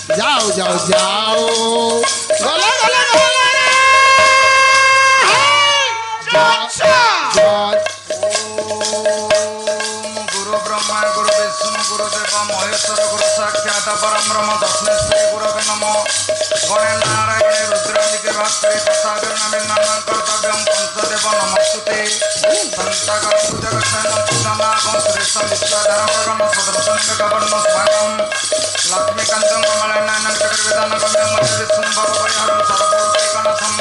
जाओ जाओ जाओ गला गला गला गुरु ब्रह्मा गुरु विष्णु गुरुदेव महेश्वर गुरु साक्षात परम ब्रह्म तस्मै श्री गुरवे नमः गणे नारायणे रुद्रादिके भास्करे तथागत नामे नामं कर्तव्यं पंचदेव नमस्ते संतागत पूजकस्थानं पूजनागं श्रेष्ठं विश्वधर्मगं सदर्शनगवर्ण स्वागं लक्ष्मीकान्तं कमलनयनं जगद्विधानं गम्यं विष्णुं भवभयहरं सर्वभूतैकनाथं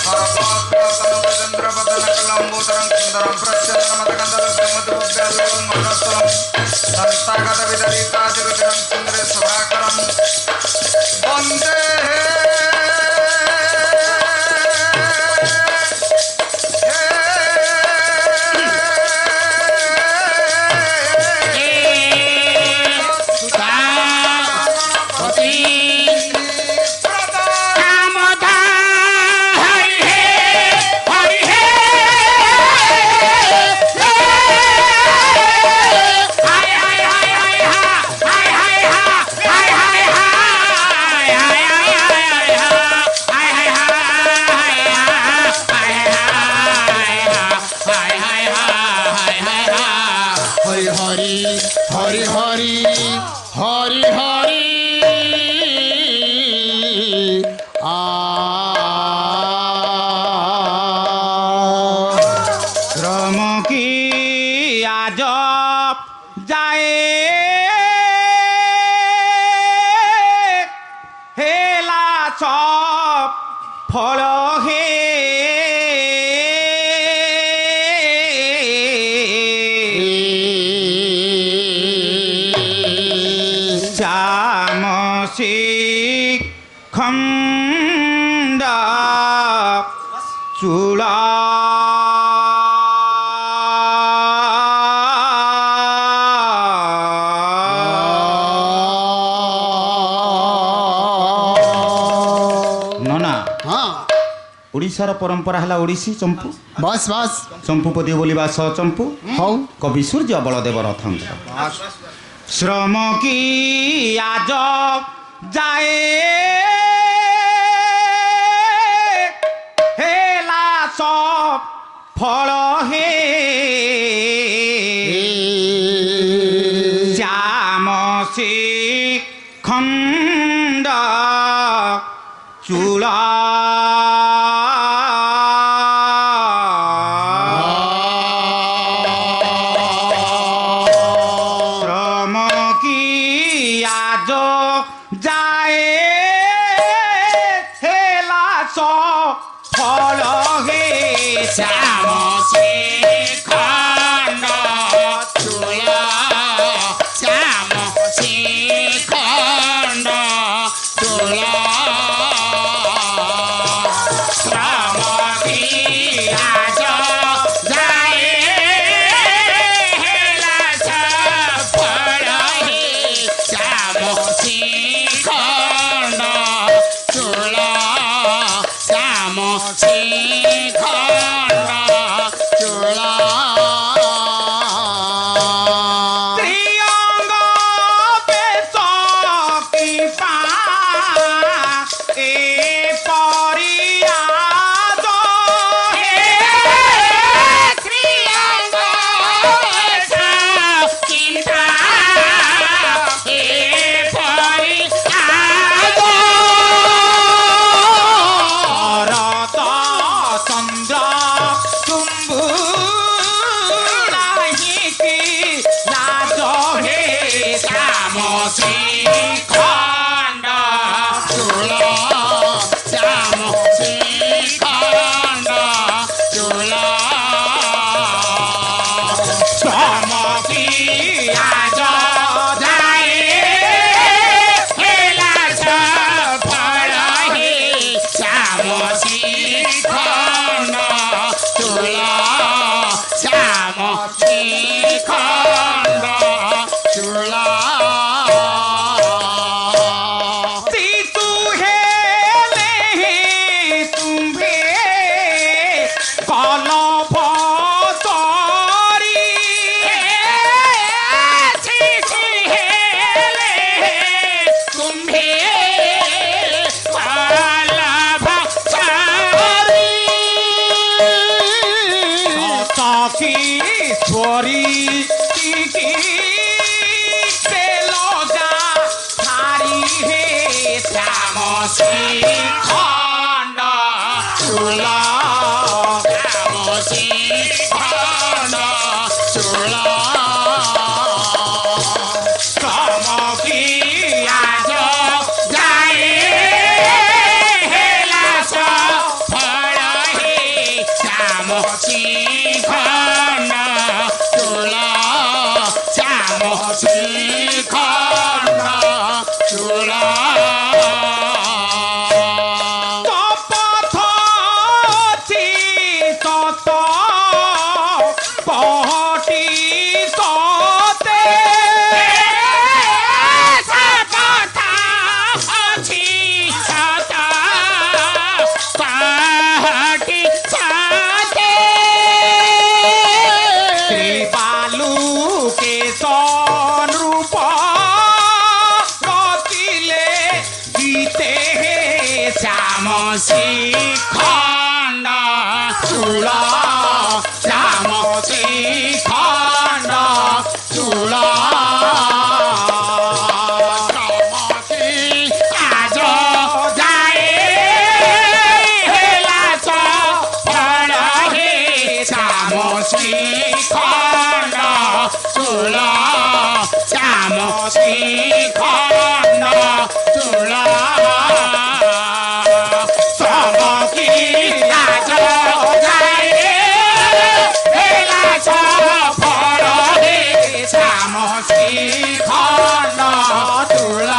सर्वोत्तमं गजेन्द्रवदनकलम्बोदरं सुन्दरं प्रत्यक्षमदगन्धर्वमधुव्याधुरं मनस्तरं संतागत विदरितादिरुद्रं सुन्दरे सभाकरं वन्दे ओडिशार परंपरा है ओडिसी चंपू बस बस चंपू पदी बोलिबा स चंपू हौ कवि सूर्य बलदेव रथंकर श्रम की आज जाए हेला सब फल हे श्याम से खंड चूला तुम्हें শ্রীখণ্ড চূল শ্রীখণ্ড চূল চমকি আজ যায় হেলা ফল হে শ্যাম শ্রীখণ্ড চূল শ্যাম শ্রীখণ্ড চূল তপথ চিতত পহটি ততে কথা ଅଛି ସତ କାହାଟି ଛାତେ শ্রীবালু কেশন রূপ রতিলে গীতে শ্যাম শ্রীখণ্ড চূল শ্যাম শ্রীখণ্ড চূল আজ যায় হেলা ফল হে শ্যাম শ্রীখণ্ড চূল শ্যাম শ্রীখণ্ড চূল চমকি আজ যায় হেলা ফল হে শ্যাম শ্রীখণ্ড চূল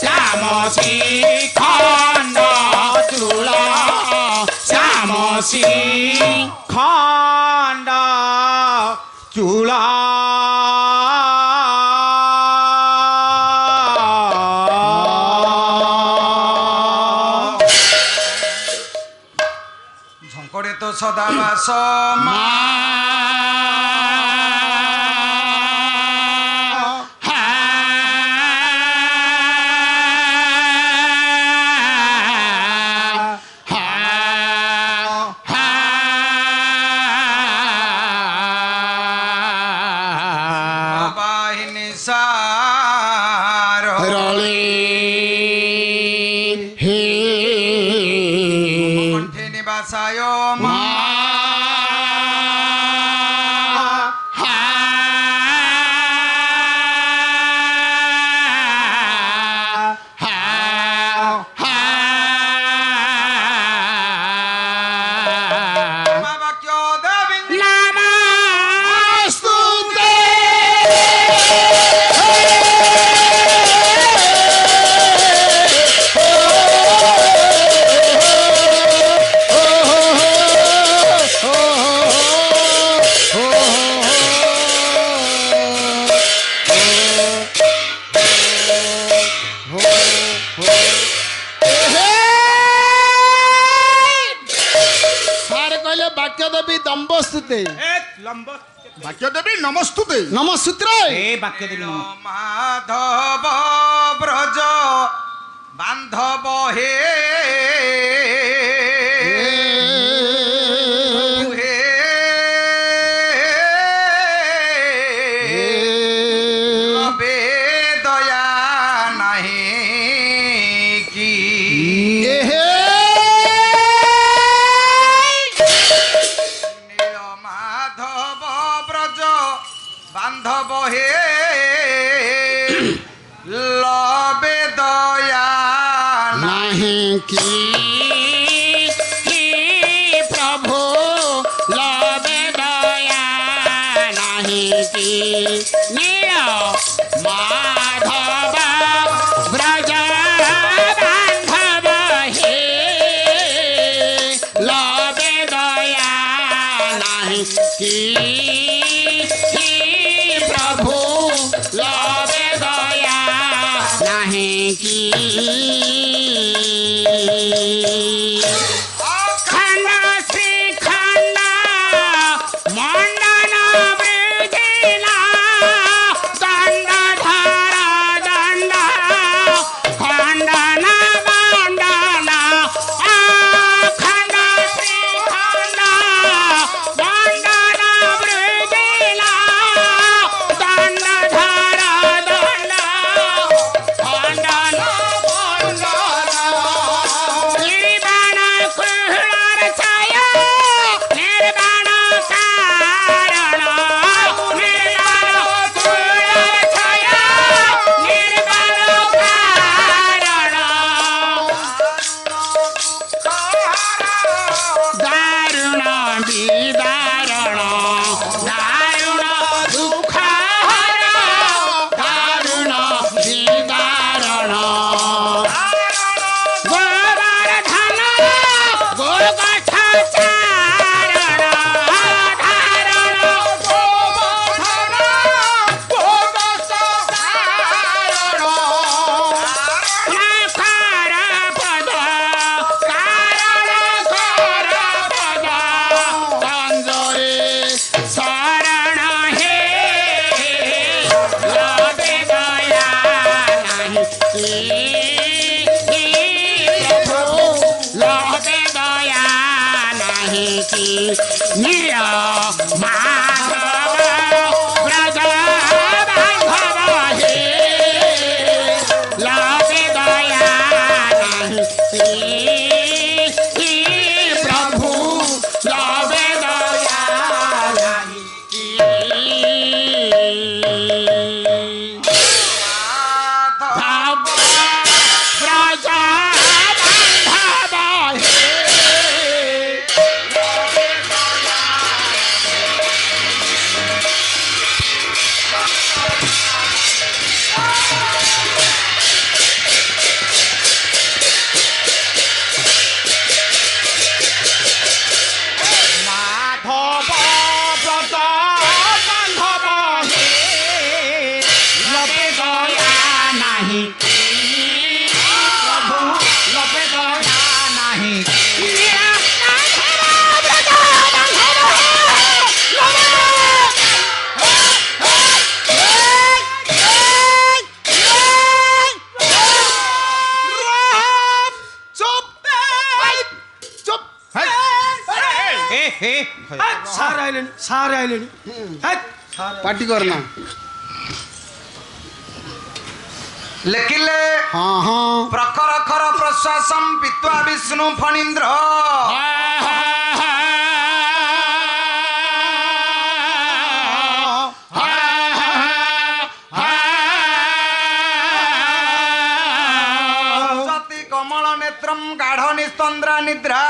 শ্যাম শ্রীখণ্ড চূল শ্যাম খণ্ড চূলা ঝঙ্করে তো সদা বাস মা বাহিনী সার কণ্ঠে নিবাসায় মা বাক্য দেবী ସାର୍ କହିଲେ ବାକ୍ୟ ଦେବୀ ଦମ୍ବ ସ୍ତୁତେ ବାକ୍ୟ ଦେବୀ ନମସ୍ତୁତେ ନମସୂତ୍ର ଏ ବାକ୍ୟ ଦେବୀ ନମ মাধব ব্রজ বান্ধব হে হে লবে দয়া নাহি কি নীল মাধব ব্রজ বান্ধব হে লবে দয়া নাহি কি প্রভু লবে দয়া নাহি কি নীল মাধব ব্রজ বান্ধব হে লবে দয়া নাহি কি প্রভু লবে দয়া নাহি কি খণ্ড শ্রীখণ্ড মণ্ডন বৃজিলা দণ্ড ধর দণ্ড খণ্ডন মণ্ডন খণ্ড শ্রীখণ্ড মণ্ডন বৃজিলা দণ্ড ধর দণ্ড খণ্ডন মণ্ডন प्रभु लभे दया नाही की निय माधव ब्रज बांधव हे लभे दया नाही की प्रभु लभे दया नाही की माधव ब्रज बांधव हे মাধব ব্রত বান্ধব হে লবে দয়া নাহি প্রভু লবে দয়া নাহি চুপ চুপ হে হে ସାର୍ ଆଇଲେଣି ସାର୍ ଆଇଲେଣି पार्टी करना ଲେଖିଲେ हाँ हाँ ପ୍ରଖର ଖର ପ୍ରଶ୍ୱାସମ୍ ପିତ୍ୱା ବିଷ୍ଣୁ ଫଣୀନ୍ଦ୍ର ସତି କମଳ ନେତ୍ରମ୍ ଗାଢ଼ ନିସ୍ତନ୍ଦ୍ରା ନିଦ୍ରା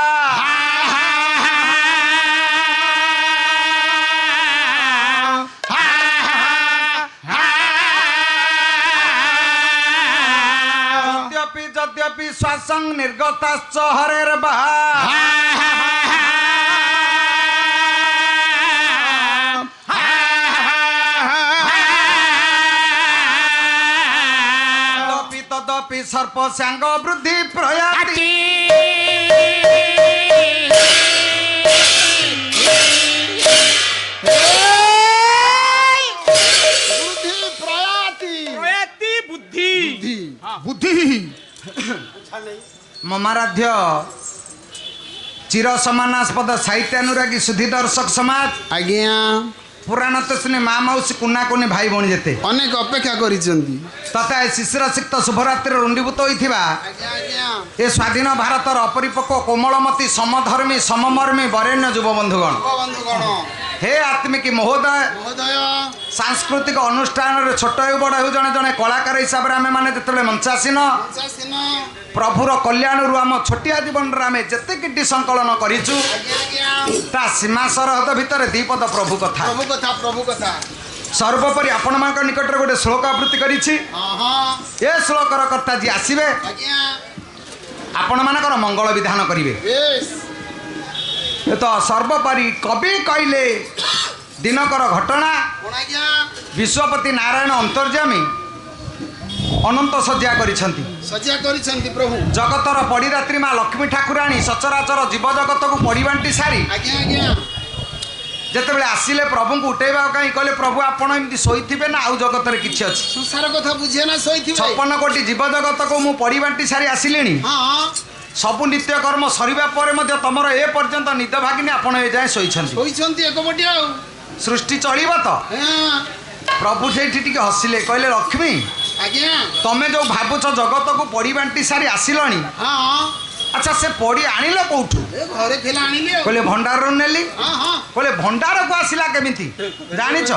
ଯଦ୍ୟପି ଶ୍ୱାସଂ ନିର୍ଗତାଶ୍ଚ ହରେର୍ ତଦପି ସର୍ପ ସାଙ୍ଗ ବୃଦ୍ଧି ପ୍ରୟାତି बुद्धि प्रयाति ପ୍ରୟାତି ବୁଦ୍ଧି ବୁଦ୍ଧି ମମାରାଧ୍ୟ ଚିର ସମାନାସ୍ପଦ ସାହିତ୍ୟାନୁରାଗୀ ସୁଧୀ ଦର୍ଶକ ସମାଜ आज्ञा ପୁରାଣ ତ ଶୁଣି ମା ମାଉସୀ କୁନା କୁନି ଭାଇ ଭଉଣୀ ଯେତେ अनेक अपेक्षा करिसेंती ତଥା ଏ ଶିଶିର ସିକ୍ତ ଶୁଭରାତ୍ରିରେ ରୁଣ୍ଡୀଭୂତ ହୋଇଥିବା आज्ञा आज्ञा ଏ ସ୍ୱାଧୀନ ଭାରତର ଅପରିପକ୍ୱ କୋମଳମତି ସମଧର୍ମୀ ସମମର୍ମୀ ବରେଣ୍ୟ ଯୁବବନ୍ଧୁଗଣ बंधुगण ହେ ଆତ୍ମିକ ମହୋଦୟ महोदय ସାଂସ୍କୃତିକ ଅନୁଷ୍ଠାନରେ ଛୋଟ ହେଉ ବଡ଼ ହେଉ ଜଣେ ଜଣେ କଳାକାର ହିସାବରେ ଆମେମାନେ ଯେତେବେଳେ ମଞ୍ଚାସୀନ पंचासीन ପ୍ରଭୁର କଲ୍ୟାଣରୁ ଆମ ଛୋଟିଆ ଜୀବନରେ ଆମେ ଯେତେ କିଟି ସଂକଳନ କରିଛୁ आज्ञा आज्ञा ତା ସୀମା ସରହଦ ଭିତରେ ଦ୍ୱିପଦ ପ୍ରଭୁ କଥା प्रभु कथा ସର୍ବୋପରି ଆପଣମାନଙ୍କ ନିକଟରେ ଗୋଟେ ଶ୍ଲୋକ ଆବୃତ୍ତି କରିଛି हाँ हाँ ଏ ଶ୍ଲୋକର କର୍ତ୍ତା ଯିଏ ଆସିବେ आज्ञा ଆପଣମାନଙ୍କର ମଙ୍ଗଳ ବିଧାନ କରିବେ बेश ଏ ତ ସର୍ବୋପରି କବି କହିଲେ ଦିନକର ଘଟଣା कौन आज्ञा ବିଶ୍ୱପତି ନାରାୟଣ ଅନ୍ତର୍ଯ୍ୟାମୀ ଅନନ୍ତ ଶଯ୍ୟା କରିଛନ୍ତି सज्जा करिसेंती प्रभु ଜଗତର ପଡ଼ିଦାତ୍ରୀ ମା ଲକ୍ଷ୍ମୀ ଠାକୁରାଣୀ ସଚରାଚର ଜୀବଜଗତକୁ ପଡ଼ିବାଣ୍ଟି ସାରି आज्ञा आज्ञା ଯେତେବେଳେ ଆସିଲେ ପ୍ରଭୁଙ୍କୁ ଉଠେଇବା କାହିଁ କହିଲେ ପ୍ରଭୁ ଆପଣ ଏମିତି ଶୋଇଥିବେ ନା ଆଉ ଜଗତରେ କିଛି ଅଛି संसार कथा बुझे ना सोईथि 56 କୋଟି ଜୀବଜଗତକୁ ମୁଁ ପଡ଼ିବାଣ୍ଟି ସାରି ଆସିଲିଣି हाँ ସବୁ ନିତ୍ୟକର୍ମ ସରିବା ପରେ ମଧ୍ୟ ତମର ଏ ପର୍ଯ୍ୟନ୍ତ ନିଦ ଭାଗିନି ଆପଣ ଏ ଯାଏଁ ଶୋଇଛନ୍ତି सोईछंती एक बटी आउ ସୃଷ୍ଟି ଚଳିବ ତ हाँ ପ୍ରଭୁ ସେଇଠି ଟିକେ ହସିଲେ କହିଲେ ଲକ୍ଷ୍ମୀ आज्ञा ତମେ ଯୋଉ ଭାବୁଛ ଜଗତକୁ ପଡ଼ିବାଣ୍ଟି ସାରି ଆସିଲଣି हाँ ଆଚ୍ଛା ସେ ପଡ଼ି ଆଣିଲ କୋଉଠୁ ए घरे खेला आनिले କହିଲେ ଭଣ୍ଡାରରୁ ନେଲି हाँ हाँ କହିଲେ ଭଣ୍ଡାରକୁ ଆସିଲା କେମିତି ଜାଣିଛ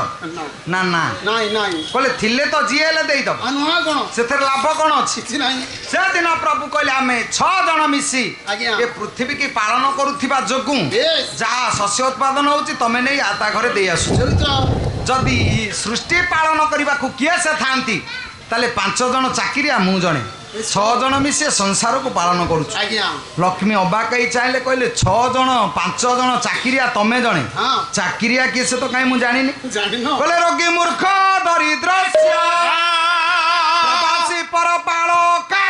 ନା ନା ନାଇଁ ନାଇଁ କହିଲେ ଥିଲେ ତ ଯିଏ ହେଲେ ଦେଇଦବ ନୁହଁ କ'ଣ ସେଥିରେ ଲାଭ କ'ଣ ଅଛି କିଛି ନାହିଁ ସେଦିନ ପ୍ରଭୁ କହିଲେ ଆମେ 6 ଜଣ ମିଶି ଆଜ୍ଞା। ଏ ପୃଥିବୀ କି ପାଳନ କରୁଥିବା ଯୋଗୁଁ ବେଶ। ଯାହା ଶସ୍ୟ ଉତ୍ପାଦନ ହଉଛି ତମେ ନେଇ ତା ଘରେ ଦେଇ ଆସୁଛ ଚରିତ୍ର ଯଦି ସୃଷ୍ଟି ପାଳନ କରିବାକୁ କିଏ ସେ ଥାନ୍ତି ତାହେଲେ 5 ଜଣ ଚାକିରିଆ ମୁଁ ଜଣେ 6 ଜଣ ମିଶି ସଂସାରକୁ ପାଳନ କରୁଛୁ ଆଜ୍ଞା ଲକ୍ଷ୍ମୀ ଅବାକ ହେଇ ଚାହିଁଲେ କହିଲେ 6 ଜଣ 5 ଜଣ ଚାକିରିଆ ତମେ ଜଣେ ହଁ। ଚାକିରିଆ କିଏ ସେ ତ କାହିଁ ମୁଁ ଜାଣିନି ଜାଣିନ କହିଲେ ରୋଗୀ ମୂର୍ଖ ଦରିଦ୍ରସ୍ୟ ପ୍ରବାସୀ ପରପାଳକା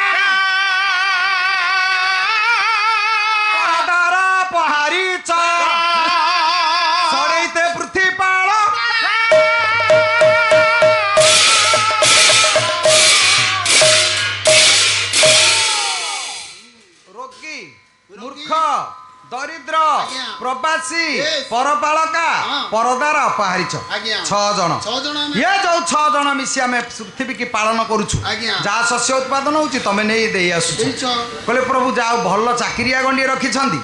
ପରଦାର ପହାରିଚ ସରେଇତେ ପୃଥିପାଳ ଦରିଦ୍ର ଆଜ୍ଞା। ପ୍ରବାସୀ Yes। ପରପାଳକା ହଁ। ପରଦାର ଅପହାରିଛ ଆଜ୍ଞା। 6 ଜଣ 6 ଜଣ ଆମେ ଇଏ ଯୋଉ 6 ଜଣ ମିଶି ଆମେ ପୃଥିବୀ କି ପାଳନ କରୁଛୁ ଆଜ୍ଞା। ଯାହା ଶସ୍ୟ ଉତ୍ପାଦନ ହଉଛି ତମେ ନେଇ ଦେଇ ଆସୁଛ ଦେଇଛ। କହିଲେ ପ୍ରଭୁ ଯାହା ହଉ ଭଲ ଚାକିରିଆ ଗଣ୍ଡିଏ ରଖିଛନ୍ତି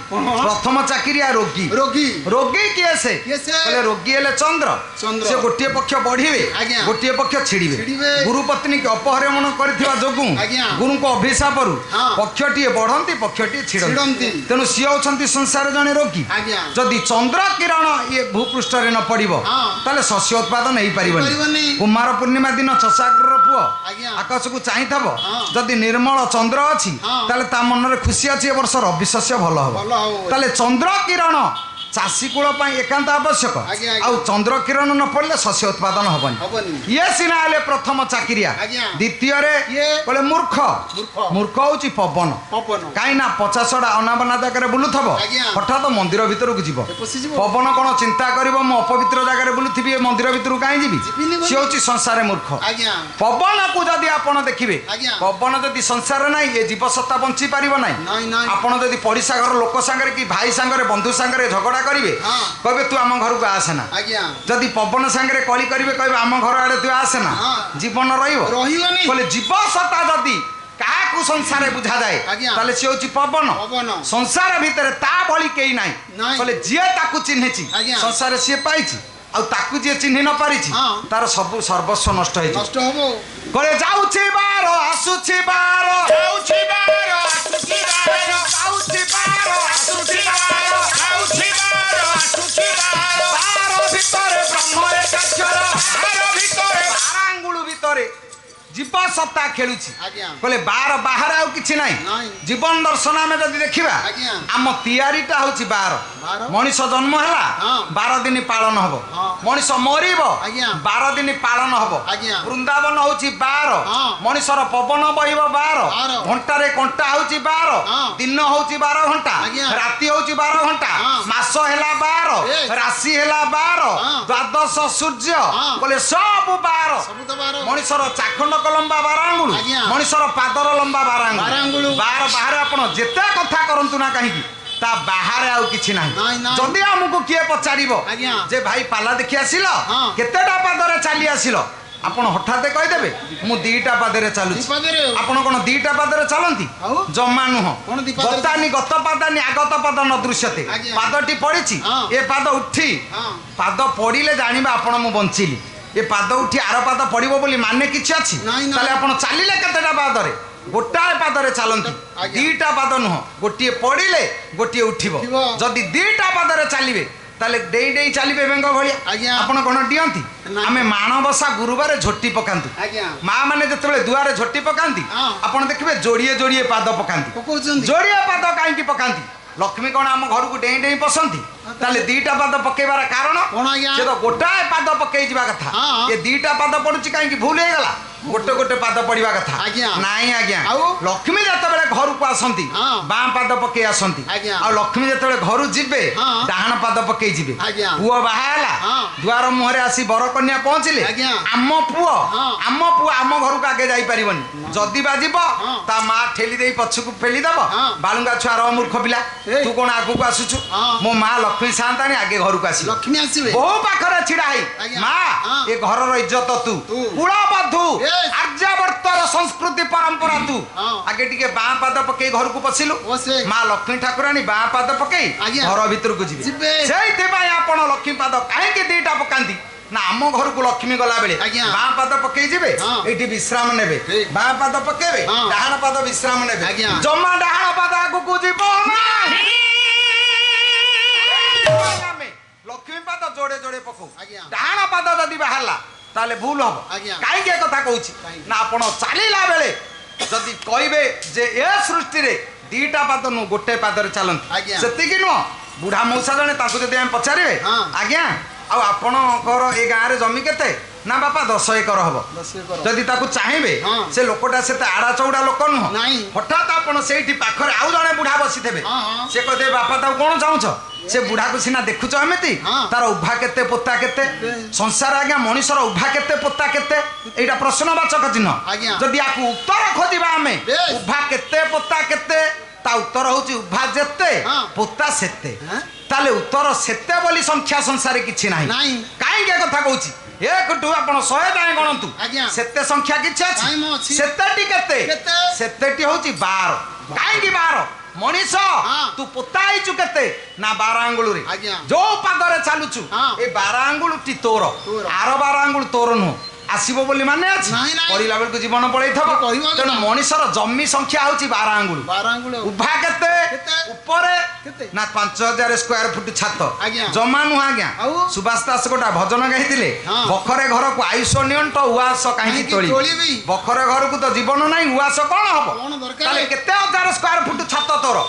ପ୍ରଥମ ଚାକିରିଆ ରୋଗୀ ରୋଗୀ ରୋଗୀ କିଏ ସେ କିଏ ସେ? କହିଲେ ରୋଗୀ ହେଲେ ଚନ୍ଦ୍ର ଚନ୍ଦ୍ର। ସେ ଗୋଟିଏ ପକ୍ଷ ବଢିବେ ଆଜ୍ଞା। ଗୋଟିଏ ପକ୍ଷ ଛିଡ଼ିବେ ଛିଡ଼ିବେ। ଗୁରୁ ପତ୍ନୀକି ଅପହରଣ କରିଥିବା ଯୋଗୁଁ ଆଜ୍ଞା। ଗୁରୁଙ୍କ ଅଭିଶାପରୁ ହଁ। ପକ୍ଷଟିଏ ବଢନ୍ତି ପକ୍ଷଟିଏ ଛିଡ଼ନ୍ତି। ଛିଡ଼ନ୍ତି ତେଣୁ ସିଏ ହଉଛନ୍ତି ସଂସାର ଜଣେ ରୋଗୀ ଆଜ୍ଞା। ଯଦି ଚନ୍ଦ୍ର କିରଣ ଇଏ ଭୂପୃଷ୍ଠରେ ନ ପଡିବ ହଁ। ତାହେଲେ ଶସ୍ୟ ଉତ୍ପାଦନ ହେଇପାରିବନି ହେଇପାରିବନି। କୁମାର ପୂର୍ଣ୍ଣିମା ଦିନ ଚଷାଗ୍ରର ପୁଅ ଆଜ୍ଞା। ଆକାଶକୁ ଚାହିଁଥବ ହଁ। ଯଦି ନିର୍ମଳ ଚନ୍ଦ୍ର ଅଛି ହଁ। ତାହେଲେ ତା ମନରେ ଖୁସି ଅଛି ଏ ବର୍ଷ ରବି ଶସ୍ୟ ଭଲ ହବ ଭଲ ହବ। ତାହେଲେ ଚନ୍ଦ୍ର କିରଣ ଚାଷୀ କୂଳ ପାଇଁ ଏକାନ୍ତ ଆବଶ୍ୟକ ଆଜ୍ଞା, ଆଜ୍ଞା। ଆଉ ଚନ୍ଦ୍ର କିରଣ ନ ପଡ଼ିଲେ ଶସ୍ୟ ଉତ୍ପାଦନ ହବନି ହବନି। ଇଏ ସିନା ହେଲେ ପ୍ରଥମ ଚାକିରିଆ ଆଜ୍ଞା। ଦ୍ୱିତୀୟରେ ଇଏ? କହିଲେ ମୂର୍ଖ ମୂର୍ଖ। ମୂର୍ଖ ହଉଛି ପବନ ପବନ କାହିଁ ନା 50ଟା ଅନାବନା ଜାଗାରେ ବୁଲୁଥବ ଆଜ୍ଞା। ହଠାତ୍ ମନ୍ଦିର ଭିତରକୁ ଯିବ ପଶିଯିବ। ପବନ କଣ ଚିନ୍ତା କରିବ ମୁଁ ଅପବିତ୍ର ଜାଗାରେ ବୁଲୁଥିବି ଏ ମନ୍ଦିର ଭିତରକୁ କାହିଁ ଯିବି ଯିବିନି ବୋଲି। ସିଏ ହଉଛି ସଂସାରେ ମୂର୍ଖ ଆଜ୍ଞା। ପବନକୁ ଯଦି ଆପଣ ଦେଖିବେ ଆଜ୍ଞା। ପବନ ଯଦି ସଂସାର ନାହିଁ ଏ ଜୀବସତ୍ତା ବଞ୍ଚି ପାରିବ ନାହିଁ ନାଇଁ, ନାଇଁ। ଆପଣ ଯଦି ପଡ଼ିଶା ଘର ଲୋକ ସାଙ୍ଗରେ କି ଭାଇ ସାଙ୍ଗରେ ବନ୍ଧୁ ସାଙ୍ଗରେ ଝଗଡ଼ା କରିବେ ହଁ। କହିବେ ତୁ ଆମ ଘରକୁ ଆସେ ନା ଆଜ୍ଞା। ଯଦି ପବନ ସାଙ୍ଗରେ କଳି କରିବେ କହିବେ ଆମ ଘର ଆଡେ ତୁ ଆସେ ନା ହଁ। ଜୀବନ ରହିବ ରହିବନି। କହିଲେ ଜୀବସତ୍ତା ଯଦି କାହାକୁ ସଂସାରେ ବୁଝାଯାଏ ଆଜ୍ଞା। ତାହେଲେ ସେ ହଉଛି ପବନ ପବନ। ସଂସାର ଭିତରେ ତା ଭଳି କେହି ନାହିଁ ନାହିଁ। କହିଲେ ଯିଏ ତାକୁ ଚିହ୍ନିଛି ଆଜ୍ଞା। ସଂସାରରେ ସିଏ ପାଇଛି ଆଉ ତାକୁ ଯିଏ ଚିହ୍ନି ନ ପାରିଛି ହଁ। ତାର ସବୁ ସର୍ବସ୍ୱ ନଷ୍ଟ ହେଇଯିବ ନଷ୍ଟ ହବ। କହିଲେ ଯାଉଛି ବାର ଆସୁଛି ବାର ଯାଉଛି ବାର ଆସୁଛି ବାର ଯାଉଛି ବାର ଆସୁଛି ବାର ଯାଉଛି ବାର ଆସୁଛି ବାର ବାର ଭିତରେ ବ୍ରହ୍ମ ଏକାକ୍ଷର ବାର ଭିତରେ ବାରାଙ୍ଗୁଳ ଭିତରେ ଜୀବସତ୍ତା ଖେଳୁଛି ଆଜ୍ଞା। କହିଲେ ବାର ବାହାରେ ଆଉ କିଛି ନାହିଁ ନାହିଁ। ଜୀବନ ଦର୍ଶନ ଆମେ ଯଦି ଦେଖିବା ଆଜ୍ଞା। ଆମ ତିଆରିଟା ହଉଛି ବାର ବାର। ମଣିଷ ଜନ୍ମ ହେଲା ହଁ। 12 ଦିନ ପାଳନ ହବ ହଁ। ମଣିଷ ମରିବ ଆଜ୍ଞା। 12 ଦିନ ପାଳନ ହବ ଆଜ୍ଞା। ବୃନ୍ଦାବନ ହଉଛି 12 ହଁ। ମଣିଷର ପବନ ବହିବ 12 ବାର। ଘଣ୍ଟାରେ କଣ୍ଟା ହଉଛି 12 ହଁ। ଦିନ ହଉଛି 12 ଘଣ୍ଟା ଆଜ୍ଞା। ରାତି ହଉଛି 12 ଘଣ୍ଟା ହଁ। ମାସ ହେଲା 12 ଏ। ରାଶି ହେଲା 12 ହଁ। ଦ୍ୱାଦଶ ସୂର୍ଯ୍ୟ ହଁ। କହିଲେ ସବୁ 12 ସବୁ ତ ବାର। ମଣିଷର ଚାଖଣ୍ଡକ ଲମ୍ବା 12 ଆଙ୍ଗୁଳି ଆଜ୍ଞା। ମଣିଷର ପାଦର ଲମ୍ବା 12 ବାର ଆଙ୍ଗୁଳି। ଆଙ୍ଗୁଳି 12 ବାହାରେ ଆପଣ ଯେତେ କଥା କରନ୍ତୁ ନା କାହିଁକି ତା ବାହାରେ ଆଉ କିଛି ନାହିଁ ନାଇଁ, ନାଇଁ। ଯଦି ଆମକୁ କିଏ ପଚାରିବ ଆଜ୍ଞା। ଯେ ଭାଇ ପାଲା ଦେଖି ଆସିଲ ହଁ। କେତେଟା ପାଦରେ ଚାଲି ଆସିଲ ଆପଣ ହଠାତ୍ କହିଦେବେ ମୁଁ 2ଟା ପାଦରେ ଚାଲୁଛି ଦିପାଦରେ। ଆପଣ କଣ 2ଟା ପାଦରେ ଚାଲନ୍ତି ଆଉ? ଜମା ନୁହଁ କଣ ଦି ପାଦରେ? ଗତାନି ଗତ ପାଦାନି ଆଗତ ପାଦ ନ ଦୃଶ୍ୟତେ ଆଜ୍ଞା। ପାଦଟି ପଡ଼ିଛି ହଁ। ଏ ପାଦ ଉଠି ହଁ। ପାଦ ପଡ଼ିଲେ ଜାଣିବା ଆପଣ ମୁଁ ବଞ୍ଚିଲି ଏ ପାଦ ଉଠି ଆର ପାଦ ପଡ଼ିବ ବୋଲି ମାନେ କିଛି ଅଛି ନାଇଁ, ନାଇଁ। ତାହେଲେ ଆପଣ ଚାଲିଲେ କେତେଟା ପାଦରେ ଗୋଟାଏ ପାଦରେ ଚାଲନ୍ତି ଆଜ୍ଞା। 2ଟା ପାଦ ନୁହଁ ଗୋଟିଏ ପଡ଼ିଲେ ଗୋଟିଏ ଉଠିବ ଉଠିବ। ଯଦି 2ଟା ପାଦରେ ଚାଲିବେ ତାହେଲେ ଡେଇଁ ଡେଇଁ ଚାଲିବେ ବେଙ୍ଗ ଭଳିଆ ଆଜ୍ଞା। ଆପଣ କଣ ଡିଅନ୍ତି ନାଇଁ। ଆମେ ମାଣବସା ଗୁରୁବାରେ ଝୋଟି ପକାନ୍ତୁ ଆଜ୍ଞା। ମା ମାନେ ଯେତେବେଳେ ଦୁଆରେ ଝୋଟି ପକାନ୍ତି ହଁ। ଆପଣ ଦେଖିବେ ଯୋଡ଼ିଏ ଯୋଡ଼ିଏ ପାଦ ପକାନ୍ତି ପକଉଛନ୍ତି। ଯୋଡ଼ିଏ ପାଦ କାହିଁକି ପକାନ୍ତି ଲକ୍ଷ୍ମୀ କଣ ଆମ ଘରକୁ ଡେଇଁ ଡେଇଁ ପଶନ୍ତି ତାହେଲେ 2ଟା ପାଦ ପକେଇବାର କାରଣ କଣ ଆଜ୍ଞା? ସେ ତ ଗୋଟାଏ ପାଦ ପକେଇ ଯିବା କଥା ହଁ। ଏ 2ଟା ପାଦ ପଡୁଛି କାହିଁକି ଭୁଲ ହେଇଗଲା ଗୋଟେ ଗୋଟେ ପାଦ ପଡିବା କଥା ଆଜ୍ଞା। ନାଇଁ ଆଜ୍ଞା ଆଉ? ଲକ୍ଷ୍ମୀ ଯେତେବେଳେ ଘରକୁ ଆସନ୍ତି ହଁ। ବାଁ ପାଦ ପକେଇ ଆସନ୍ତି ଆଜ୍ଞା। ଆଉ ଲକ୍ଷ୍ମୀ ଯେତେବେଳେ ଘରୁ ଯିବେ ହଁ। ଡାହାଣ ପାଦ ପକେଇ ଯିବେ ଆଜ୍ଞା। ପୁଅ ବାହା ହେଲା ହଁ। ଦୁଆର ମୁହଁରେ ଆସି ବରକନ୍ୟା ପହଞ୍ଚିଲେ ଆଜ୍ଞା। ଆମ ପୁଅ ହଁ। ଆମ ଘରକୁ ଆଗେ ଯାଇପାରିବନି ଯଦି ବା ଯିବ ହଁ। ତା ମା ଠେଲି ଦେଇ ପଛକୁ ଫେଲିଦବ ହଁ। ବାଳୁଙ୍ଗା ଛୁଆ ରହ ମୂର୍ଖ ପିଲା ଏଇ। ତୁ କଣ ଆଗକୁ ଆସୁଛୁ ହଁ। ମୋ ମା ଲକ୍ଷ୍ମୀ ସାନ୍ତାଣୀ ଆଗେ ଘରକୁ ଆସିବ ଲକ୍ଷ୍ମୀ ଆସିବେ। ବୋହୁ ପାଖରେ ଛିଡା ହେଇ ଆଜ୍ଞା। ମା ହଁ। ଏ ଘରର ଇଜ୍ଜତ ତୁ ତୁ। କୁଳବଧୁ Yes. ଆର୍ଯ୍ୟାବର୍ତ୍ତର ସଂସ୍କୃତି ପରମ୍ପରା ତୁ ହଁ। ଆଗେ ଟିକେ ବାଁ ପାଦ ପକେଇ ଘରକୁ ପଶିଲୁ ପଶେ। ମା ଲକ୍ଷ୍ମୀ ଠାକୁରାଣୀ ବାଁ ପାଦ ପକେଇ ଆଜ୍ଞା। ଘର ଭିତରକୁ ଯିବେ ଯିବେ। ସେଇଥିପାଇଁ ଆପଣ ଲକ୍ଷ୍ମୀ ପାଦ କାହିଁକି 2ଟା ପକାନ୍ତି ନା ଆମ ଘରକୁ ଲକ୍ଷ୍ମୀ ଗଲା ବେଳେ ଆଜ୍ଞା। ବାଁ ପାଦ ପକେଇ ଯିବେ ହଁ। ଏଇଠି ବିଶ୍ରାମ ନେବେ ଠିକ୍। ବାଁ ପାଦ ପକେଇବେ ହଁ। ଡାହାଣ ପାଦ ବିଶ୍ରାମ ନେବେ ଆଜ୍ଞା। ଜମା ଡାହାଣ ପାଦ ଆଗକୁ ଯିବ ନାହିଁ। ଆମେ ଲକ୍ଷ୍ମୀ ପାଦ ଯୋଡେ ଯୋଡେ ପକଉ ଆଜ୍ଞା। ଡାହାଣ ପାଦ ଯଦି ବାହାରିଲା ତାହେଲେ ଭୁଲ ହବ ଆଜ୍ଞା। କାହିଁକି ଏ କଥା କହୁଛି କାହିଁକି? ନା ଆପଣ ଚାଲିଲା ବେଳେ ଯଦି କହିବେ ଯେ ଏ ସୃଷ୍ଟିରେ 2ଟା ପାଦ ନୁହଁ ଗୋଟେ ପାଦରେ ଚାଲନ୍ତି ଆଜ୍ଞା। ସେତିକି ନୁହଁ ବୁଢା ମଉସା ଜଣେ ତାଙ୍କୁ ଯଦି ଆମେ ପଚାରିବେ ହଁ। ଆଜ୍ଞା ଆଉ ଆପଣଙ୍କର ଏ ଗାଁରେ ଜମି କେତେ ନା ବାପା 10 ଏକର ହବ 10 ଏକର। ଯଦି ତାକୁ ଚାହିଁବେ ହଁ। ସେ ଲୋକଟା ସେତେ ଆଡା ଚଉଡା ଲୋକ ନୁହଁ ନାଇଁ। ହଠାତ୍ ଆପଣ ସେଇଠି ପାଖରେ ଆଉ ଜଣେ ବୁଢା ବସିଥିବେ ହଁ, ହଁ। ସେ କହିଥିବେ ବାପା ତାକୁ କଣ ଚାହୁଁଛ ସେ ବୁଢାକୁ ସିନା ଦେଖୁଛ ଏମିତି ହଁ। ତାର ଉଭା କେତେ ପୋତା କେତେ ସଂସାର ଆଜ୍ଞା ମଣିଷର ଉଭା କେତେ ପୋତା କେତେ ଏଇଟା ପ୍ରଶ୍ନବାଚକ ଚିହ୍ନ ଆଜ୍ଞା। ଯଦି ୟାକୁ ଉତ୍ତର ଖୋଜିବା ଆମେ ବେଶ। ଉଭା କେତେ ପୋତା କେତେ ତା ତା ଉତ୍ତର ହଉଛି ଉଭା ଯେତେ ହଁ। ପୋତା ସେତେ। ହଁ। ତାହେଲେ ଉତ୍ତର ସେତେ ବୋଲି ସଂଖ୍ୟା ସଂସାରେ କିଛି ନାହିଁ। ନାହିଁ। କାହିଁକି ଏ କଥା କହୁଛି? ଏକଠୁ ଆପଣ 100 ଯାଏଁ ଗଣନ୍ତୁ, ଆଜ୍ଞା। ସେତେ ସଂଖ୍ୟା କିଛି ଅଛି? କାହିଁ ମୁଁ ଅଛି। ସେତେଟି କେତେ? କେତେ? ସେତେଟି ହଉଛି 12। କାହିଁକି 12? ମଣିଷ ହଁ। ତୁ ପୋତା ହେଇଛୁ କେତେ? ନା 12 ଆଙ୍ଗୁଳିରେ। ଆଜ୍ଞା। ଯୋଉ ପାଦରେ ଚାଲୁଛୁ ହଁ। ଏ 12 ଆଙ୍ଗୁଳଟି ତୋର, ତୋର। ଆର 12 ଆଙ୍ଗୁଳ ତୋର ନୁହଁ। ଆସିବ ବୋଲି ମାନେ ଅଛି? ନାହିଁ, ନାହିଁ। ପଢିଲା ବେଳକୁ ଜୀବନ ପଳେଇଥିବ। କିଏ କହିବ କି ତେଣୁ ନା? ମଣିଷର ଜମି ସଂଖ୍ୟା ହଉଛି 12 ଆଙ୍ଗୁଳ। 12 ଆଙ୍ଗୁଳ। ଉଭା କେତେ? କେତେ? ଉପରେ କେତେ? ନା 5000 ସ୍କୋୟାର ଫୁଟ ଛାତ। ଆଜ୍ଞା। ଜମା ନୁହଁ ଆଜ୍ଞା। ଆଉ? ସୁଭାଷ ଦାସ ଗୋଟା ଭଜନ ଗାଇଥିଲେ, ହଁ। ବଖରେ ଘରକୁ ଆୟୁଷ ନିଅଣ୍ଟ ଉଆସ କାହିଁକି କାହିଁକି ତୋଳିବି? ତୋଳିବି? ବଖରେ ଘରକୁ ତ ଜୀବନ ନାହିଁ, ଉଆସ କଣ ହବ? କଣ ଦରକାର? ତାହେଲେ କେତେ ହଜାର ସ୍କୋୟାର ଫୁଟ ଛାତ ତୋର?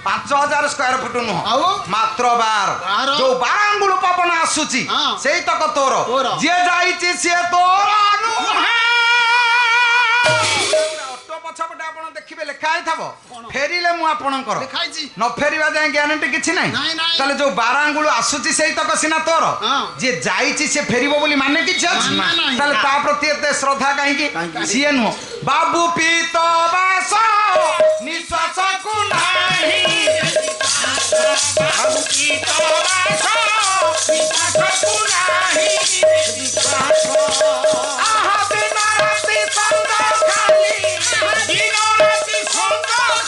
5000 ସ୍କୋୟାର ଫୁଟ ନୁହଁ, ଆଉ? ମାତ୍ର 12। 12। ଯୋଉ 12 ଆଙ୍ଗୁଳ ପବନ ଆସୁଛି ହଁ। ସେଇ ତକ ତୋର। ତୋର। ଯିଏ ଯାଇଛି ସିଏ ତୋର ନୁହେଁ। ଅଟୋ ପଛପଟେ ଆପଣ ଦେଖିବେ ଲେଖା ହେଇଥିବ, ଫେରିଲେ ମୁଁ ଆପଣଙ୍କର। ଲେଖାଇଛି। ନ ଫେରିବା ଯାଏ ଗ୍ୟାରେଣ୍ଟି କିଛି ନାହିଁ। ନାହିଁ, ନାହିଁ। ତାହେଲେ ଯୋଉ 12 ଆଙ୍ଗୁଳ ଆସୁଛି ସେଇ ତକ ସିନା ତୋର। ହଁ। ଯିଏ ଯାଇଛି ସେ ଫେରିବ ବୋଲି ମାନେ କିଛି ଅଛି? ମାନେ ନାହିଁ। ତାହେଲେ ତା ପ୍ରତି ଏତେ ଶ୍ରଦ୍ଧା କାହିଁକି? ସିଏ ନୁହଁ। ବାବୁ ପିତ ବାସ ନିଶ୍ୱାସକୁ ନାହିଁ। ଆହା ଦିନ ରାତି ସନ୍ଦ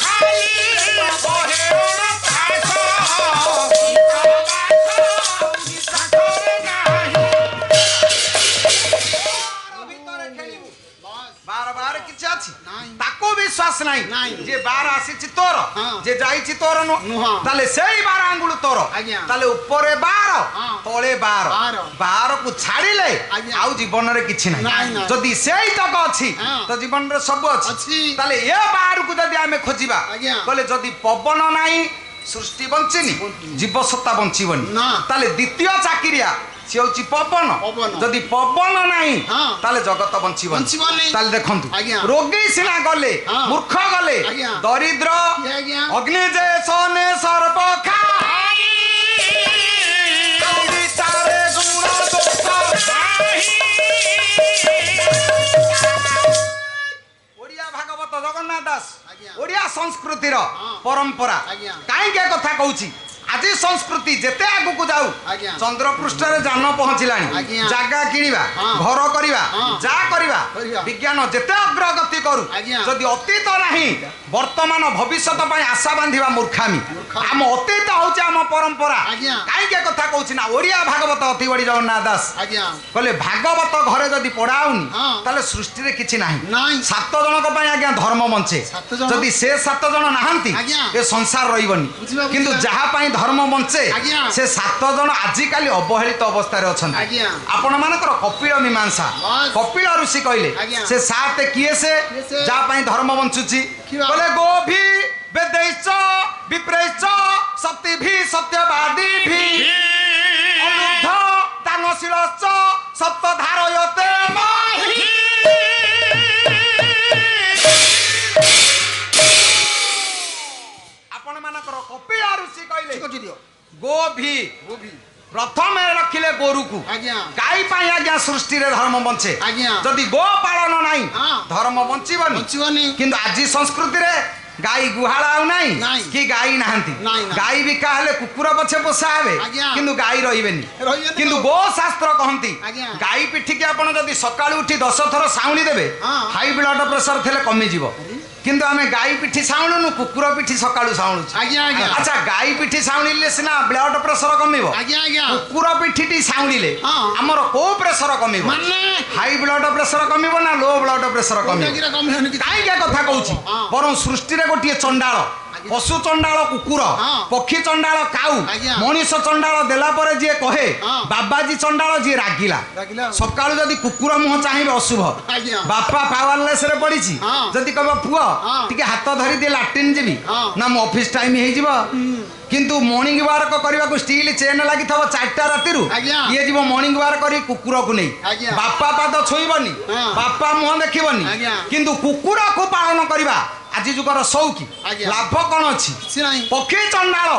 ଖାଲି, ଭିତରେ ଖେଳିବୁ। ବାର ବାର କିଛି ଅଛି? ନାହିଁ। ତାକୁ ବିଶ୍ୱାସ ନାହିଁ ନାହିଁ। ଯେ 12 ଆସିଛି ତୋର, ହଁ। ଯେ ଯାଇଛି ତୋର ନୁହଁ। ନୁହଁ। ତାହେଲେ ସେଇ 12 ଆଙ୍ଗୁଳ ତୋର। ଆଜ୍ଞା। ତାହେଲେ ଉପରେ 12 ହଁ। ତଳେ 12। 12 କୁ ଛାଡ଼ିଲେ ଆଜ୍ଞା। ଆଉ ଜୀବନରେ କିଛି ନାହିଁ, ନାହିଁ। ନାହିଁ। ଯଦି ସେଇ ତକ ଅଛି ହଁ। ତ ଜୀବନରେ ସବୁ ଅଛି। ଅଛି। ତାହେଲେ ଏ 12 କୁ ଯଦି ଆମେ ଖୋଜିବା, ଆଜ୍ଞା। କହିଲେ ଯଦି ପବନ ନାହିଁ ସୃଷ୍ଟି ବଞ୍ଚିନି, ଜୀବସତ୍ତା ବଞ୍ଚିବନି। ନା। ତାହେଲେ ଦ୍ୱିତୀୟ ଚାକିରିଆ ସେ ହଉଛି ପବନ। ପବନ। ଯଦି ପବନ ନାହିଁ ହଁ। ତାହେଲେ ଜଗତ ବଞ୍ଚିବନି। ବଞ୍ଚିବନି। ତାହେଲେ ଦେଖନ୍ତୁ, ଆଜ୍ଞା। ରୋଗୀ ସିନା ଗଲେ, ହଁ। ମୂର୍ଖ ଗଲେ, ଆଜ୍ଞା। ଦରିଦ୍ର କିଏ ଆଜ୍ଞା? ଅଗ୍ନି ଯେ ସନେ ସର୍ବ ଖାଇ, ଓଡ଼ିଶାରେ ଗୁଣ ଦୋଷ ନାହିଁ। ଓଡ଼ିଆ ଭାଗବତ ଜଗନ୍ନାଥ ଦାସ ଆଜ୍ଞା। ଓଡ଼ିଆ ସଂସ୍କୃତିର ହଁ। ପରମ୍ପରା। ଆଜ୍ଞା। କାହିଁକି ଏ କଥା କହୁଛି? ଆଜି ସଂସ୍କୃତି ଯେତେ ଆଗକୁ ଯାଉ, ଆଜ୍ଞା। ଚନ୍ଦ୍ର ପୃଷ୍ଠରେ ଯାନ ପହଞ୍ଚିଲାଣି, ଆଜ୍ଞା। ଜାଗା କିଣିବା, ହଁ। ଘର କରିବା, ହଁ। ଯାହା କରିବା, କରିବା। ବିଜ୍ଞାନ ଯେତେ ଅଗ୍ରଗତି କରୁ, ଆଜ୍ଞା। ଯଦି ଅତୀତ ନାହିଁ ବର୍ତ୍ତମାନ ଭବିଷ୍ୟତ ପାଇଁ ଆଶା ବାନ୍ଧିବା ମୂର୍ଖାମୀ। ମୂର୍ଖାମୀ। ଆମ ଅତୀତ ହଉଛି ଆମ ପରମ୍ପରା। ଆଜ୍ଞା। କାହିଁକି ଏ କଥା କହୁଛି ନା ଓଡ଼ିଆ ଭାଗବତ ଅତି ବଡ଼ି ଜଗନ୍ନାଥ ଦାସ ଆଜ୍ଞା। କହିଲେ ଭାଗବତ ଘରେ ଯଦି ପଢା ହଉନି ହଁ। ତାହେଲେ ସୃଷ୍ଟିରେ କିଛି ନାହିଁ। ନାହିଁ। 7 ଜଣଙ୍କ ପାଇଁ ଆଜ୍ଞା ଧର୍ମ ବଞ୍ଚେ। 7 ଜଣ? ଯଦି ସେ 7 ଜଣ ନାହାନ୍ତି ଆଜ୍ଞା। ଏ ସଂସାର ରହିବନି। ବୁଝିବା, କିନ୍ତୁ ବୁଝିବା। ଯାହା ପାଇଁ ଧର୍ମ ବଞ୍ଚେ ଆଜ୍ଞା। ସେ 7 ଜଣ ଆଜିକାଲି ଅବହେଳିତ ଅବସ୍ଥାରେ ଅଛନ୍ତି। ଆଜ୍ଞା। ଆପଣ ମାନଙ୍କର କପିଳ ମୀମାଂସା, ବାସ୍। କପିଳ ଋଷି କହିଲେ ଆଜ୍ଞା। ସେ 7 କିଏ ସେ? କିଏ ସେ? ଯାହା ପାଇଁ ଧର୍ମ ବଞ୍ଚୁଛି। କିଏ? କହିଲେ ଗୋଭି ବେदैଶ୍ଚ ବିପ୍ରେଶ୍ଚ ସତୀଭି ସତ୍ୟବାଦୀଭି ଅନୁଦ୍ଧ ଦାନଶୀଳଶ୍ଚ ସପ୍ତ ଧାରୟତେ ମାହି। ଆପଣ ମାନଙ୍କର କପିଳ ଋଷି କହିଲେ ଠିକ ଅଛି ଦିଅ। ଗୋଭି ଗୋଭି। ପ୍ରଥମେ ରଖିଲେ ଗୋରୁକୁ। ଆଜ୍ଞା। ଗାଈ ପାଇଁ ଆଜ୍ଞା ସୃଷ୍ଟିରେ ଧର୍ମ ବଞ୍ଚେ। ଆଜ୍ଞା। ଯଦି ଗୋ ପାଳନ ନାହିଁ ହଁ। ଧର୍ମ ବଞ୍ଚିବନି। ବଞ୍ଚିବନି। କିନ୍ତୁ ଆଜି ସଂସ୍କୃତିରେ ଗାଈ ଗୁହାଳ ଆଉ ନାହିଁ ନାହିଁ। କି ଗାଈ ନାହାନ୍ତି। ନାହିଁ, ନାହିଁ। ଗାଈ ବିକା ହେଲେ କୁକୁର ପଛେ ପୋଷା ହେବେ, ଆଜ୍ଞା। କିନ୍ତୁ ଗାଈ ରହିବେନି। ରହିବେନି କିନ୍ତୁ ତ। ଗୋ ଶାସ୍ତ୍ର କହନ୍ତି ଆଜ୍ଞା। ଗାଈ ପିଠିକି ଆପଣ ଯଦି ସକାଳୁ ଉଠି 10 ଥର ସାଉଁଳି ଦେବେ ହଁ। ହାଇ ବ୍ଲଡ ପ୍ରେସର ଥିଲେ କମିଯିବ। କିନ୍ତୁ ଆମେ ଗାଈ ପିଠି ସାଉଁଳୁନୁ, କୁକୁର ପିଠି ସକାଳୁ ସାଉଁଳୁଛୁ। ଆଜ୍ଞା, ଆଜ୍ଞା। ଆଚ୍ଛା ଗାଈ ପିଠି ସାଉଁଳିଲେ ସିନା ବ୍ଲଡ ପ୍ରେସର କମିବ, ଆଜ୍ଞା, ଆଜ୍ଞା। କୁକୁର ପିଠିଟି ସାଉଁଳିଲେ ହଁ। ଆମର କୋଉ ପ୍ରେସର କମିବ? ମାନେ? ହାଇ ବ୍ଲଡ ପ୍ରେସର କମିବ ନା ଲୋ ବ୍ଲଡ ପ୍ରେସର କମିବ? କୋଉଟାକିରେ କମିବନି କିଛି। କାହିଁକି ଏ କଥା କହୁଛି? ହଁ। ବରଂ ସୃଷ୍ଟିରେ ଗୋଟିଏ ଚଣ୍ଡାଳ, ପଶୁ ଚଣ୍ଡାଳ କୁକୁର, ହଁ। ପକ୍ଷୀ ଚଣ୍ଡାଳ କାଉ, ଆଜ୍ଞା। ମଣିଷ ଚଣ୍ଡାଳ ଦେଲା ପରେ ଯିଏ କହେ ହଁ। ବାବାଜୀ ଚଣ୍ଡାଳ ଯିଏ ରାଗିଲା। ରାଗିଲା ଆଉ। ସକାଳୁ ଯଦି କୁକୁର ମୁହଁ ଚାହିଁବେ ଅଶୁଭ। ଆଜ୍ଞା। ବାପା ପାୱାରଲେସ୍ ରେ ପଡିଛି, ହଁ। ଯଦି କହିବ ପୁଅ ହଁ। ଟିକେ ହାତ ଧରି ଦିଏ ଲାଟ୍ରିନ୍ ଯିବି, ହଁ। ନା ମୋ ଅଫିସ ଟାଇମ ହେଇଯିବ। କିନ୍ତୁ ମର୍ଣ୍ଣିଂ ୱାର୍କ କରିବାକୁ ଷ୍ଟିଲ ଚେନ୍ ଲାଗିଥିବ 4ଟା ରାତିରୁ, ଆଜ୍ଞା। ଇଏ ଯିବ ମର୍ଣ୍ଣିଂ ୱାର୍କ କରି କୁକୁରକୁ ନେଇ। ଆଜ୍ଞା। ବାପା ପାଦ ଛୁଇଁବନି, ହଁ। ବାପା ମୁହଁ ଦେଖିବନି। ଆଜ୍ଞା। କିନ୍ତୁ କୁକୁରକୁ ପାଳନ କରିବା ଆଜି ଯୁଗର ସଉକି ଆଜ୍ଞା। ଲାଭ କ'ଣ ଅଛି? କିଛି ନାହିଁ। ପକ୍ଷୀ ଚଣ୍ଡାଳ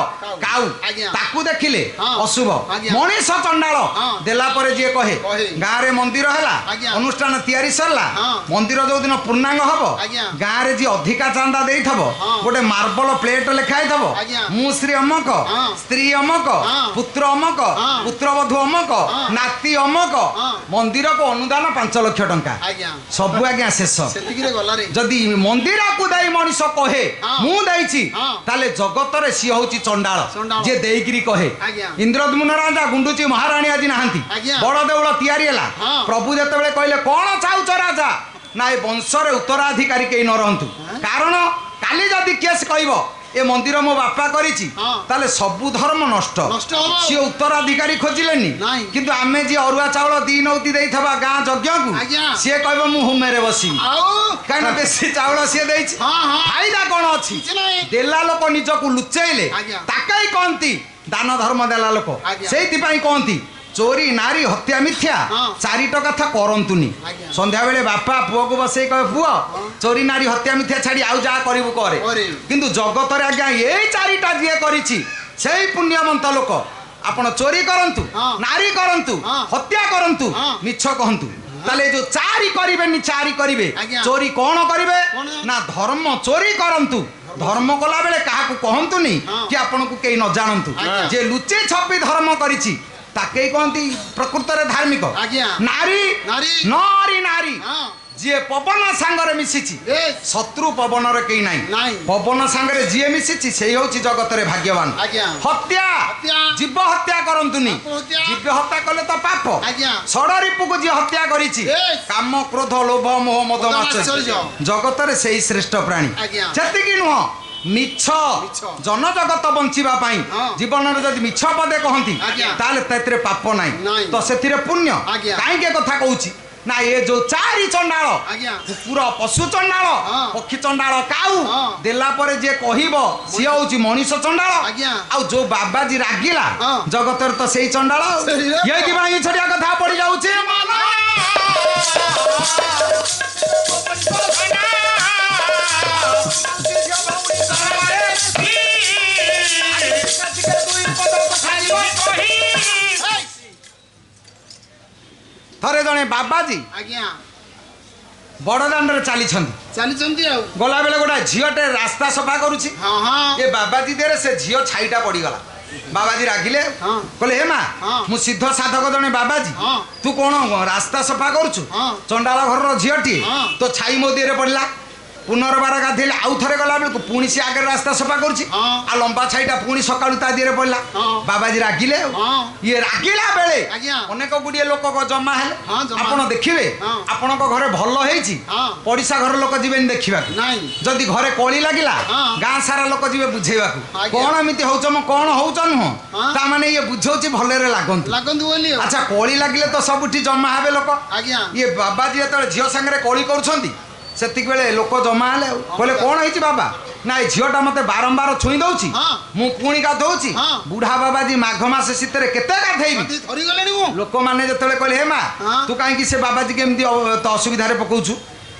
କାଉ ଆଜ୍ଞା। ତାକୁ ଦେଖିଲେ ହଁ। ଅଶୁଭ। ଆଜ୍ଞା। ମଣିଷ ଚଣ୍ଡାଳ ହଁ। ଦେଲା ପରେ ଯିଏ କହେ କହେ। ଗାଁରେ ମନ୍ଦିର ହେଲା, ଆଜ୍ଞା। ଅନୁଷ୍ଠାନ ତିଆରି ସରିଲା, ହଁ। ମନ୍ଦିର ଯୋଉଦିନ ପୂର୍ଣ୍ଣାଙ୍ଗ ହବ, ଆଜ୍ଞା। ଗାଁରେ ଯିଏ ଅଧିକା ଚାନ୍ଦା ଦେଇଥବ ହଁ। ଗୋଟେ ମାର୍ବଲ ପ୍ଲେଟ ଲେଖା ହେଇଥବ, ଆଜ୍ଞା। ମୁଁ ଶ୍ରୀ ଅମକ, ହଁ। ସ୍ତ୍ରୀ ଅମକ, ହଁ। ପୁତ୍ର ଅମକ, ହଁ। ପୁତ୍ରବଧୂ ଅମକ, ହଁ। ନାତି ଅମକ, ହଁ। ମନ୍ଦିରକୁ ଅନୁଦାନ 5 ଲକ୍ଷ ଟଙ୍କା। ଆଜ୍ଞା ସବୁ ଆଜ୍ଞା ଶେଷ। ସେତିକିରେ ଗଲାରେ ଯଦି ମନ୍ଦିରକୁ ଦେଇ ମଣିଷ କହେ ହଁ। ମୁଁ ଦେଇଛି, ହଁ। ତାହେଲେ ଜଗତରେ ସିଏ ହଉଛି ଚଣ୍ଡାଳ। ଚଣ୍ଡାଳ। ଯିଏ ଦେଇକିରି କହେ। ଆଜ୍ଞା। ଇନ୍ଦ୍ରଦ୍ୟୁମ୍ନ ରାଜା ଗୁଣ୍ଡୁଚି ମହାରାଣୀ ଆଜି ନାହାନ୍ତି, ଆଜ୍ଞା। ବଡ ଦେଉଳ ତିଆରି ହେଲା। ହଁ। ପ୍ରଭୁ ଯେତେବେଳେ କହିଲେ କଣ ଚାହୁଁଛ ରାଜା, ନା ଏ ବଂଶରେ ଉତ୍ତରାଧିକାରୀ କେହି ନ ରହନ୍ତୁ। କାରଣ କାଲି ଯଦି କେସ୍ କହିବ ଏ ମନ୍ଦିର ମୋ ବାପା କରିଛି, ହଁ। ତାହେଲେ ସବୁ ଧର୍ମ ନଷ୍ଟ। ନଷ୍ଟ ହବ। ସିଏ ଉତ୍ତରାଧିକାରୀ ଖୋଜିଲେନି, ନାଇଁ। କିନ୍ତୁ ଆମେ ଯିଏ ଅରୁଆ ଚାଉଳ 2 ନଉତି ଦେଇଥିବା ଗାଁ ଯଜ୍ଞକୁ, ଆଜ୍ଞା। ସିଏ କହିବ ମୁଁ ହୁମେରେ ବସିବି, ଆଉ କାହିଁକିନା ବେଶୀ ଚାଉଳ ସିଏ ଦେଇଛି। ହଁ ହଁ ଫାଇଦା କ'ଣ ଅଛି? କିଛି ନାହିଁ। ଦେଲା ଲୋକ ନିଜକୁ ଲୁଚେଇଲେ ଆଜ୍ଞା। ତାକେଇ କହନ୍ତି ଦାନ ଧର୍ମ ଦେଲା ଲୋକ। ଆଜ୍ଞା। ସେଇଥିପାଇଁ କହନ୍ତି ଚୋରି ନାରୀ ହତ୍ୟା ମିଥ୍ୟା, ହଁ। 4ଟା କଥା କରନ୍ତୁନି। ଆଜ୍ଞା। ସନ୍ଧ୍ୟାବେଳେ ବାପା ପୁଅକୁ ବସେଇ କହେ ପୁଅ ଚୋରି ନାରୀ ହତ୍ୟା ମିଥ୍ୟା ଛାଡ଼ି ଆଉ ଯାହା କରିବୁ କରେ। କରେ। କିନ୍ତୁ ଜଗତରେ ଆଜ୍ଞା ଏଇ 4ଟା ଯିଏ କରିଛି ସେଇ ପୁଣ୍ୟବନ୍ତ ଲୋକ। ଆପଣ ଚୋରି କରନ୍ତୁ, ହଁ। ନାରୀ କରନ୍ତୁ, ହଁ। ହତ୍ୟା କରନ୍ତୁ, ହଁ। ମିଛ କହନ୍ତୁ, ତାହେଲେ ଯୋଉ 4 କରିବେନି 4 କରିବେ। ଆଜ୍ଞା। ଚୋରି କ'ଣ କରିବେ କ'ଣ? ନା ଧର୍ମ ଚୋରି କରନ୍ତୁ। ଧର୍ମ କଲା ବେଳେ କାହାକୁ କହନ୍ତୁନି ହଁ। କି ଆପଣଙ୍କୁ କେହି ନ ଜାଣନ୍ତୁ। ଆଜ୍ଞା। ଯେ ଲୁଚି ଛପି ଧର୍ମ କରିଛି ତାକେଇ କହନ୍ତି ପ୍ରକୃତରେ ଧାର୍ମିକ। ଆଜ୍ଞା। ନାରୀ ନାରୀ ନାରୀ ନାରୀ ହଁ ଯିଏ ପବନ ସାଙ୍ଗରେ ମିଶିଛି, ବେଶ ଶତ୍ରୁ ପବନରେ କେହି ନାହିଁ। ନାହିଁ। ପବନ ସାଙ୍ଗରେ ଯିଏ ମିଶିଛି ସେଇ ହଉଛି ଜଗତରେ ଭାଗ୍ୟବାନ। ଆଜ୍ଞା। ହତ୍ୟା ହତ୍ୟା। ଜୀବ ହତ୍ୟା କରନ୍ତୁନି। ହତ୍ୟା। ଜୀବ ହତ୍ୟା କଲେ ତ ପାପ। ଆଜ୍ଞା। ଷଡ଼ରିପୁକୁ ଯିଏ ହତ୍ୟା କରିଛି, ବେଶ। କାମ କ୍ରୋଧ ଲୋଭ ମୋହ ମଦ ମଦ ମାତ୍ସର୍ଯ୍ୟ, ମାତ୍ସର୍ଯ୍ୟ। ଜଗତରେ ସେଇ ଶ୍ରେଷ୍ଠ ପ୍ରାଣୀ। ଆଜ୍ଞା। ସେତିକି ନୁହଁ, ମିଛ ମିଛ। ଜନଜଗତ ବଞ୍ଚିବା ପାଇଁ ହଁ। ଜୀବନରେ ଯଦି ମିଛ ପଦେ କହନ୍ତି, ଆଜ୍ଞା। ତାହେଲେ ସେଥିରେ ପାପ ନାହିଁ, ନାହିଁ। ତ ସେଥିରେ ପୁଣ୍ୟ। ଆଜ୍ଞା। କାହିଁକି ଏ କଥା କହୁଛି ନା ଏ ଯୋଉ 4 ଚଣ୍ଡାଳ, ଆଜ୍ଞା। କୁକୁର ପଶୁ ଚଣ୍ଡାଳ, ହଁ। ପକ୍ଷୀ ଚଣ୍ଡାଳ କାଉ, ହଁ। ଦେଲା ପରେ ଯିଏ କହିବ ସିଏ ହଉଛି ମଣିଷ ଚଣ୍ଡାଳ। ଆଜ୍ଞା। ଆଉ ଯୋଉ ବାବାଜୀ ରାଗିଲା ହଁ। ଜଗତରେ ତ ସେଇ ଚଣ୍ଡାଳ। ସେଇରେ ତ। ଏଇଥିପାଇଁ ଛଡିଆ କଥା ପଡି ଯାଉଛି। ଥରେ ଜଣେ ବାବାଜୀ ଆଜ୍ଞା ବଡ଼ଦାଣ୍ଡରେ ଚାଲିଛନ୍ତି, ଚାଲିଛନ୍ତି ଆଉ ଗଲାବେଳେ ଗୋଟେ ଝିଅଟେ ରାସ୍ତା ସଫା କରୁଛି। ହଁ ହଁ ଏ ବାବାଜୀ ଦେହରେ ସେ ଝିଅ ଛାଇଟା ପଡ଼ିଗଲା। ବାବାଜୀ ରାଗିଲେ, ହଁ। କହିଲେ ହେ ମା ହଁ। ମୁଁ ସିଦ୍ଧ ସାଧକ ଜଣେ ବାବାଜୀ, ହଁ। ତୁ କ'ଣ ରାସ୍ତା ସଫା କରୁଛୁ? ହଁ। ଚଣ୍ଡାଳ ଘରର ଝିଅଟିଏ, ହଁ। ତୋ ଛାଇ ମୋ ଦେହରେ ପଡ଼ିଲା। ପୁନର୍ବାର ଗାଧେଇଲେ, ଆଉ ଥରେ ଗଲା ବେଳକୁ ପୁଣି ସେ ଆଗରେ ରାସ୍ତା ସଫା କରୁଛି। ହଁ। ଆଉ ଲମ୍ବା ଛାଇଟା ପୁଣି ସକାଳୁ ତା ଦେହରେ ପଡ଼ିଲା। ହଁ। ବାବାଜୀ ରାଗିଲେ ଆଉ। ହଁ। ଇଏ ରାଗିଲା ବେଳେ ଆଜ୍ଞା। ଅନେକ ଗୁଡ଼ିଏ ଲୋକ ଜମା ହେଲେ। ହଁ, ଜମା। ଆପଣ ଦେଖିବେ ହଁ। ଆପଣଙ୍କ ଘରେ ଭଲ ହେଇଛି, ହଁ। ପଡ଼ିଶା ଘର ଲୋକ ଯିବେନି ଦେଖିବାକୁ। ନାଇଁ ଯଦି ଘରେ କଳି ଲାଗିଲା, ହଁ। ଗାଁ ସାରା ଲୋକ ଯିବେ ବୁଝେଇବାକୁ। ଆଜ୍ଞା। କଣ ଏମିତି ହଉଛ ମ, କଣ ହଉଛ ନୁହଁ, ହଁ। ତାମାନେ ଇଏ ବୁଝଉଛି ଭଲରେ ଲାଗନ୍ତୁ। ଲାଗନ୍ତୁ ବୋଲି ଆଉ ଆଚ୍ଛା କଳି ଲାଗିଲେ ତ ସବୁଠି ଜମା ହେବେ ଲୋକ। ଆଜ୍ଞା ଇଏ ବାବାଜୀ ଯେତେବେଳେ ଝିଅ ସାଙ୍ଗରେ କଳି କରୁଛନ୍ତି ସେତିକି ବେଳେ ଲୋକ ଜମା ହେଲେ ଆଉ କହିଲେ କଣ ହେଇଛି ବାବା? ନା ଏ ଝିଅଟା ମତେ ବାରମ୍ବାର ଛୁଇଁ ଦଉଛି, ହଁ। ମୁଁ ପୁଣି ଗାଧଉଛି। ହଁ। ବୁଢା ବାବାଜୀ ମାଘ ମାସ ଶୀତରେ କେତେ ଗାଧେଇବି? ଧରିଗଲେଣି ମୁଁ ଲୋକମାନେ ଯେତେବେଳେ କହିଲେ ହେ ମା ହଁ। ତୁ କାହିଁକି ସେ ବାବାଜୀ କେମିତି ତ ଅସୁବିଧାରେ ପକଉଛୁ?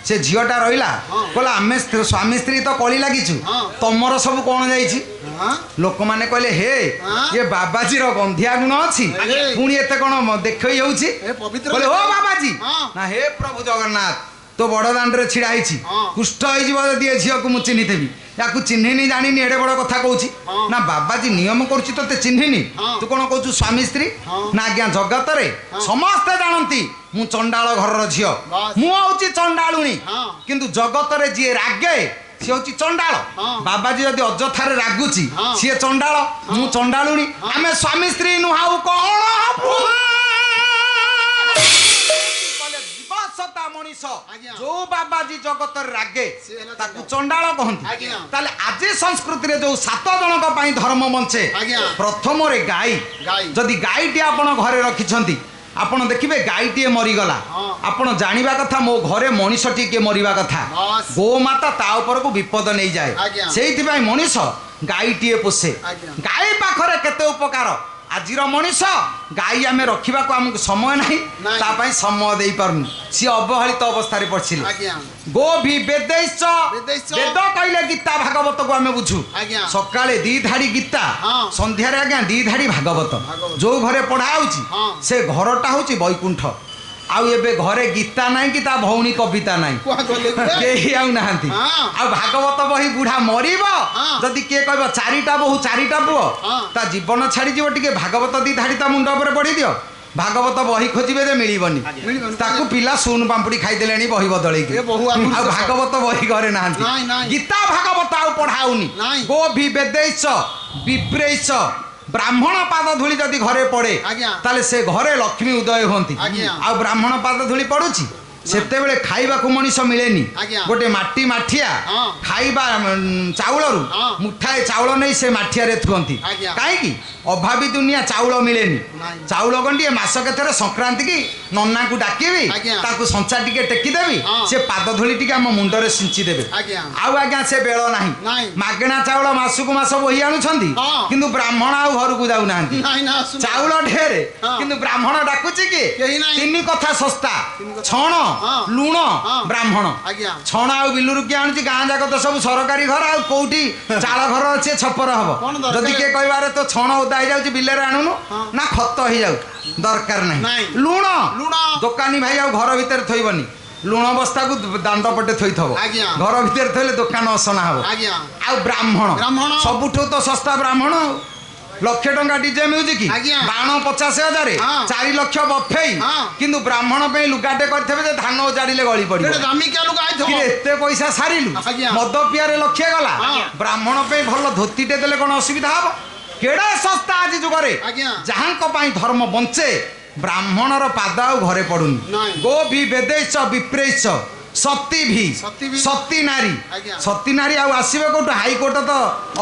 ସେ ଝିଅଟା ରହିଲା, ହଁ। କହିଲା ଆମେ ସ୍ୱାମୀ ସ୍ତ୍ରୀ ତ କଳି ଲାଗିଛୁ, ହଁ। ତମର ସବୁ କଣ ଯାଇଛି? ହଁ ଲୋକମାନେ କହିଲେ ହେ ହଁ। ଏ ବାବାଜୀର ଗନ୍ଧିଆ ଗୁଣ ଅଛି, ହେ। ପୁଣି ଏତେ କଣ ଦେଖେଇ ହଉଛି? ଏ ପବିତ୍ର କହିଲେ ଓ ବାବାଜୀ, ହଁ। ନା ହେ ପ୍ରଭୁ ଜଗନ୍ନାଥ, ତୋ ବଡ ଦାଣ୍ଡରେ ଛିଡା ହେଇଛି, ହଁ। କୁଷ୍ଠ ହେଇଯିବ ଯଦି ଏ ଝିଅକୁ ମୁଁ ଚିହ୍ନିଥିବି, ୟାକୁ ଚିହ୍ନିନି ଜାଣିନି ଏଡେ ବଡ କଥା କହୁଛି। ହଁ। ନା ବାବାଜୀ ନିୟମ କରୁଛି ତୋତେ ଚିହ୍ନିନି, ହଁ। ତୁ କଣ କହୁଛୁ ସ୍ୱାମୀ ସ୍ତ୍ରୀ? ହଁ। ନା ଆଜ୍ଞା ଜଗତରେ ସମସ୍ତେ ଜାଣନ୍ତି ମୁଁ ଚଣ୍ଡାଳ ଘରର ଝିଅ, ବାସ୍। ମୁଁ ହଉଛି ଚଣ୍ଡାଳୁଣୀ, ହଁ। କିନ୍ତୁ ଜଗତରେ ଯିଏ ରାଗେ ସିଏ ହଉଛି ଚଣ୍ଡାଳ। ହଁ। ବାବାଜୀ ଯଦି ଅଯଥାରେ ରାଗୁଛି ହଁ। ସିଏ ଚଣ୍ଡାଳ, ମୁଁ ଚଣ୍ଡାଳୁଣୀ, ଆମେ ସ୍ୱାମୀ ସ୍ତ୍ରୀ ନୁହଁ ଆଉ କଣ ହବୁ? ଜୀବସତା ମଣିଷ ଆଜ୍ଞା। ଯୋଉ ବାବାଜୀ ଜଗତରେ ରାଗେ ସିଏ ହେଲା ତାକୁ ଚଣ୍ଡାଳ। ଚଣ୍ଡାଳ କହନ୍ତି। ଆଜ୍ଞା। ତାହେଲେ ଆଜି ସଂସ୍କୃତିରେ ଯୋଉ 7 ଜଣଙ୍କ ପାଇଁ ଧର୍ମ ବଞ୍ଚେ, ଆଜ୍ଞା। ପ୍ରଥମରେ ଗାଈ। ଗାଈ। ଯଦି ଗାଈଟି ଆପଣ ଘରେ ରଖିଛନ୍ତି, ଆପଣ ଦେଖିବେ ଗାଈଟିଏ ମରିଗଲା, ହଁ। ଆପଣ ଜାଣିବା କଥା ମୋ ଘରେ ମଣିଷଟିଏ କିଏ ମରିବା କଥା। ବାସ୍। ଗୋମାତା ତା ଉପରକୁ ବିପଦ ନେଇଯାଏ। ଆଜ୍ଞା। ସେଇଥିପାଇଁ ମଣିଷ ଗାଈଟିଏ ପୋଷେ। ଆଜ୍ଞା। ଗାଈ ପାଖରେ କେତେ ଉପକାର ଆଜିର ମଣିଷ ଗାଈ ଆମେ ରଖିବାକୁ ଆମକୁ ସମୟ ନାହିଁ ନାହିଁ। ତା ପାଇଁ ସମୟ ଦେଇପାରୁନି ସିଏ ଅବହେଳିତ ଅବସ୍ଥାରେ ପଡ଼ିଥିଲେ ଆଜ୍ଞା ଗୋ ଭି ବେदैଶ୍ଚ ବେदैଶ୍ଚ। ବେଦ କହିଲେ ଗୀତା ଭାଗବତକୁ ଆମେ ବୁଝୁ ଆଜ୍ଞା। ସକାଳେ 2 ଧାଡ଼ି ଗୀତା ହଁ। ସନ୍ଧ୍ୟାରେ ଆଜ୍ଞା 2 ଧାଡ଼ି ଭାଗବତ ଯୋଉ ଘରେ ପଢା ହଉଛି ହଁ। ସେ ଘରଟା ହଉଛି ବୈକୁଣ୍ଠ ଆଉ ଏବେ ଘରେ ଗୀତା ନାହିଁ କି ତା ଭଉଣୀ କବିତା ନାହିଁ କୁହା ଗଲେ ଗୁଡା। କେହି ଆଉ ନାହାନ୍ତି ହଁ। ଆଉ ଭାଗବତ ବହି ବୁଢା ମରିବ ହଁ। ଯଦି କିଏ କହିବ 4ଟା ବୋହୁ 4ଟା ପୁଅ ହଁ। ତା ଜୀବନ ଛାଡିଯିବ ଟିକେ ଭାଗବତ 2 ଧାଡ଼ି ତା ମୁଣ୍ଡ ଉପରେ ପଢି ଦିଅ ଭାଗବତ ବହି ଖୋଜିବେ ଯେ ମିଳିବନି ମିଳିବନି। ତାକୁ ପିଲା ସୁନ ପାମ୍ପୁଡି ଖାଇଦେଲେଣି ବହି ବଦଳେଇକି ଏ ବହୁ ଆଗରୁ ଆଉ ଶେଷ। ଭାଗବତ ବହି ଘରେ ନାହାନ୍ତି ନାଇଁ, ନାଇଁ। ଗୀତା ଭାଗବତ ଆଉ ପଢା ହଉନି ନାଇଁ। ଗୋ ଭି ବେदैଶ୍ଚ ବିପ୍ରେଇଶ୍ଚ ବ୍ରାହ୍ମଣ ପାଦ ଧୂଳି ଯଦି ଘରେ ପଡେ ଆଜ୍ଞା। ତାହେଲେ ସେ ଘରେ ଲକ୍ଷ୍ମୀ ଉଦୟ ହୁଅନ୍ତି ଆଜ୍ଞା। ଆଉ ବ୍ରାହ୍ମଣ ପାଦ ଧୂଳି ପଡୁଛି ସେତେବେଳେ ଖାଇବାକୁ ମଣିଷ ମିଳେନି ଆଜ୍ଞା। ଗୋଟେ ମାଟି ମାଠିଆ ହଁ। ଖାଇବା ଚାଉଳରୁ ହଁ। ମୁଠାଏ ଚାଉଳ ନେଇ ସେ ମାଠିଆରେ ଥୁଅନ୍ତି ଆଜ୍ଞା। କାହିଁକି ଅଭାବୀ ଦୁନିଆ ଚାଉଳ ମିଳେନି ନାଇଁ। ଚାଉଳ ଗଣ୍ଡିଏ ମାସ କେତେରେ ସଂକ୍ରାନ୍ତି କି ନନାକୁ ଡାକିବି ଆଜ୍ଞା। ତାକୁ ସଞ୍ଚା ଟିକେ ଟେକିଦେବି ହଁ। ସେ ପାଦ ଧୂଳି ଟିକେ ଆମ ମୁଣ୍ଡରେ ସିଞ୍ଚି ଦେବେ ଆଜ୍ଞା। ଆଉ ଆଜ୍ଞା ସେ ବେଳ ନାହିଁ ନାଇଁ। ମାଗଣା ଚାଉଳ ମାସକୁ ମାସ ବୋହି ଆଣୁଛନ୍ତି ହଁ। କିନ୍ତୁ ବ୍ରାହ୍ମଣ ଆଉ ଘରକୁ ଯାଉନାହାନ୍ତି ନାଇଁ ନା ଆସୁନି। ଚାଉଳ ଢେରେ ହଁ। କିନ୍ତୁ ବ୍ରାହ୍ମଣ ଡାକୁଛି କି କେହି ନାହିଁ। 3 କଥା ଶସ୍ତା କଥା। ଛଣ ହଁ। ଲୁଣ ହଁ। ବ୍ରାହ୍ମଣ ଆଜ୍ଞା। ଛଣ ଆଉ ବିଲୁରୁ କିଏ ଆଣୁଛି ଗାଁ ଯାକ ତ ସବୁ ସରକାରୀ ଘର ଆଉ କୋଉଠି ଚାଳ ଘର ଅଛି ଛପର ହବ କଣ ଦରକାର? ଯଦି କିଏ କହିବାରେ ତ ଛଣ ଓଦା ହେଇଯାଉଛି ବିଲରେ ଆଣୁନୁ ହଁ। ନା ଖତ ହେଇଯାଉ ଦରକାର ନାଇଁ। ନାହିଁ ଲୁଣ ଲୁଣ। ଦୋକାନୀ ଭାଇ ଆଉ ଘର ଭିତରେ ଥୋଇବନି ଲୁଣ ବସ୍ତାକୁ ଦାଣ୍ଡ ପଟେ ଥୋଇଥବ ଆଜ୍ଞା। ଘର ଭିତରେ ଥୋଇଲେ ଦୋକାନ ଅସନା ହବ ଆଜ୍ଞା। ଆଉ ବ୍ରାହ୍ମଣ ବ୍ରାହ୍ମଣ। ସବୁଠୁ ତ ଶସ୍ତା ବ୍ରାହ୍ମଣ ଆଉ 1,00,000 ଟଙ୍କା ଡିଜେ ମ୍ୟୁଜିକ୍ ଆଜ୍ଞା। ବାଣ 50,000 ହଁ। 4 ଲକ୍ଷ ବଫେଇ ହଁ। କିନ୍ତୁ ବ୍ରାହ୍ମଣ ପାଇଁ ଲୁଗାଟେ କରିଥିବେ ଯେ ଧାନ ଓଜାଡ଼ିଲେ ଗଳି ପଡିବ ଏଟା ଦାମିକିଆ ଲୋକ ଆଇଥିବ। କିରେ ଏତେ ପଇସା ସାରିଲୁ ଆଜ୍ଞା। ମଦ ପିଆରେ 1,00,000 ଗଲା ଆଜ୍ଞା। ବ୍ରାହ୍ମଣ ପାଇଁ ଭଲ ଧୋତିଟେ ଦେଲେ କଣ ଅସୁବିଧା ହବ କେଡେ ଶସ୍ତା ଆଜି ଯୁଗରେ ଆଜ୍ଞା। ଯାହାଙ୍କ ପାଇଁ ଧର୍ମ ବଞ୍ଚେ ବ୍ରାହ୍ମଣର ପାଦ ଆଉ ଘରେ ପଡୁନି ନାଇଁ। ଗୋ ଭି ବେदैଶ୍ଚ ବିପ୍ରେଇଶ୍ଚ ସତୀ ଭି ସତୀ ଭି। ସତୀ ନାରୀ ଆଜ୍ଞା। ସତୀ ନାରୀ ଆଉ ଆସିବେ କୋଉଠୁ ହାଇକୋର୍ଟ ତ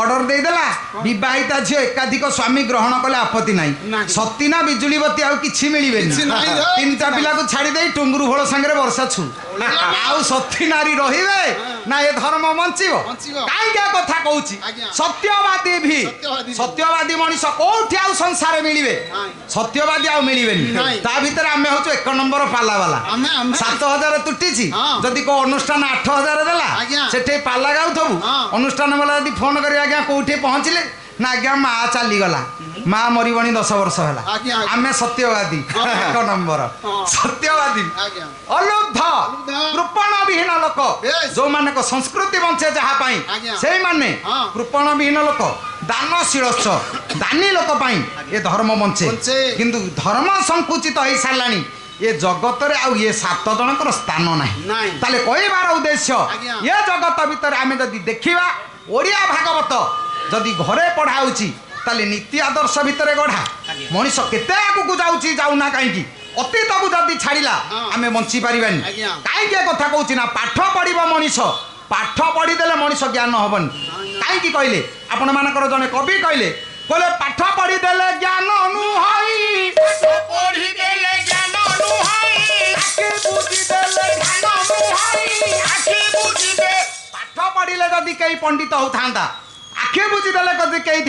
ଅର୍ଡର ଦେଇଦେଲା ବିବାହିତା ଝିଅ ଏକାଧିକ ସ୍ୱାମୀ ଗ୍ରହଣ କଲେ ଆପତ୍ତି ନାହିଁ ନାହିଁ। ସତୀ ନା ବିଜୁଳିବତୀ ଆଉ କିଛି ମିଳିବେନି କିଛି ନାହିଁ ରେ। 3ଟା ପିଲାକୁ ଛାଡ଼ି ଦେଇ ଟୁଙ୍ଗୁରୁ ଭୋଳ ସାଙ୍ଗରେ ବର୍ଷା ଛୁ ଆଉ ସତୀ ନାରୀ ରହିବେ ନା ଏ ଧର୍ମ ବଞ୍ଚିବ ବଞ୍ଚିବ। କାହିଁକି ଏ କଥା କହୁଛି ଆଜ୍ଞା। ସତ୍ୟବାଦୀ ଭି ସତ୍ୟବାଦୀ। ସତ୍ୟବାଦୀ ମଣିଷ କୋଉଠି ଆଉ ସଂସାର ମିଳିବେ ନାଇଁ। ସତ୍ୟବାଦୀ ଆଉ ମିଳିବେନି ନାଇଁ। ତା ଭିତରେ ଆମେ ହଉଛୁ 1 ନମ୍ବର ପାଲା ବାଲା ଆମେ 7,000 ତୁଟିଛି ହଁ। ଯଦି କୋଉ ଅନୁଷ୍ଠାନ 8,000 ଦେଲା ଆଜ୍ଞା। ସେଠି ପାଲା ଗାଉଥବୁ ହଁ। ଅନୁଷ୍ଠାନ ବାଲା ଯଦି ଫୋନ କରିବେ ଆଜ୍ଞା କୋଉଠି ପହଞ୍ଚିଲେ ନା ଆଜ୍ଞା ମା ଚାଲିଗଲା ମା ମରିବଣି 10 ବର୍ଷ ହେଲା ଆଜ୍ଞା, ଆଜ୍ଞା। ଆମେ ସତ୍ୟବାଦୀ ହଁ। 1 ନମ୍ବର ହଁ। ସତ୍ୟବାଦୀ ଆଜ୍ଞା। ଅଲୁବ୍ଧ ଅଲୁବ୍ଧ। କୃପଣ ବିହୀନ ଲୋକ ବେଶ। ଯୋଉମାନଙ୍କ ସଂସ୍କୃତି ବଞ୍ଚେ ଯାହା ପାଇଁ ଆଜ୍ଞା। ସେଇମାନେ ହଁ। କୃପଣ ବିହୀନ ଲୋକ ଦାନଶୀଳସ୍ଥ ଦାନୀ ଲୋକ ପାଇଁ ଏ ଧର୍ମ ବଞ୍ଚେ ବଞ୍ଚେ। କିନ୍ତୁ ଧର୍ମ ସଂକୁଚିତ ହେଇ ସାରିଲାଣି ଏ ଜଗତରେ ଆଉ ଏ 7 ଜଣଙ୍କର ସ୍ଥାନ ନାହିଁ ନାହିଁ। ତାହେଲେ କହିବାର ଉଦ୍ଦେଶ୍ୟ ଆଜ୍ଞା। ଏ ଜଗତ ଭିତରେ ଆମେ ଯଦି ଦେଖିବା ଓଡ଼ିଆ ଭାଗବତ ଯଦି ଘରେ ପଢା ହଉଛି ତାହେଲେ ନୀତି ଆଦର୍ଶ ଭିତରେ ଗଢା ମଣିଷ କେତେ ଆଗକୁ ଯାଉଛି ଯାଉନା କାହିଁକି ଅତୀତକୁ ଯଦି ଛାଡ଼ିଲା ହଁ। ଆମେ ବଞ୍ଚି ପାରିବାନି ଆଜ୍ଞା। କାହିଁକି ଏ କଥା କହୁଛି ନା ପାଠ ପଢିବ ମଣିଷ ପାଠ ପଢିଦେଲେ ମଣିଷ ଜ୍ଞାନ ହବନି କାହିଁକି କହିଲେ ଆପଣମାନଙ୍କର ଜଣେ କବି କହିଲେ ପାଠ ପଢିଦେଲେ ଜ୍ଞାନ ନୁହଇ ପଢିଦେଲେ ଜ୍ଞାନ ନୁହଇ ଆଖି ବୁଜିଦେଲେ ଜ୍ଞାନ ନୁହଇ ଆଖି ବୁଝିବେ ପାଠ ପଢିଲେ ଯଦି କେହି ପଣ୍ଡିତ ହଉଥାନ୍ତା ଆଖି ବୁଝିଦେଲେ ଯଦି କେହି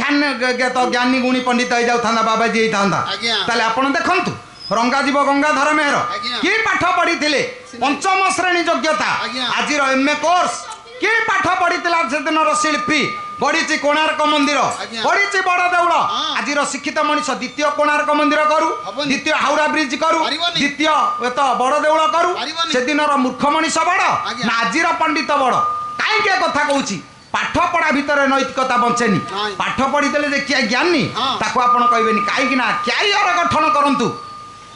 ଜ୍ଞାନୀ ଗୁଣୀ ପଣ୍ଡିତ ହେଇଯାଉଥାନ୍ତା ବାବାଜୀ ହେଇଥାନ୍ତା ଆଜ୍ଞା। ତାହେଲେ ଆପଣ ଦେଖନ୍ତୁ ରଙ୍ଗାଜୀବ ଗଙ୍ଗାଧର ମେହର ଆଜ୍ଞା। କି ପାଠ ପଢିଥିଲେ 5ମ ଶ୍ରେଣୀ ଯୋଗ୍ୟତା ଆଜ୍ଞା। ଆଜିର MA କୋର୍ସ କି ପାଠ ପଢିଥିଲା ସେଦିନର ଶିଳ୍ପୀ ଗଢିଛି କୋଣାର୍କ ମନ୍ଦିର ଆଜ୍ଞା। ଗଢିଛି ବଡ ଦେଉଳ ହଁ। ଆଜିର ଶିକ୍ଷିତ ମଣିଷ ଦ୍ୱିତୀୟ କୋଣାର୍କ ମନ୍ଦିର କରୁ ହବନି। ଦ୍ୱିତୀୟ ହାଉଡା ବ୍ରିଜ କରୁ ପାରିବନି। ଦ୍ୱିତୀୟ ବଡ ଦେଉଳ କରୁ ପାରିବନି। ସେଦିନର ମୂର୍ଖ ମଣିଷ ବଡ ଆଜ୍ଞା। ନା ଆଜିର ପଣ୍ଡିତ ବଡ କାହିଁକି ଏ କଥା କହୁଛି ପାଠ ପଢା ଭିତରେ ନୈତିକତା ବଞ୍ଚେନି ନାଇଁ। ପାଠ ପଢିଦେଲେ ଯେ କିଏ ଜ୍ଞାନୀ ହଁ। ତାକୁ ଆପଣ କହିବେନି କାହିଁକି ନା କ୍ୟାରିୟର ଗଠନ କରନ୍ତୁ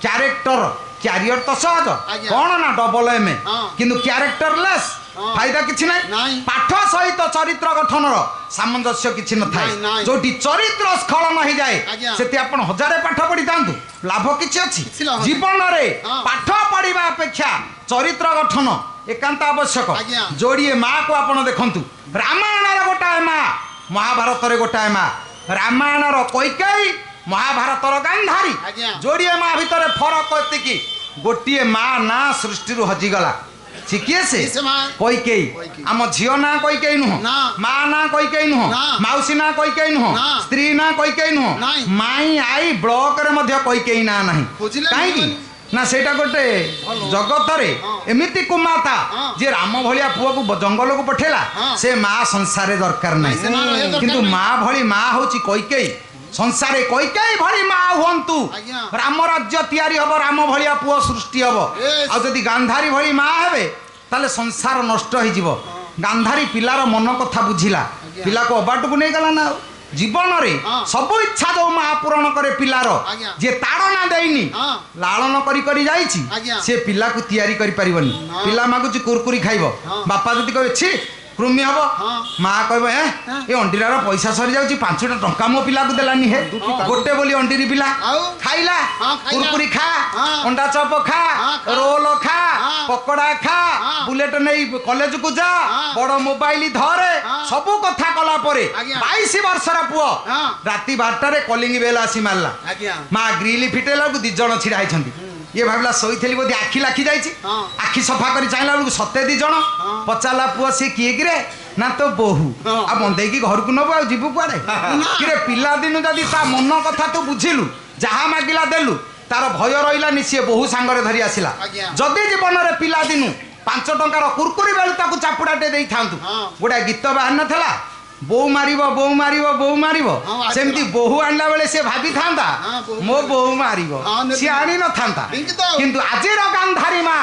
କ୍ୟାରେକ୍ଟର କ୍ୟାରିୟର ତ ସହଜ ଆଜ୍ଞା। କଣ ନା ଡବଲ MA ହଁ। କିନ୍ତୁ କ୍ୟାରେକ୍ଟରଲେସ୍ ହଁ। ଫାଇଦା କିଛି ନାହିଁ ନାଇଁ। ପାଠ ସହିତ ଚରିତ୍ର ଗଠନର ସାମଞ୍ଜସ୍ୟ କିଛି ନଥାଏ ନାଇଁ, ନାଇଁ। ଯୋଉଠି ଚରିତ୍ର ସ୍ଖଳନ ହେଇଯାଏ ଆଜ୍ଞା। ସେଠି ଆପଣ 1000 ପାଠ ପଢିଥାନ୍ତୁ ଲାଭ କିଛି ଅଛି କିଛି ଲାଭ ନାହିଁ। ଜୀବନରେ ହଁ। ପାଠ ପଢିବା ଅପେକ୍ଷା ଚରିତ୍ର ଗଠନ ଏକାନ୍ତ ଆବଶ୍ୟକ ଆଜ୍ଞା। ଯୋଡ଼ିଏ ମାକୁ ଆପଣ ଦେଖନ୍ତୁ ରାମାୟଣର ଗୋଟାଏ ମା ମହାଭାରତରେ ଗୋଟାଏ ମା ରାମାୟଣର କୈକେୟୀ ମହାଭାରତର ଗାନ୍ଧାରୀ ଆଜ୍ଞା। ଯୋଡ଼ିଏ ମା ଭିତରେ ଫରକ ଏତିକି ଗୋଟିଏ ମା ନା ସୃଷ୍ଟିରୁ ହଜିଗଲା ସେ କିଏ ସେ ସେ ମା କୈକେୟୀ କୈକେୟୀ। ଆମ ଝିଅ ନାଁ କୈକେୟୀ ନୁହଁ ନା। ମା ନାଁ କୈକେୟୀ ନୁହଁ ନା। ମାଉସୀ ନାଁ କୈକେୟୀ ନୁହଁ ନା। ସ୍ତ୍ରୀ ନାଁ କୈକେୟୀ ନୁହଁ ନାଇଁ। ମାଇଁ ଆଇ ବ୍ଲକରେ ମଧ୍ୟ କୈକେୟୀ ନାଁ ନାହିଁ ଖୋଜିଲେ କାହିଁକି ମିଳିବନି। ନା ସେଇଟା ଗୋଟେ ଜଗତରେ ହଁ। ଏମିତି କୁମାତା ହଁ। ଯିଏ ରାମ ଭଳିଆ ପୁଅକୁ ଜଙ୍ଗଲକୁ ପଠେଇଲା ହଁ। ସେ ମା ସଂସାରରେ ଦରକାର ନାହିଁ ସେ ମା ରହିବା ଦରକାର କିନ୍ତୁ ନାହିଁ। ମା ଭଳି ମା ହଉଛି କୈକେୟୀ ସଂସାରେ କୈକେୟୀ ଭଳି ମା ହୁଅନ୍ତୁ ଆଜ୍ଞା। ରାମ ରାଜ୍ୟ ତିଆରି ହବ ରାମ ଭଳିଆ ପୁଅ ସୃଷ୍ଟି ହବ Yes. ଆଉ ଯଦି ଗାନ୍ଧାରୀ ଭଳି ମା ହେବେ ତାହେଲେ ସଂସାର ନଷ୍ଟ ହେଇଯିବ ଗାନ୍ଧାରୀ ପିଲାର ମନ କଥା ବୁଝିଲା ପିଲାକୁ ଅବାଟକୁ ନେଇଗଲା ନା ଆଉ ଜୀବନରେ ହଁ। ସବୁ ଇଚ୍ଛା ଯୋଉ ମା ପୂରଣ କରେ ପିଲାର ଆଜ୍ଞା। ଯିଏ ତାଡ଼ନା ଦେଇନି ହଁ। ଲାଳନ କରି କରି ଯାଇଛି ଆଜ୍ଞା। ସେ ପିଲାକୁ ତିଆରି କରିପାରିବନି ହଁ। ପିଲା ମାଗୁଛି କୁରକୁରି ଖାଇବ ହଁ। ବାପା ଯଦି କହିବେ ଛି କୃମି ହବ ହଁ। ମା କହିବ ଏ ଅଣ୍ଡିରାର ପଇସା ସରିଯାଉଛି 5ଟା ଟଙ୍କା ମୋ ପିଲାକୁ ଦେଲାନି ହେ ଗୋଟେ ବୋଲି ଅଣ୍ଡିରି ପିଲା ଆଉ? ଖାଇଲା ହଁ, ଖାଇଲା। କୁରକୁରି ଖା ହଁ। ଅଣ୍ଡା ଚପ ଖା ହଁ, ଖା। ରୋଲ ଖା ହଁ। ପକୋଡା ଖା ହଁ। ବୁଲେଟ ନେଇ କଲେଜକୁ ଯା ହଁ। ବଡ ମୋବାଇଲ ଧରେ ହଁ। ସବୁ କଥା କଲା ପରେ ଆଜ୍ଞା। 22 ବର୍ଷର ପୁଅ ହଁ। ରାତି 12ଟାରେ କଲିଙ୍ଗ ବେଲ ଆସି ମାରିଲା ଆଜ୍ଞା ମା ଗ୍ରିଲ ଫିଟେଇଲାକୁ 2 ଜଣ ଛିଡା ହେଇଛନ୍ତି ଇଏ ଭାବିଲା ଶୋଇଥିଲି ବୋଧେ ଆଖି ଲାଖି ଯାଇଛି ହଁ। ଆଖି ସଫା କରି ଚାହିଁଲା ବେଳକୁ ସତେ 2 ଜଣ ହଁ। ପଚାରିଲା ପୁଅ ସିଏ କିଏ କିରେ ନା ତୋ ବୋହୁ ହଁ। ଆଉ ବନ୍ଦେଇକି ଘରକୁ ନବୁ ଆଉ ଯିବୁ କୁଆଡେ କିରେ ପିଲାଦିନୁ ଯଦି ତା ମନ କଥା ତୁ ବୁଝିଲୁ ଯାହା ମାଗିଲା ଦେଲୁ ତାର ଭୟ ରହିଲାନି ସିଏ ବୋହୁ ସାଙ୍ଗରେ ଧରି ଆସିଲା ଆଜ୍ଞା। ଯଦି ଜୀବନରେ ପିଲାଦିନୁ 5 ଟଙ୍କାର କୁରକୁରି ବେଳୁ ତାକୁ ଚାପୁଡାଟେ ଦେଇଥାନ୍ତୁ ହଁ। ଗୋଟେ ଗୀତ ବାହାରି ନଥିଲା ବୋଉ ମାରିବ ବୋଉ ମାରିବ ବୋଉ ମାରିବ ହଁ, ଆସିଥିଲା। ସେମିତି ବୋହୁ ଆଣିଲା ବେଳେ ସେ ଭାବିଥାନ୍ତା ହଁ, ବୋହୂ ମୋ ବୋହୁ ମାରିବ ହଁ, ନେବି। ସିଏ ଆଣି ନଥାନ୍ତା ଠିକ୍ ତ। କିନ୍ତୁ ଆଜିର ଗାନ୍ଧାରୀ ମା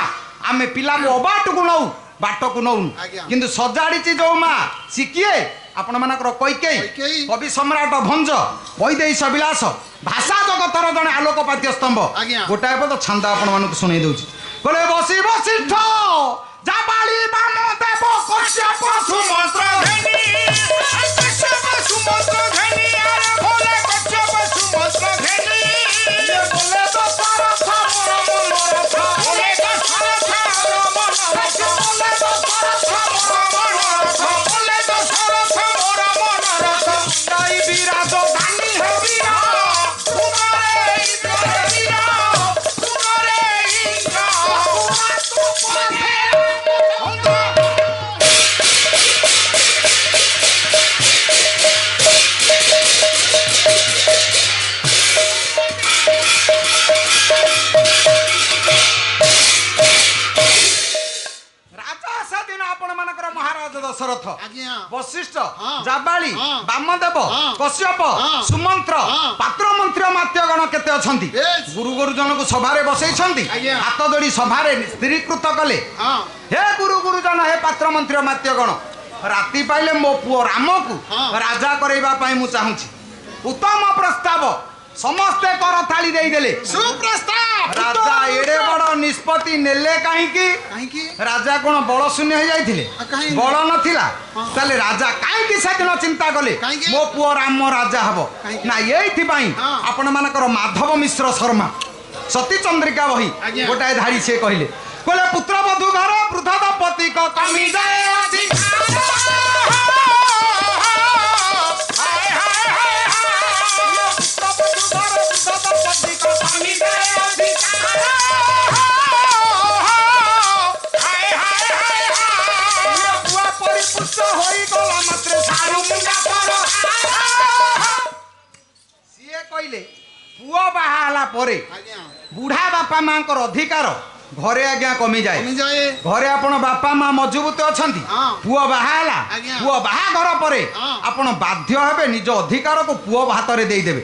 ଆମେ ପିଲାକୁ ଅବାଟକୁ ନଉ ବାଟକୁ ନଉନୁ ଆଜ୍ଞା। କିନ୍ତୁ ସଜାଡ଼ିଛି ଯୋଉ ମା ସିଏ କିଏ ଆପଣ ମାନଙ୍କର କୈକେୟୀ କୈକେୟୀ। କବି ସମ୍ରାଟ ଭଞ୍ଜ ବୈଦେହୀଶ ବିଳାସ ଭାଷା ଜଗତର ଜଣେ ଆଲୋକପାତ୍ୟ ସ୍ତମ୍ଭ ଆଜ୍ଞା। ଗୋଟାଏ ପଦ ଛାନ୍ଦ ଆପଣ ମାନଙ୍କୁ ଶୁଣେଇ ଦଉଛି କହିଲେ ବସି ବସିଠ ଜାବାଳି ବାମ ଦେବ କଶ୍ୟପ ସୁମନ୍ତ୍ର ଘେନି କଶ୍ୟପ ସୁମନ୍ତ୍ର ଘେନି ଆରେ ଭୋଲେ କଶ୍ୟପ ସୁମନ୍ତ୍ର ଘେନି ବୋଲେ ଦଶରଥ ମୋର ମନୋରଥ ଭୋଲେ ଦଶରଥ ମୋର ମନୋରଥ ବୋଲେ ଦଶରଥ ମୋର ମନୋରଥ ଭୋଲେ ଦଶରଥ ମୋର ମନୋରଥ ଜୟ ବିରାଜ ଧାନୀ ହେବିର ତୁମରେ ଇନ୍ଦ୍ର ବୀର ତୁମରେ ଇନ୍ଦ୍ର ରାଜା ସେଦିନ ଆପଣ ମାନଙ୍କର ମହାରାଜ ଦଶରଥ ଆଜ୍ଞା ବଶିଷ୍ଠ ହଁ। ଜାବାଳି ହଁ। ବାମଦେବ ହଁ। କଶ୍ୟପ ହଁ। ସୁମନ୍ତ୍ର ହଁ। ପାତ୍ର ମନ୍ତ୍ରୀ ମାତ୍ୟଗଣ କେତେ ଅଛନ୍ତି Yes. ଗୁରୁ ଗୁରୁଜନକୁ ସଭାରେ ବସେଇଛନ୍ତି ଆଜ୍ଞା। ହାତ ଯୋଡି ସଭାରେ ସ୍ଥିରୀକୃତ କଲେ ହଁ ହେ ଗୁରୁ ଗୁରୁଜନ ହେ ପାତ୍ର ମନ୍ତ୍ରୀ ମାତ୍ୟଗଣ ରାତି ପାଇଲେ ମୋ ପୁଅ ରାମକୁ ହଁ। ରାଜା କରେଇବା ପାଇଁ ମୁଁ ଚାହୁଁଛି ଉତ୍ତମ ପ୍ରସ୍ତାବ ସମସ୍ତେ କରଥାଳି ଦେଇଦେଲେ ସୁପ୍ରସ୍ତାବ ରାଜା ଏଡେ ବଡ ନିଷ୍ପତ୍ତି ନେଲେ କାହିଁକି କାହିଁକି ରାଜା କଣ ବଳ ଶୂନ୍ୟ ହେଇଯାଇଥିଲେ କାହିଁକି? ବଳ ନଥିଲା ହଁ। ତାହେଲେ ରାଜା କାହିଁକି ସେଦିନ ଚିନ୍ତା କଲେ କାହିଁକି? ମୋ ପୁଅ ରାମ ରାଜା ହବ କାହିଁକି? ନା ଏଇଥିପାଇଁ ହଁ। ଆପଣ ମାନଙ୍କର ମାଧବ ମିଶ୍ର ଶର୍ମା ସତୀ ଚନ୍ଦ୍ରିକା ବହି ଆଜ୍ଞା। ଗୋଟାଏ ଧାଡି ସେ କହିଲେ ପୁତ୍ରବଧୂ ଘର ବୃଦ୍ଧ ଦମ୍ପତି କମି ଯାଏ ସିଏ କହିଲେ ପୁଅ ବାହା ହେଲା ପରେ ଆଜ୍ଞା ବୁଢା ବାପା ମାଙ୍କର ଅଧିକାର ଘରେ ଆଜ୍ଞା କମିଯାଏ କମିଯାଏ ଘରେ ଆପଣ ବାପା ମା ମଜବୁତ ଅଛନ୍ତି ହଁ। ପୁଅ ବାହା ହେଲା ଆଜ୍ଞା। ପୁଅ ବାହାଘର ପରେ ହଁ। ଆପଣ ବାଧ୍ୟ ହେବେ ନିଜ ଅଧିକାରକୁ ପୁଅ ହାତରେ ଦେଇଦେବେ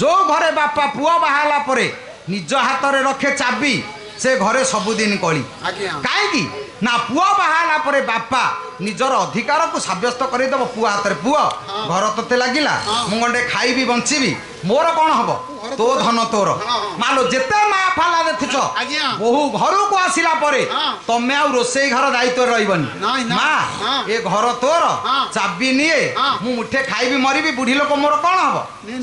ଯୋଉ ଘରେ ବାପା ପୁଅ ବାହା ହେଲା ପରେ ନିଜ ହାତରେ ରଖେ ଚାବି ସେ ଘରେ ସବୁଦିନ କଳି ଆଜ୍ଞା କାହିଁକି ନା ପୁଅ ବାହା ହେଲା ପରେ ବାପା ନିଜର ଅଧିକାରକୁ ସାବ୍ୟସ୍ତ କରିଦେବ ପୁଅ ହାତରେ ପୁଅ ଘର ତତେ ଲାଗିଲା ମୁଁ ଗଣ୍ଡେ ଖାଇବି ବଞ୍ଚିବି ମୋର କଣ ହବ ତୋ ଧନ ତୋର ମାଲୋ ଯେତେ ମା ଫାଲା ଦେଖୁଛ ଆଜ୍ଞା। ବୋହୁ ଘରକୁ ଆସିଲା ପରେ ହଁ। ତମେ ଆଉ ରୋଷେଇ ଘର ଦାୟିତ୍ୱରେ ରହିବନି ନାଇଁ, ନାଇଁ। ମା ହଁ। ଏ ଘର ତୋର ହଁ। ଚାବି ନିଏ ହଁ। ମୁଁ ମୁଠେ ଖାଇବି ମରିବି ବୁଢୀ ଲୋକ ମୋର କଣ ହବ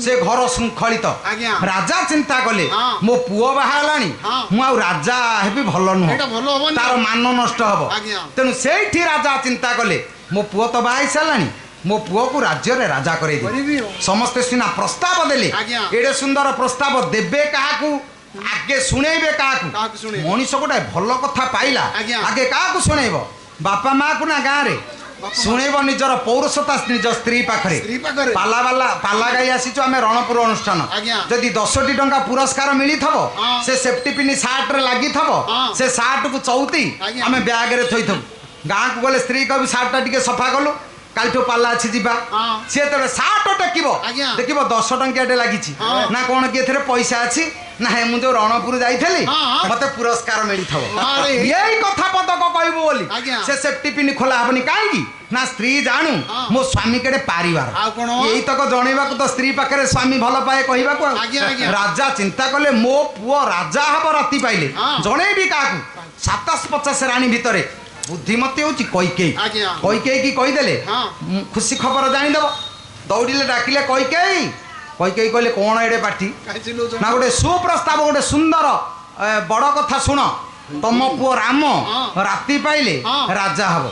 ସେ ଘର ଶୃଙ୍ଖଳିତ ଆଜ୍ଞା। ରାଜା ଚିନ୍ତା କଲେ ହଁ। ମୋ ପୁଅ ବାହା ହେଲାଣି ହଁ। ମୁଁ ଆଉ ରାଜା ହେବି ଭଲ ନୁହଁ ଏଇଟା ଭଲ ହବନି ତାର ମାନ ନଷ୍ଟ ହବ ଆଜ୍ଞା। ତେଣୁ ସେଇଠି ରାଜା ଚିନ୍ତା କଲେ ମୋ ପୁଅ ତ ବାହା ହେଇସାରିଲାଣି ମୋ ପୁଅକୁ ରାଜ୍ୟରେ ରାଜା କରିବି କରେଇଦେବି ଆଉ। ସମସ୍ତେ ସିନା ପ୍ରସ୍ତାବ ଦେଲେ ଆଜ୍ଞା। ଏଡେ ସୁନ୍ଦର ପ୍ରସ୍ତାବ ଦେବେ କାହାକୁ ଆଗେ ଶୁଣେଇବେ କାହାକୁ କାହାକୁ ଶୁଣେଇବେ? ମଣିଷ ଗୋଟେ ଭଲ କଥା ପାଇଲା ଆଜ୍ଞା। ଆଗେ କାହାକୁ ଶୁଣେଇବ ବାପା ମାକୁ ନା ଗାଁରେ ବାପା ମା। ଶୁଣେଇବ ନିଜର ପୌରୁଷତା ନିଜ ସ୍ତ୍ରୀ ପାଖରେ ସ୍ତ୍ରୀ ପାଖରେ ପାଲା ଗାଇ ଆସିଛୁ ଆମେ ରଣପୁର ଅନୁଷ୍ଠାନ ଆଜ୍ଞା। ଯଦି 10ଟି ଟଙ୍କା ପୁରସ୍କାର ମିଳିଥବ ହଁ। ସେ ସେଫ୍ଟି ପିନି ସାର୍ଟରେ ଲାଗିଥବ ହଁ। ସେ ସାର୍ଟକୁ ଚଉତି ଆଜ୍ଞା। ଆମେ ବ୍ୟାଗରେ ଥୋଇଥବୁ ଗାଁକୁ ଗଲେ ସ୍ତ୍ରୀ କହିବି ସାର୍ଟଟା ଟିକେ ସଫା କଲୁ କାଲିଠୁ ପାଲା ଅଛି ଯିବା ହଁ। ସିଏ ତେବେ ସାର୍ଟ ଟେକିବ ଆଜ୍ଞା। ଦେଖିବ 10 ଟଙ୍କିଆଟେ ଲାଗିଛି ହଁ। ନା କଣ କି ଏଥିରେ ପଇସା ଅଛି ନା ମୁଁ ଯୋଉ ରଣପୁର ଯାଇଥିଲି ହଁ, ହଁ। ମତେ ପୁରସ୍କାର ମିଳିଥବ ଆରେ। ଏଇ କଥା ପଦକ କହିବୁ ବୋଲି ଆଜ୍ଞା। ସେ ସେଫ୍ଟି ପିନ୍ ଖୋଲା ହବନି କାହିଁକି ନା ସ୍ତ୍ରୀ ଜାଣୁ ହଁ। ମୋ ସ୍ୱାମୀ କେଡ଼େ ପାରିବାର ଆଉ କଣ? ଏଇତକ ଜଣେଇବାକୁ ତ ସ୍ତ୍ରୀ ପାଖରେ ସ୍ୱାମୀ ଭଲ ପାଏ କହିବାକୁ ଆଉ ଆଜ୍ଞା, ଆଜ୍ଞା। ରାଜା ଚିନ୍ତା କଲେ ମୋ ପୁଅ ରାଜା ହବ ରାତି ପାଇଲେ ହଁ। ଜଣେଇବି କାହାକୁ 2750 ରାଣୀ ଭିତରେ ବୁଦ୍ଧିମତୀ ହଉଛି କୈକେୟୀ ଆଜ୍ଞା। କୈକେୟୀ କି କହିଦେଲେ ହଁ। ଖୁସି ଖବର ଜାଣିଦବ ଦୌଡ଼ିଲେ ଡାକିଲେ କୈକେୟୀ କୈକେୟୀ କହିଲେ କଣ ଏଡ଼େ ପାଠି କାହିଁ ଚିଲଉଛ? ନା ଗୋଟେ ସୁପ୍ରସ୍ତାବ ଗୋଟେ ସୁନ୍ଦର ବଡ଼ କଥା ଶୁଣ ତମ ପୁଅ ରାମ ହଁ। ରାତି ପାଇଲେ ହଁ। ରାଜା ହବ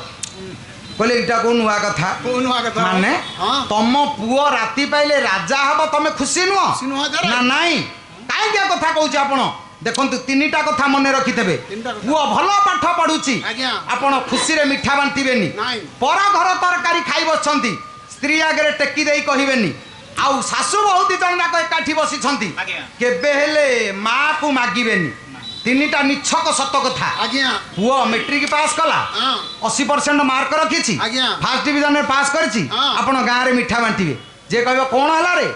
କହିଲେ ଏଇଟା କୋଉ ନୂଆ କଥା କୋଉ ନୂଆ କଥା? ମାନେ ହଁ। ତମ ପୁଅ ରାତି ପାଇଲେ ରାଜା ହବ ତମେ ଖୁସି ଖୁସି ନୁହଁ ନୁହଁ ତାହେଲେ? ନା ନାଇଁ କାହିଁକି ଏ କଥା କହୁଛି ଆପଣ ଦେଖନ୍ତୁ 3ଟା କଥା ମନେ ରଖିଥିବେ 3ଟା କଥା। ପୁଅ ଭଲ ପାଠ ପଢୁଛି ଆଜ୍ଞା। ଆପଣ ଖୁସିରେ ମିଠା ବାଣ୍ଟିବେନି ନାଇଁ। ପର ଘର ତରକାରୀ ଖାଇ ବସିଛନ୍ତି ସ୍ତ୍ରୀ ଆଗରେ ଟେକି ଦେଇ କହିବେନି ଆଉ ଶାଶୁ ବହୁ 2 ଜଣ ଯାକ ଏକାଠି ବସିଛନ୍ତି ଆଜ୍ଞା। କେବେ ହେଲେ ମାକୁ ମାଗିବେନି 3ଟା ନିଛକ ସତ କଥା ଆଜ୍ଞା। ପୁଅ ମେଟ୍ରିକ ପାସ୍ କଲା ହଁ। 80% ମାର୍କ ରଖିଛି ଆଜ୍ଞା। ଫାର୍ଷ୍ଟ ଡିଭିଜନରେ ପାସ୍ କରିଛି ହଁ। ଆପଣ ଗାଁରେ ମିଠା ବାଣ୍ଟିବେ ଯେ କହିବ କଣ ହେଲା ରେ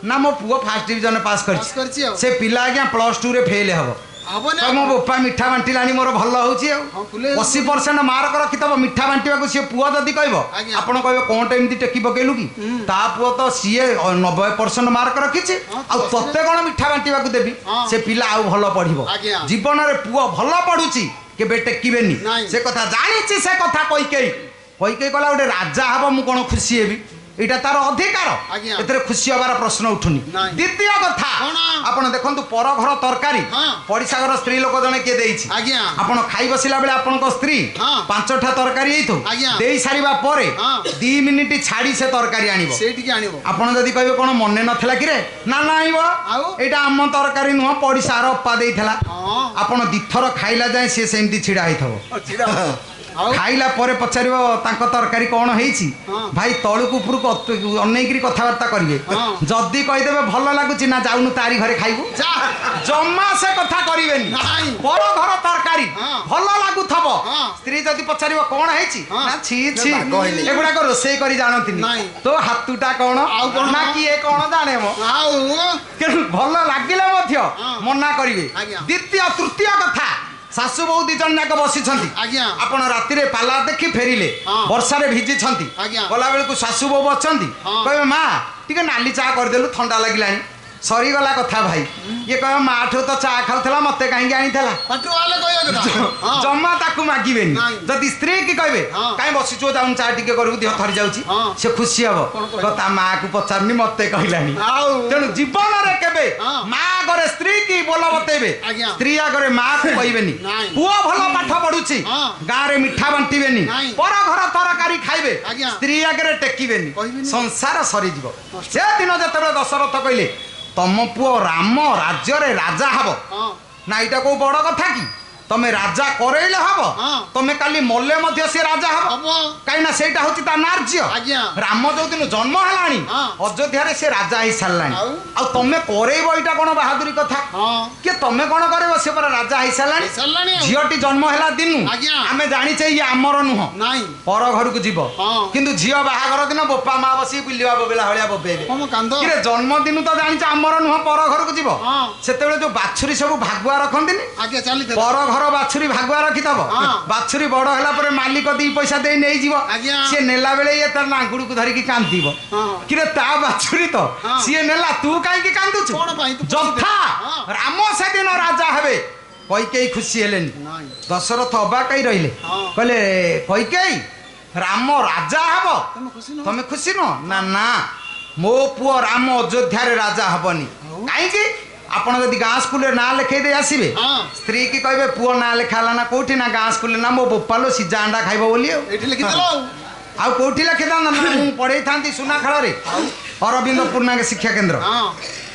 ନା ମୋ ପୁଅ ଫାର୍ଷ୍ଟ ଡିଭିଜନରେ ପାସ୍ ପାସ୍ କରିଛି କରିଛି ଆଉ। ସେ ପିଲା ଆଜ୍ଞା +2ରେ ଫେଲ୍ ହବ ହବନି କହିବ ମୋ ବୋପା ମିଠା ବାଣ୍ଟିଲାଣି ମୋର ଭଲ ହଉଛି ଆଉ ହଁ, ଫୁଲେଇ 80% ମାର୍କ ରଖିଥବ ମିଠା ବାଣ୍ଟିବାକୁ ସିଏ ପୁଅ ଯଦି କହିବ ଆଜ୍ଞା। ଆପଣ କହିବେ କଣଟା ଏମିତି ଟେକି ପକେଇଲୁ କି ତା ପୁଅ ତ ସିଏ 90% ମାର୍କ ରଖିଛି ହଁ, ଆଉ ତ ତତେ କଣ ମିଠା ବାଣ୍ଟିବାକୁ ଦେବି ହଁ। ସେ ପିଲା ଆଉ ଭଲ ପଢିବ ଆଜ୍ଞା। ଜୀବନରେ ପୁଅ ଭଲ ପଢୁଛି କେବେ ଟେକିବେନି ନାଇଁ। ସେ କଥା ଜାଣିଛି ସେ କଥା କୈକେୟୀ କଲା ଗୋଟେ ରାଜା ହବ ମୁଁ କଣ ଖୁସି ହେବି ଏଇଟା ତାର ଅଧିକାର ଆଜ୍ଞା। ଏଥିରେ ଖୁସି ହବାର ପ୍ରଶ୍ନ ଉଠୁନି ନାଇଁ। ଦ୍ୱିତୀୟ କଥା କଣ? ଆପଣ ଦେଖନ୍ତୁ ପର ଘର ତରକାରୀ ହଁ। ପଡ଼ିଶା ଘର ସ୍ତ୍ରୀ ଲୋକ ଜଣେ କିଏ ଦେଇଛି ଆଜ୍ଞା। ଆପଣ ଖାଇ ବସିଲା ବେଳେ ଆପଣଙ୍କ ସ୍ତ୍ରୀ ହଁ। 5ଟା ତରକାରୀ ହେଇଥିବ ଆଜ୍ଞା। ଦେଇ ସାରିବା ପରେ ହଁ। 2 ମିନିଟ୍ ଛାଡ଼ି ସେ ତରକାରୀ ଆଣିବ ସେଇଠିକି ଆଣିବ। ଆପଣ ଯଦି କହିବେ କଣ ମନେ ନଥିଲା କିରେ ନା ଆଣିବ ଆଉ? ଏଇଟା ଆମ ତରକାରୀ ନୁହଁ ପଡ଼ିଶାର ଅପା ଦେଇଥିଲା ହଁ। ଆପଣ 2 ଥର ଖାଇଲା ଯାଏ ସିଏ ସେମିତି ଛିଡ଼ା ହେଇଥିବ ଛିଡ଼ା ହବ। ଆଉ? ଖାଇଲା ପରେ ପଚାରିବ ତାଙ୍କ ତରକାରୀ କଣ ହେଇଛି ହଁ। ଭାଇ ତଳକୁ ଉପରକୁ ଅନେଇକିରି କଥାବାର୍ତ୍ତା କରିବେ ହଁ। ଯଦି କହିଦେବେ ଭଲ ଲାଗୁଛି ନା ଯାଉନୁ ତାରି ଘରେ ଖାଇବୁ ଯା। ଜମା ସେ କଥା କରିବେନି ନାଇଁ। ପର ଘର ତରକାରୀ ହଁ। ଭଲ ଲାଗୁଥବ ହଁ। ସ୍ତ୍ରୀ ଯଦି ପଚାରିବ କଣ ହେଇଛି ହଁ। ନା ଛି ଛି ବାଗ ହେଇନି। ଏଗୁଡାକ ରୋଷେଇ କରି ଜାଣନ୍ତିନି ନାଇଁ। ତୋ ହାତୁଟା କଣ ଆଉ କଣ? ନା କିଏ କଣ ଜାଣେ ମ ଆଉ କିନ୍ତୁ ଭଲ ଲାଗିଲେ ମଧ୍ୟ ହଁ। ମନା କରିବେ ଆଜ୍ଞା। ଦ୍ୱିତୀୟ ତୃତୀୟ କଥା ଶାଶୁ ବୋହୂ 2 ଜଣ ଯାକ ବସିଛନ୍ତି ଆଜ୍ଞା। ଆପଣ ରାତିରେ ପାଲା ଦେଖି ଫେରିଲେ ହଁ। ବର୍ଷାରେ ଭିଜିଛନ୍ତି ଆଜ୍ଞା। ଗଲା ବେଳକୁ ଶାଶୁ ବୋହୂ ଅଛନ୍ତି ହଁ। କହିବେ ମା ଟିକେ ନାଲି ଚା କରିଦେଲୁ ଥଣ୍ଡା ଲାଗିଲାଣି ସରିଗଲା କଥା ଭାଇ ଇଏ କହିବ ମାଠୁ ତ ଚା ଖାଉଥିଲା ମତେ କାହିଁକି ଆଣିଥିଲା ପାଟିରୁ ବାହାରିଲେ କହିବା କଥା। ହଁ। ଜମା ତାକୁ ମାଗିବେନି ନାଇଁ। ଯଦି ସ୍ତ୍ରୀ କି କହିବେ ହଁ। କାଇଁ ବସିଛୁ ଯାଉନ ଚା ଟିକେ କରିବୁ ଦେହ ଥରି ଯାଉଛି ହଁ। ସେ ଖୁସି ହବ କଣ କହିବ? କହିବ ତା ମାକୁ ପଚାରୁନି ମତେ କହିଲାନି ଆଉ ତେଣୁ ଜୀବନରେ କେବେ ହଁ। ମା ଆଗରେ ସ୍ତ୍ରୀ କି ବୋଲ ବତେଇବେ ଆଜ୍ଞା। ସ୍ତ୍ରୀ ଆଗରେ ମା କୁ କହିବେନି ନାଇଁ। ପୁଅ ଭଲ ପାଠ ପଢୁଛି ହଁ। ଗାଁରେ ମିଠା ବାଣ୍ଟିବେନି ନାଇଁ। ପର ଘର ତରକାରୀ ଖାଇବେ ଆଜ୍ଞା। ସ୍ତ୍ରୀ ଆଗରେ ଟେକିବେନି କହିବେନି। ସଂସାର ସରିଯିବ ସେଦିନ ଯେତେବେଳେ ଦଶରଥ କହିଲେ ତମ ପୁଅ ରାମ ରାଜ୍ୟରେ ରାଜା ହବ ହଁ। ନା ଏଇଟା କୋଉ ବଡ କଥା କି ତମେ ରାଜା କରେଇଲେ ହବ ହଁ। ତମେ କାଲି ମଲେ ମଧ୍ୟ ସେ ରାଜା ହବ ହବ। କାହିଁକି ନା ସେଇଟା ହଉଛି ତା ନାର୍ଯ୍ୟ ଆଜ୍ଞା। ରାମ ଯୋଉଦିନ ଜନ୍ମ ହେଲାଣି ହଁ। ଅଯୋଧ୍ୟାରେ ସେ ରାଜା ହେଇ ସାରିଲାଣି ଆଉ ତମେ କରେଇବ ଏଇଟା କଣ ବାହାଦୁରୀ କଥା ହଁ। କି ତମେ କଣ କରିବ ସେ ପରା ରାଜା ହେଇ ସାରିଲାଣି ହେଇସାରିଲାଣି ଆଉ। ଝିଅଟି ଜନ୍ମ ହେଲା ଦିନୁ ଆଜ୍ଞା। ଆମେ ଜାଣିଛେ ଇଏ ଆମର ନୁହଁ ନାଇଁ। ପର ଘରକୁ ଯିବ ହଁ। କିନ୍ତୁ ଝିଅ ବାହାଘର ଦିନ ବୋପା ମା ବସିକି ବୁଲିବା ବୋବେଲା ଭଳିଆ ବୋବେଇବେ କଣ କାନ୍ଦ? କିରେ ଜନ୍ମଦିନ ତ ଜାଣିଛ ଆମର ନୁହଁ ପର ଘରକୁ ଯିବ ହଁ। ସେତେବେଳେ ଯୋଉ ବାଛୁରୀ ସବୁ ଭାଗୁଆ ରଖନ୍ତିନି ଆଜ୍ଞା ଚାଲିଥିଲା। ପର ଘର ବାଛୁରୀ ଭାଗୁଆ ରଖିଥବ ହଁ। ବାଛୁରୀ ବଡ ହେଲା ପରେ ମାଲିକ 2 ପଇସା ଦେଇ ନେଇଯିବ ଆଜ୍ଞା। ସିଏ ନେଲା ବେଳେ ଇଏ ତାର ନାଙ୍ଗୁଡକୁ ଧରିକି କାନ୍ଦିବ ହଁ। କିରେ ତା ବାଛୁରୀ ତ ହଁ। ସିଏ ନେଲା ତୁ କାହିଁକି କାନ୍ଦୁଛୁ କଣ ପାଇଁ? ତୁ ଯଥା ହଁ। ରାମ ସେଦିନ ରାଜା ହେବେ କୈକେୟୀ ଖୁସି ହେଲେନି ନାଇଁ। ଦଶରଥ ଅବାକ୍ ହେଇ ରହିଲେ ହଁ। କହିଲେ କୈକେୟୀ ରାମ ରାଜା ହବ ତମେ ଖୁସି ନୁହଁ? ତମେ ଖୁସି ନୁହଁ ନା ନା ମୋ ପୁଅ ରାମ ଅଯୋଧ୍ୟାରେ ରାଜା ହବନି କାହିଁକି ଆପଣ ଯଦି ଗାଁ ସ୍କୁଲରେ ନାଁ ଲେଖେଇ ଦେଇ ଆସିବେ ହଁ। ସ୍ତ୍ରୀ କି କହିବେ ପୁଅ ନାଁ ଲେଖା ହେଲା ନା କୋଉଠି ନା ଗାଁ ସ୍କୁଲରେ ନା ମୋ ବୋପାଲୋ ସିଝା ଅଣ୍ଡା ଖାଇବ ବୋଲି ଆଉ ଏଇଠି ଲେଖିଦେଲ ଆଉ। ଆଉ କୋଉଠି ଲେଖିଥାନ୍ତା ନା ମୁଁ ପଢେଇଥାନ୍ତି ସୁନାଖଳାରେ ଅରବିନ୍ଦ ପୂର୍ଣ୍ଣାଙ୍ଗ ଶିକ୍ଷା କେନ୍ଦ୍ର ହଁ।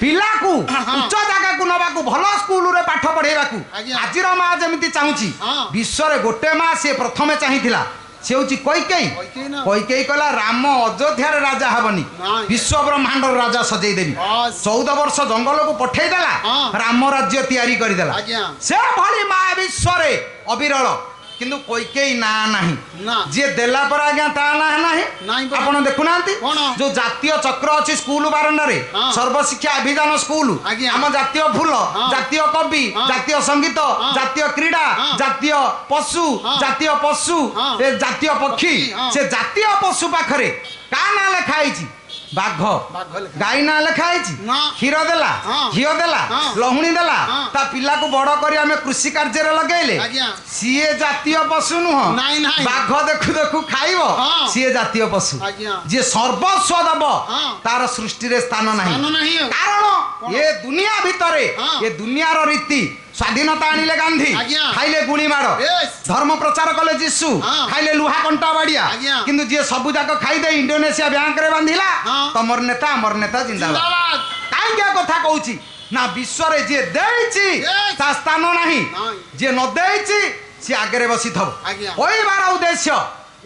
ପିଲାକୁ ଉଚ୍ଚ ଜାଗାକୁ ନବାକୁ ଭଲ ସ୍କୁଲରେ ପାଠ ପଢେଇବାକୁ ଆଜ୍ଞା। ଆଜିର ମା ଯେମିତି ଚାହୁଁଛି ହଁ। ବିଶ୍ୱରେ ଗୋଟେ ମା ସିଏ ପ୍ରଥମେ ଚାହିଁଥିଲା ସେ ହଉଛି କୈକେୟୀ କୈକେୟୀ ନା। କୈକେୟୀ କହିଲା ରାମ ଅଯୋଧ୍ୟାରେ ରାଜା ହବନି ନାଇଁ। ବିଶ୍ୱ ବ୍ରହ୍ମାଣ୍ଡର ରାଜା ସଜେଇ ଦେବି ବାସ୍। 14 ବର୍ଷ ଜଙ୍ଗଲକୁ ପଠେଇଦେଲା ହଁ। ରାମ ରାଜ୍ୟ ତିଆରି କରିଦେଲା ଆଜ୍ଞା। ସେ ଭଳି ମା ବିଶ୍ୱରେ ଅବିରଳ କିନ୍ତୁ କୈକେୟୀ ନାଁ ନାହିଁ ନା। ଯିଏ ଦେଲା ପରେ ଆଜ୍ଞା ତା ନାଁ ନାହିଁ ନାହିଁ ପରା। ଆପଣ ଦେଖୁନାହାନ୍ତି କଣ? ଯୋଉ ଜାତୀୟ ଚକ୍ର ଅଛି ସ୍କୁଲ ବାରଣ୍ଡାରେ ହଁ। ସର୍ବଶିକ୍ଷା ଅଭିଯାନ ସ୍କୁଲ ଆଜ୍ଞା। ଆମ ଜାତୀୟ ଫୁଲ ହଁ। ଜାତୀୟ କବି ହଁ। ଜାତୀୟ ସଙ୍ଗୀତ ହଁ। ଜାତୀୟ କ୍ରୀଡ଼ା ହଁ। ଜାତୀୟ ପଶୁ ହଁ। ଜାତୀୟ ପଶୁ ହଁ। ଏ ଜାତୀୟ ପକ୍ଷୀ ହଁ। ସେ ଜାତୀୟ ପଶୁ ପାଖରେ କା ନାଁ ଲେଖା ହେଇଛି ବାଘ ବାଘ ଲେଖା। ଗାଈ ନାଁ ଲେଖା ହେଇଛି ନା। କ୍ଷୀର ଦେଲା ହଁ। ଘିଅ ଦେଲା ହଁ। ଲହୁଣୀ ଦେଲା ହଁ। ତା ପିଲାକୁ ବଡ କରି ଆମେ କୃଷି କାର୍ଯ୍ୟରେ ଲଗେଇଲେ ଆଜ୍ଞା। ସିଏ ଜାତୀୟ ପଶୁ ନୁହଁ ନାଇଁ, ନାଇଁ। ବାଘ ଦେଖୁ ଦେଖୁ ଖାଇବ ହଁ। ସିଏ ଜାତୀୟ ପଶୁ ଆଜ୍ଞା। ଯିଏ ସର୍ବସ୍ୱ ଦବ ହଁ। ତାର ସୃଷ୍ଟିରେ ସ୍ଥାନ ନାହିଁ ସ୍ଥାନ ନାହିଁ ଆଉ। କାରଣ ଏ ଦୁନିଆ ଭିତରେ ହଁ। ଏ ଦୁନିଆର ରୀତି ସ୍ୱାଧୀନତା ଆଣିଲେ ଗାନ୍ଧୀ ଆଜ୍ଞା। ଖାଇଲେ ଗୁଳି ମାଡ଼ Yes। ଧର୍ମ ପ୍ରଚାର କଲେ ଯୀଶୁ ହଁ। ଖାଇଲେ ଲୁହା କଣ୍ଟା ବାଡିଆ ଆଜ୍ଞା। କିନ୍ତୁ ଯିଏ ସବୁ ଯାକ ଖାଇଦେଇ ଇଣ୍ଡୋନେସିଆ ବ୍ୟାଙ୍କରେ ବାନ୍ଧିଲା ହଁ। ତମର ନେତା ଆମର ନେତା ଜିନ୍ଦାବାଦ ଜିନ୍ଦାବାଦ। କାହିଁକି ଏ କଥା କହୁଛି ନା ବିଶ୍ୱରେ ଯିଏ ଦେଇଛି Yes। ତା ସ୍ଥାନ ନାହିଁ ନାଇଁ। ଯିଏ ନ ଦେଇଛି ସିଏ ଆଗରେ ବସିଥିବ ଆଜ୍ଞା। କହିବାର ଉଦ୍ଦେଶ୍ୟ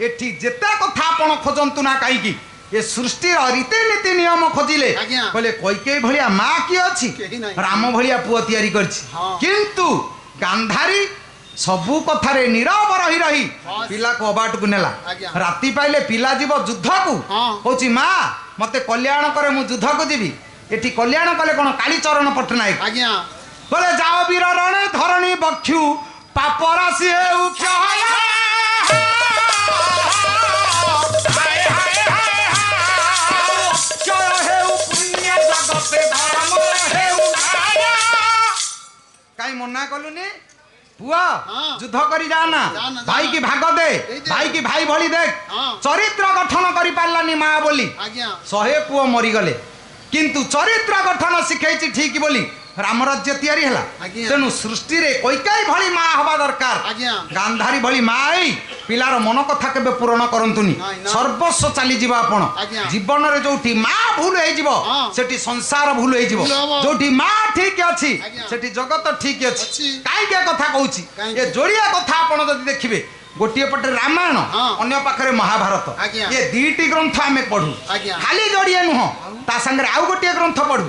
ଏଠି ଯେତେ କଥା ଆପଣ ଖୋଜନ୍ତୁ ନା କାହିଁକି ଏ ସୃଷ୍ଟିର ରୀତିନୀତି ନିୟମ ଖୋଜିଲେ ଆଜ୍ଞା। କହିଲେ କୈକେୟୀ ଭଳିଆ ମା କିଏ ଅଛି କେହି ନାହିଁ। ରାମ ଭଳିଆ ପୁଅ ତିଆରି କରିଛି ହଁ। କିନ୍ତୁ ଗାନ୍ଧାରୀ ସବୁ କଥାରେ ନୀରବ ରହି ରହି ବାସ୍। ପିଲାକୁ ଅବାଟକୁ ନେଲା ଆଜ୍ଞା। ରାତି ପାଇଲେ ପିଲା ଯିବ ଯୁଦ୍ଧକୁ ହଁ। କହୁଛି ମା ମତେ କଲ୍ୟାଣ କରେ ମୁଁ ଯୁଦ୍ଧକୁ ଯିବି ଏଠି କଲ୍ୟାଣ କଲେ କଣ କାଳୀଚରଣ ପଟ୍ଟନାୟକ ଆଜ୍ଞା। ବୋଲେ ଯାଅ ବୀର ରଣେ ଧରଣୀ ବକ୍ଷୁ ପାପ ରାଶି ହେଉ କ୍ଷୟ କ୍ଷୟ ହେଉ ପୁଣ୍ୟ ଜଗତେ ଧର୍ମ ହେଉ କାଇଁ ମନା କଲୁନି ପୁଅ ହଁ। ଯୁଦ୍ଧ କରି ଯାନା ଯାନା, ଭାଇ କି ଭାଗ ଦେ ଦେଇଦେ। ଭାଇ କି ଭାଇ ଭଳି ଦେଖ ହଁ। ଚରିତ୍ର ଗଠନ କରି ପାରିଲାନି ମା ବୋଲି ଆଜ୍ଞା। 100 ପୁଅ ମରିଗଲେ କିନ୍ତୁ ଚରିତ୍ର ଗଠନ ଶିଖେଇଛି ଠିକ ବୋଲି ରାମ ରାଜ୍ୟ ତିଆରି ହେଲା ଆଜ୍ଞା। ତେଣୁ ସୃଷ୍ଟିରେ କୈକେୟୀ ଭଳି ମା ହବା ଦରକାର ଆଜ୍ଞା। ଗାନ୍ଧାରୀ ଭଳି ମା ହେଇ ପିଲାର ମନ କଥା କେବେ ପୂରଣ କରନ୍ତୁନି ନାଇଁ, ନାଇଁ। ସର୍ବସ୍ୱ ଚାଲିଯିବ ଆପଣ ଆଜ୍ଞା। ଜୀବନରେ ଯୋଉଠି ମା ଭୁଲ ହେଇଯିବ ହଁ। ସେଠି ସଂସାର ଭୁଲ ହେଇଯିବ ଭୁଲ ହବ। ଯୋଉଠି ମା ଠିକ ଅଛି ଆଜ୍ଞା। ସେଠି ଜଗତ ଠିକ ଅଛି ଅଛି। କାହିଁକି ଏ କଥା କହୁଛି କାହିଁକି? ଏ ଯୋଡ଼ିଆ କଥା ଆପଣ ଯଦି ଦେଖିବେ ଗୋଟିଏ ପଟେ ରାମାୟଣ ହଁ। ଅନ୍ୟ ପାଖରେ ମହାଭାରତ ଆଜ୍ଞା। ଏ ଦୁଇଟି ଗ୍ରନ୍ଥ ଆମେ ପଢୁ ଆଜ୍ଞା। ଖାଲି ଯୋଡ଼ିଏ ନୁହଁ ତା ସାଙ୍ଗରେ ଆଉ ଗୋଟିଏ ଗ୍ରନ୍ଥ ପଢୁ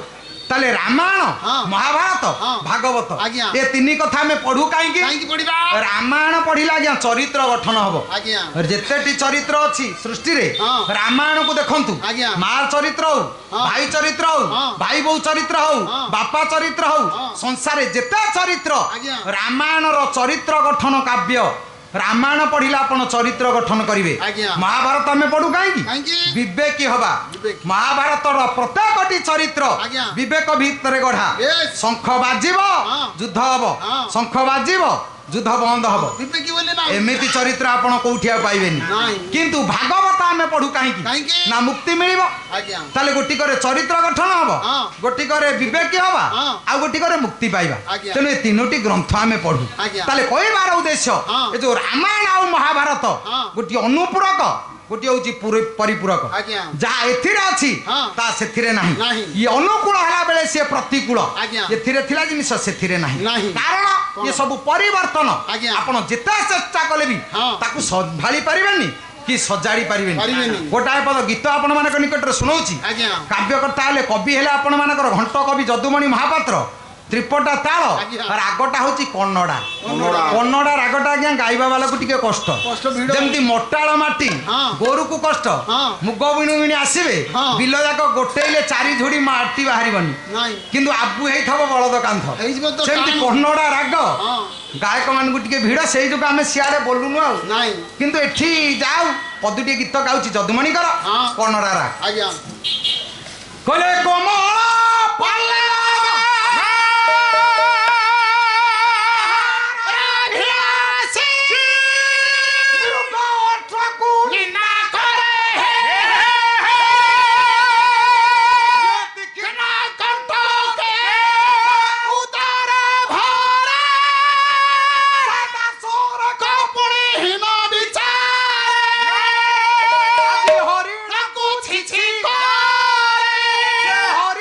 ତାହେଲେ ରାମାୟଣ ହଁ। ମହାଭାରତ ହଁ। ଭାଗବତ ଆଜ୍ଞା। ଏ ତିନି କଥା ଆମେ ପଢୁ କାହିଁକି କାହିଁକି ପଢିବା? ରାମାୟଣ ପଢିଲେ ଆଜ୍ଞା ଚରିତ୍ର ଗଠନ ହବ ଆଜ୍ଞା। ଯେତେଟି ଚରିତ୍ର ଅଛି ସୃଷ୍ଟିରେ ହଁ। ରାମାୟଣକୁ ଦେଖନ୍ତୁ ଆଜ୍ଞା। ମା ଚରିତ୍ର ହଉ ହଁ। ଭାଇ ଚରିତ୍ର ହଉ ହଁ। ଭାଇ ବୋଉ ଚରିତ୍ର ହଉ ହଁ। ବାପା ଚରିତ୍ର ହଉ ହଁ। ସଂସାରରେ ଯେତେ ଚରିତ୍ର ଆଜ୍ଞା। ରାମାୟଣର ଚରିତ୍ର ଗଠନ କାବ୍ୟ ରାମାୟଣ ପଢିଲେ ଆପଣ ଚରିତ୍ର ଗଠନ କରିବେ ଆଜ୍ଞା। ମହାଭାରତ ଆମେ ପଢୁ କାହିଁକି କାହିଁକି? ବିବେକୀ ହବା ବିବେକୀ। ମହାଭାରତର ପ୍ରତ୍ୟେକଟି ଚରିତ୍ର ଆଜ୍ଞା। ବିବେକ ଭିତରେ ଗଢା Yes। ଶଙ୍ଖ ବାଜିବ ହଁ। ଯୁଦ୍ଧ ହବ ହଁ। ଶଙ୍ଖ ବାଜିବ ଯୁଦ୍ଧ ବନ୍ଦ ହବ ବିବେକୀ ବୋଲି ନା। ଏମିତି ଚରିତ୍ର ଆପଣ କୋଉଠି ଆଉ ପାଇବେନି ନାଇଁ। କିନ୍ତୁ ଭାଗବତ ଆମେ ପଢୁ କାହିଁକି କାହିଁକି? ନା ମୁକ୍ତି ମିଳିବ ଆଜ୍ଞା। ତାହେଲେ ଗୋଟିକରେ ଚରିତ୍ର ଗଠନ ହବ ହଁ। ଗୋଟିକରେ ବିବେକୀ ହବା ହଁ। ଆଉ ଗୋଟିକରେ ମୁକ୍ତି ପାଇବା ଆଜ୍ଞା। ତେଣୁ ଏ ତିନୋଟି ଗ୍ରନ୍ଥ ଆମେ ପଢୁ ଆଜ୍ଞା। ତାହେଲେ କହିବାର ଉଦ୍ଦେଶ୍ୟ ହଁ। ଏ ଯୋଉ ରାମାୟଣ ଆଉ ମହାଭାରତ ହଁ। ଗୋଟିଏ ଅନୁପୂରକ ଗୋଟିଏ ହଉଛି ପରିପୂରକ ଆଜ୍ଞା। ଯାହା ଏଥିରେ ଅଛି ହଁ। ତା ସେଥିରେ ନାହିଁ ନାହିଁ। ଇଏ ଅନୁକୂଳ ହେଲା ବେଳେ ସିଏ ପ୍ରତିକୂଳ ଆଜ୍ଞା। ଏଥିରେ ଥିଲା ଜିନିଷ ସେଥିରେ ନାହିଁ ନାହିଁ। କାରଣ କଣ? ଇଏ ସବୁ ପରିବର୍ତ୍ତନ ଆଜ୍ଞା। ଆପଣ ଯେତେ ଚେଷ୍ଟା କଲେ ବି ହଁ। ତାକୁ ସମ୍ଭାଳି ପାରିବେନି କି ସଜାଡ଼ି ପାରିବେନି ପାରିବେନି। ଗୋଟାଏ ପଦ ଗୀତ ଆପଣମାନଙ୍କ ନିକଟରେ ଶୁଣଉଛି ଆଜ୍ଞା। କାବ୍ୟକର୍ତ୍ତା ହେଲେ କବି ହେଲେ ଆପଣମାନଙ୍କର ଘଣ୍ଟ କବି ଯଦୁମଣି ମହାପାତ୍ର ତ୍ରିପଟା ତାଳ ଆଜ୍ଞା। ରାଗଟା ହଉଛି କନ୍ନଡା କନ୍ନଡା। କନ୍ନଡା ରାଗଟା ଆଜ୍ଞା ଗାଇବା ବାଲାକୁ ଟିକେ କଷ୍ଟ କଷ୍ଟ ଭିଡ଼। ଯେମିତି ମୋଟାଳ ମାଟି ହଁ। ଗୋରୁକୁ କଷ୍ଟ ହଁ। ମୁଗ ବିଣୁ ବିଣି ଆସିବେ ହଁ। ବିଲ ଯାକ ଗୋଟେଇଲେ 4 ଝୁଡି ମାଟି ବାହାରିବନି ନାଇଁ। କିନ୍ତୁ ଆବୁ ହେଇଥିବ ବଳଦ କାନ୍ଥ ହେଇଯିବ ତ ସେମିତି ଟାଣ। କନ୍ନଡା ରାଗ ହଁ। ଗାୟକ ମାନଙ୍କୁ ଟିକେ ଭିଡ଼ ସେଇ ଯୋଗୁଁ ଆମେ ସିଆଡେ ବୋଲୁନୁ ଆଉ ନାଇଁ। କିନ୍ତୁ ଏଠି ଯାଉ ପଦୁଟିଏ ଗୀତ ଗାଉଛି ଯଦୁମଣିଙ୍କର ହଁ। କନ୍ନଡା ରାଗ ଆଜ୍ଞା। କହିଲେ କୋମଳ ପାଲେ ହରିଣ